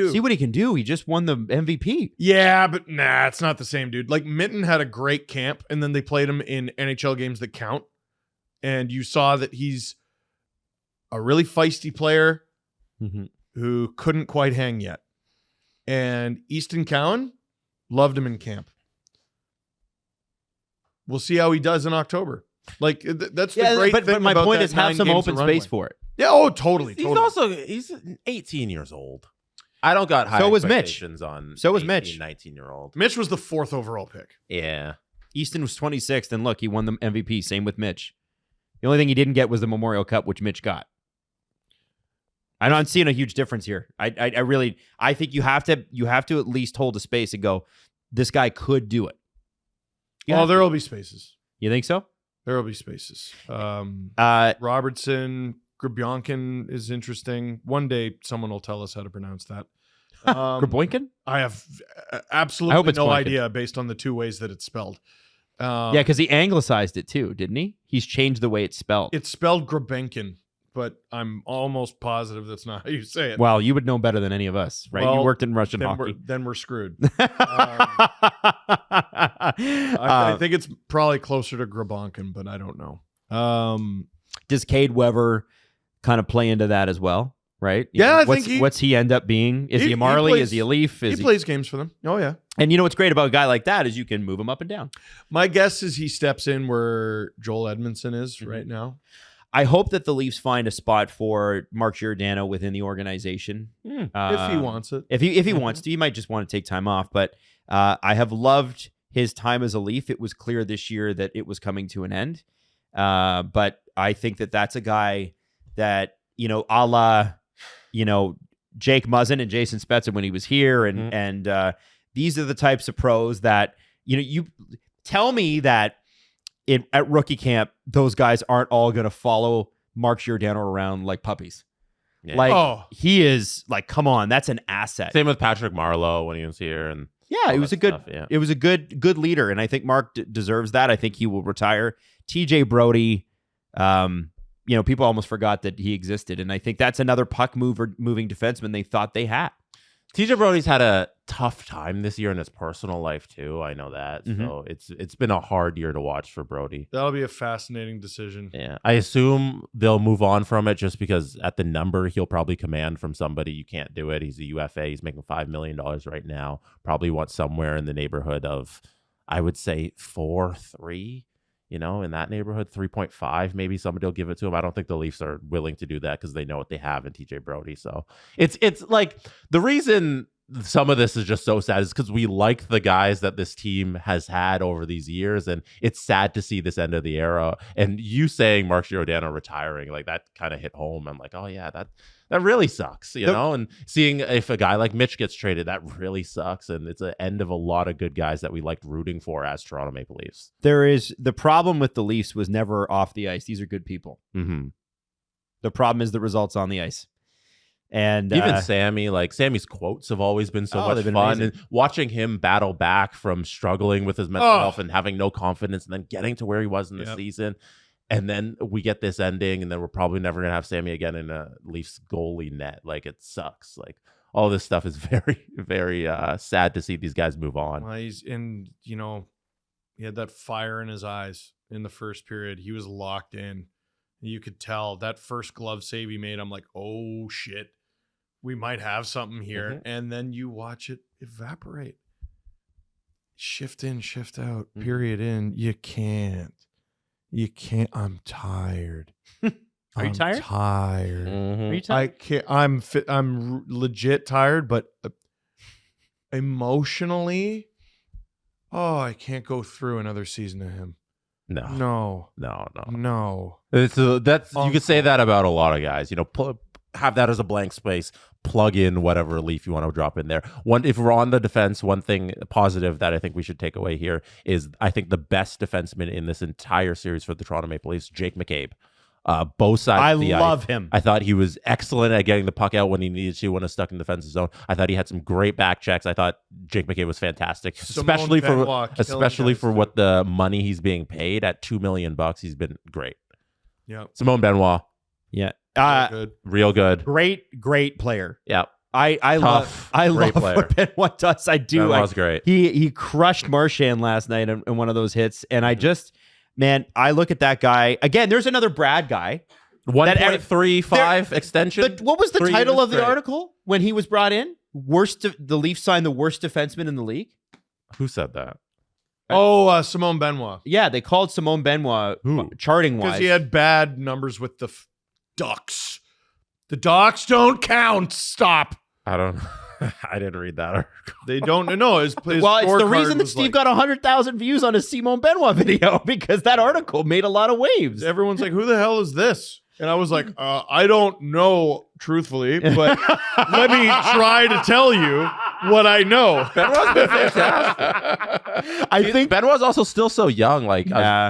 do. He just won the MVP. Yeah, but nah, it's not the same, dude. Like Minton had a great camp, and then they played him in NHL games that count. And you saw that he's a really feisty player who couldn't quite hang yet. And Easton Cowan loved him in camp. We'll see how he does in October. Like that's the great thing. But my about point that is have some open space for it. Yeah. Oh, totally. He's 18 years old. I don't got high expectations on. So was Mitch. 19-year-old. Mitch was the 4th overall pick. Yeah. Easton was 26th, and look, he won the MVP. Same with Mitch. The only thing he didn't get was the Memorial Cup, which Mitch got. I'm not seeing a huge difference here. I think you have to at least hold a space and go, this guy could do it. There will be spaces. You think so? There will be spaces. Robertson, Grabonkin is interesting. One day someone will tell us how to pronounce that. Grabonkin? I have I absolutely hope it's no Boykin. idea based on the two ways that it's spelled. Yeah, because he anglicized it too, didn't he? He's changed the way it's spelled. It's spelled Grabonkin, but I'm almost positive that's not how you say it. Well, you would know better than any of us, right? Well, you worked in Russian then hockey. then we're screwed. I think it's probably closer to Grabonkin, but I don't know. Does Cade Weber kind of play into that as well? Right? Yeah, I what's, think what's he end up being? Is he a Marley? Is he a Leaf? He plays games for them. Oh, yeah. And you know what's great about a guy like that is you can move him up and down. My guess is he steps in where Joel Edmondson is right now. I hope that the Leafs find a spot for Mark Giordano within the organization. If he wants it. If he wants to, he might just want to take time off. But I have loved his time as a Leaf. It was clear this year that it was coming to an end. But I think that that's a guy that, a la, Jake Muzzin and Jason Spezza when he was here. And these are the types of pros that, you tell me that at rookie camp, those guys aren't all going to follow Mark Giordano around like puppies. Yeah. He is like, come on, that's an asset. Same with Patrick Marleau when he was here. And yeah, it was a good leader. And I think Mark deserves that. I think he will retire. TJ Brody, people almost forgot that he existed. And I think that's another puck moving defenseman they thought they had. TJ Brody's had a tough time this year in his personal life too. I know that. So it's been a hard year to watch for Brody. That'll be a fascinating decision. Yeah. I assume they'll move on from it just because at the number he'll probably command from somebody. You can't do it. He's a UFA. He's making $5 million right now. Probably wants somewhere in the neighborhood of, I would say 4-3. In that neighborhood, 3.5, maybe somebody will give it to him. I don't think the Leafs are willing to do that because they know what they have in TJ Brody. So it's like the reason some of this is just so sad is because we like the guys that this team has had over these years. And it's sad to see this end of the era. And you saying Mark Giordano retiring, like that kind of hit home. I'm like, oh yeah, that really sucks, and seeing if a guy like Mitch gets traded, that really sucks. And it's an end of a lot of good guys that we liked rooting for as Toronto Maple Leafs. The problem with the Leafs was never off the ice. These are good people. Mm-hmm. The problem is the results on the ice. And even Sammy's quotes have always been so much fun. Amazing. And watching him battle back from struggling with his mental health and having no confidence and then getting to where he was in the season. And then we get this ending, and then we're probably never going to have Sammy again in a Leafs goalie net. Like, it sucks. Like, all this stuff is very, very sad to see these guys move on. Well, he had that fire in his eyes in the first period. He was locked in. You could tell that first glove save he made. I'm like, oh, shit. We might have something here. Mm-hmm. And then you watch it evaporate. Shift in, shift out, period in. You can't. I'm tired. Are you tired? Tired. Mm-hmm. Are you tired? I can't. I'm legit tired, but emotionally, I can't go through another season of him. No. That's you could say that about a lot of guys. Have that as a blank space. Plug in whatever Leaf you want to drop in there. If we're on the defense, one thing positive that I think we should take away here is I think the best defenseman in this entire series for the Toronto Maple Leafs, Jake McCabe. Both sides of the ice. I love him. I thought he was excellent at getting the puck out when he needed to, when it was stuck in the defensive zone. I thought he had some great back checks. I thought Jake McCabe was fantastic, especially for what the money he's being paid at $2 million. He's been great. Yeah. Simone Benoit. Yeah. Real good. Great player. Yeah. I love what Benoit does. I do. Benoit's great. He crushed Marchand last night in one of those hits. And I look at that guy. Again, there's another Brad guy. 1.35 extension. But what was the title of the article when he was brought in? The Leafs signed the worst defenseman in the league? Who said that? Simone Benoit. Yeah, they called Simone Benoit charting-wise. Because he had bad numbers with the Ducks. The Ducks don't count. Stop. I didn't read that article. They don't know. His it's the reason that Steve got 100,000 views on his Simone Benoit video, because that article made a lot of waves. Everyone's like, who the hell is this? And I was like, I don't know, truthfully, but let me try to tell you what I know. Benoit's been fantastic. I think Benoit's also still so young. Like,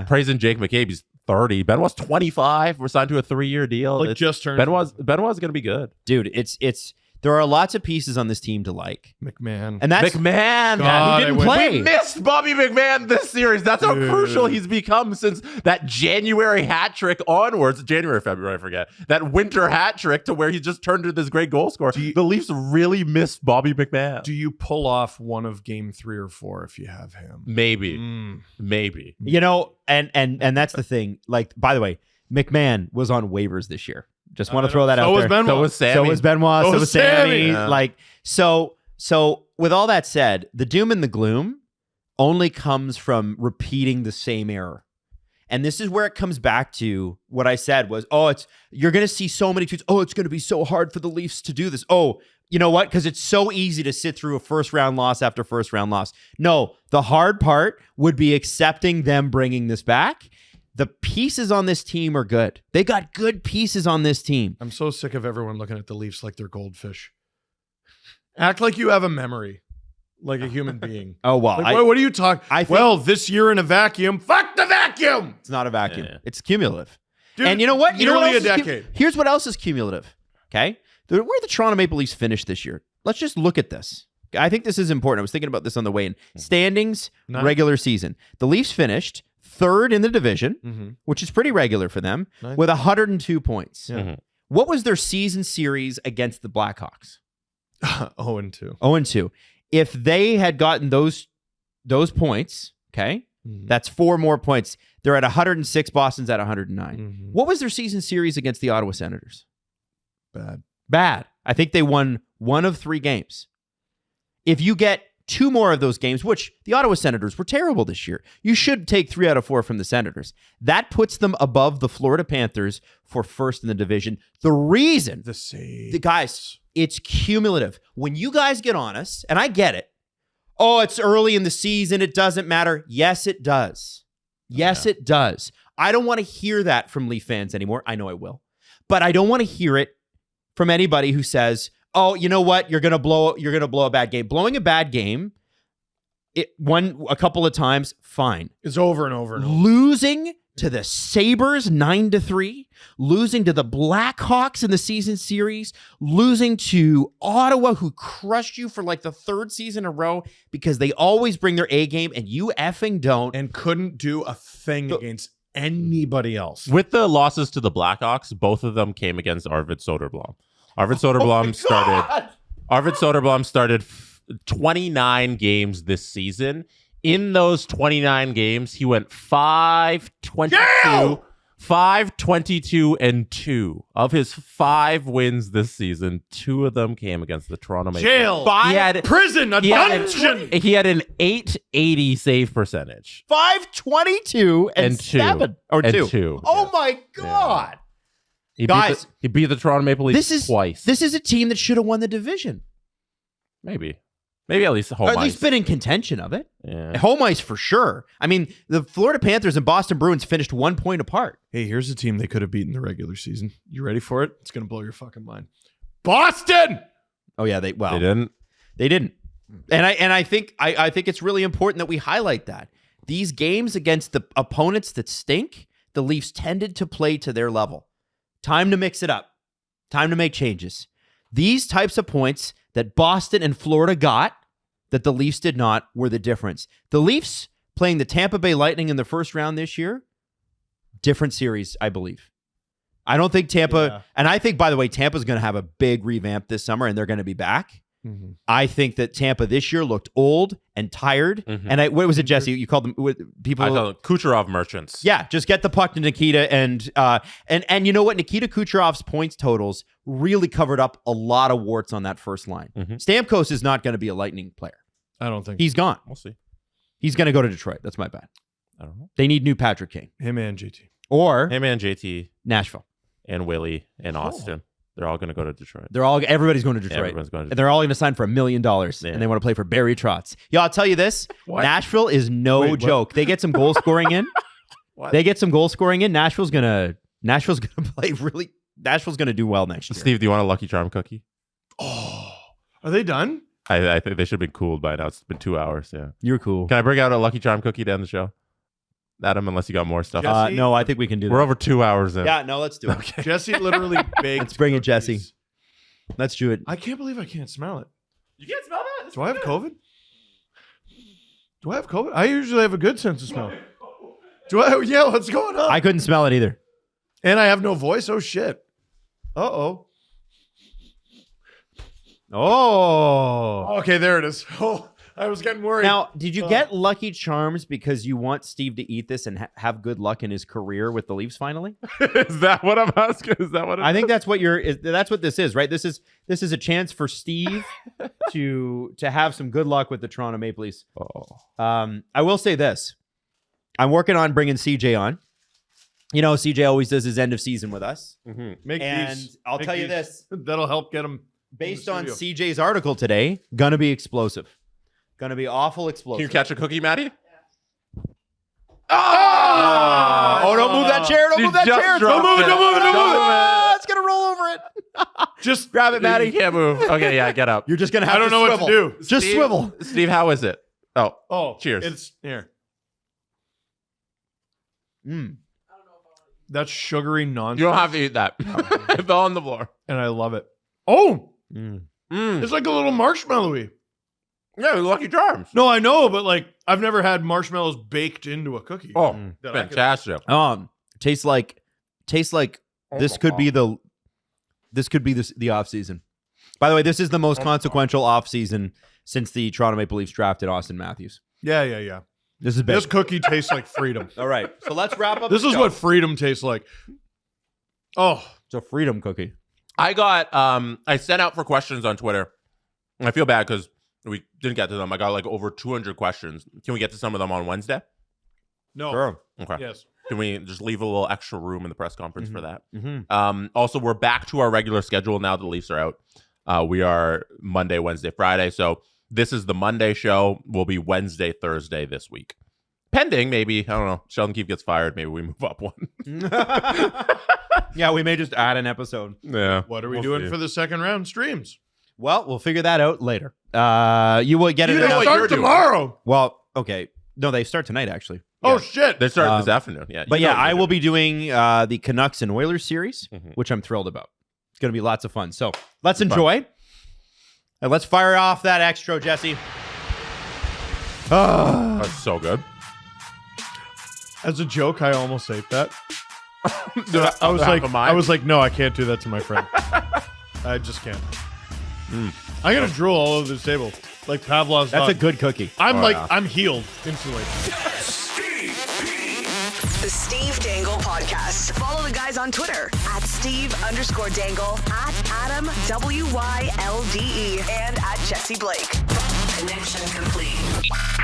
praising Jake McCabe, he's 30. Benoit's 25. We're signed to a 3-year deal. Like just turned. Benoit's going to be good. Dude, it's there are lots of pieces on this team to like. McMahon. And that's McMahon. God, he didn't I play. We missed Bobby McMahon this series. That's how crucial he's become since that January hat trick onwards. January, February, I forget. That winter hat trick to where he just turned into this great goal scorer. The Leafs really missed Bobby McMahon. Do you pull off one of game 3 or 4 if you have him? Maybe. Maybe. You know, and that's the thing. Like, by the way, McMahon was on waivers this year. Just want to throw that out there. Benoit. So was Sammy. So was Benoit. So was Sammy. Yeah. Like, so with all that said, the doom and the gloom only comes from repeating the same error. And this is where it comes back to what I said was, you're going to see so many tweets. Oh, it's going to be so hard for the Leafs to do this. Oh, you know what? Because it's so easy to sit through a first round loss after first round loss. No, the hard part would be accepting them bringing this back. The pieces on this team are good. They got good pieces on this team. I'm so sick of everyone looking at the Leafs like they're goldfish. Act like you have a memory, like a human being. Oh, well. Like, what are you talking? Well, this year in a vacuum. Fuck the vacuum. It's not a vacuum. Yeah. It's cumulative. Dude, and you know what? nearly a decade. Here's what else is cumulative. Okay? Where the Toronto Maple Leafs finished this year. Let's just look at this. I think this is important. I was thinking about this on the way in. Standings, regular season. The Leafs finished 3rd in the division, which is pretty regular for them, with 102 points. Yeah. What was their season series against the Blackhawks? 0-2. 0-2. If they had gotten those points, okay, that's 4 more points. They're at 106. Boston's at 109. What was their season series against the Ottawa Senators? Bad. I think they won 1 of 3 games. If you get 2 more of those games, which the Ottawa Senators were terrible this year, you should take 3 out of 4 from the Senators. That puts them above the Florida Panthers for 1st in the division. The reason, guys, it's cumulative. When you guys get on us, and I get it, it's early in the season, it doesn't matter. Yes, it does. Yes, it does. I don't want to hear that from Leaf fans anymore. I know I will. But I don't want to hear it from anybody who says, oh, you know what? You're gonna blow a bad game. Blowing a bad game, it won a couple of times, fine. It's over and over and over. Losing to the Sabres 9-3, losing to the Blackhawks in the season series, losing to Ottawa, who crushed you for like the 3rd season in a row because they always bring their A game and you effing don't. And couldn't do a thing against anybody else. With the losses to the Blackhawks, both of them came against Arvid Soderblom. Arvid Soderblom started 29 games this season. In those 29 games, he went 5-22-2. Of his 5 wins this season, 2 of them came against the Toronto Maple Leafs. Jail, prison, a dungeon. He had an .880 save percentage. 522 and 7 or 2. Oh my God. He beat the Toronto Maple Leafs twice. This is a team that should have won the division. Maybe at least home ice. At least been in contention of it. Yeah. Home ice for sure. I mean, the Florida Panthers and Boston Bruins finished 1 point apart. Hey, here's a team they could have beaten the regular season. You ready for it? It's going to blow your fucking mind. Boston! Oh yeah, they didn't. And I think it's really important that we highlight that. These games against the opponents that stink, the Leafs tended to play to their level. Time to mix it up. Time to make changes. These types of points that Boston and Florida got that the Leafs did not were the difference. The Leafs playing the Tampa Bay Lightning in the first round this year, different series, I believe. I don't think Tampa, and I think, by the way, Tampa's going to have a big revamp this summer and they're going to be back. Mm-hmm. I think that Tampa this year looked old and tired. Mm-hmm. And what was it, Jesse? You called them people. I call them Kucherov merchants. Yeah, just get the puck to Nikita, and you know what? Nikita Kucherov's points totals really covered up a lot of warts on that first line. Mm-hmm. Stamkos is not going to be a Lightning player. I don't think he's gone. We'll see. He's going to go to Detroit. That's my bad. I don't know. They need new Patrick Kane. Him and JT. Or him and JT. Nashville. And Willie and Austin. They're all going to go to Detroit. Everybody's going to Detroit. Everyone's going to Detroit. And they're all going to sign for $1 million. Yeah. And they want to play for Barry Trotz. Yo, I'll tell you this. Nashville is no joke. They get some goal scoring in. They get some goal scoring in. Nashville's going to play really. Nashville's going to do well next year. Steve, do you want a Lucky Charm cookie? Oh, are they done? I think they should have been cooled by now. It's been 2 hours. Yeah. You're cool. Can I bring out a Lucky Charm cookie to end the show? Adam, unless you got more stuff. Jesse? No, I think we can do that. We're over 2 hours in. Yeah, no, let's do it. Okay. Jesse literally baked. Let's bring it, cookies. Jesse. Let's do it. I can't believe I can't smell it. You can't smell that? Do I have COVID? Do I have COVID? I usually have a good sense of smell. Do I? Yeah, what's going on? I couldn't smell it either. And I have no voice? Oh, shit. Uh-oh. Oh. Okay, there it is. Oh, I was getting worried. Now, did you get Lucky Charms because you want Steve to eat this and have good luck in his career with the Leafs finally? Is that what I'm asking? Is that what I think that's what that's what this is, right? This is a chance for Steve to have some good luck with the Toronto Maple Leafs. I will say this. I'm working on bringing CJ on. You know, CJ always does his end of season with us. Make And these. I'll make tell you these. this. That'll help get him. Based on CJ's article today, gonna be explosive. Gonna be awful explosive. Can you catch a cookie, Maddie? Oh, don't move that chair. Don't You move that just chair. dropped Don't move it. it. Don't move it. Don't move it. Don't move it. It's going to roll over it. Just Grab it, Maddie. You can't move. Okay, yeah, get up. You're just going to have I don't to know swivel. what to do. Just Steve- swivel. Steve, how is it? Oh, Oh, cheers. It's here. Mm. That's sugary nonsense. You don't have to eat that. It fell on the floor. And I love it. Oh, Mm. it's like a little marshmallowy. Yeah, Lucky Charms. No, I know, but like I've never had marshmallows baked into a cookie. Oh, That I could- fantastic. Tastes like this could be the off season. By the way, this is the most consequential off season since the Toronto Maple Leafs drafted Austin Matthews. Yeah. This is big. This cookie tastes like freedom. All right, so let's wrap up. This the is show. what freedom tastes like. Oh, It's a freedom cookie. I got I sent out for questions on Twitter. And I feel bad because we didn't get to them. I got like over 200 questions. Can we get to some of them on Wednesday? no. Sure. Okay. Yes. Can we just leave a little extra room in the press conference for that? Mm-hmm. Also, we're back to our regular schedule now that the Leafs are out. We are Monday, Wednesday, Friday. So this is the Monday show. Will be Wednesday, Thursday this week. Pending, maybe, I don't know, Sheldon Keefe gets fired. Maybe we move up one. Yeah, we may just add an episode. Yeah. What are we doing for the second round streams? Well, we'll figure that out later. You will get it. know what announced- you're Start doing. tomorrow. Well, okay. No, they start tonight, actually. Oh shit. They started this afternoon. Yeah. But you know yeah, what I you're will doing. be doing the Canucks and Oilers series, Mhm. which I'm thrilled about. It's going to be lots of fun. So let's enjoy. And let's fire off that extra, Jesse. That's so good. As a joke, I almost ate that. Dude, I was half of mine. like, no, I can't do that to my friend. I just can't. I'm gonna drool all over this table like Pavlov's That's dog. a good cookie. I'm healed instantly. The Steve Dangle Podcast. Follow the guys on Twitter at Steve_Dangle, at AdamWYLDE, and at Jesse Blake. Connection complete.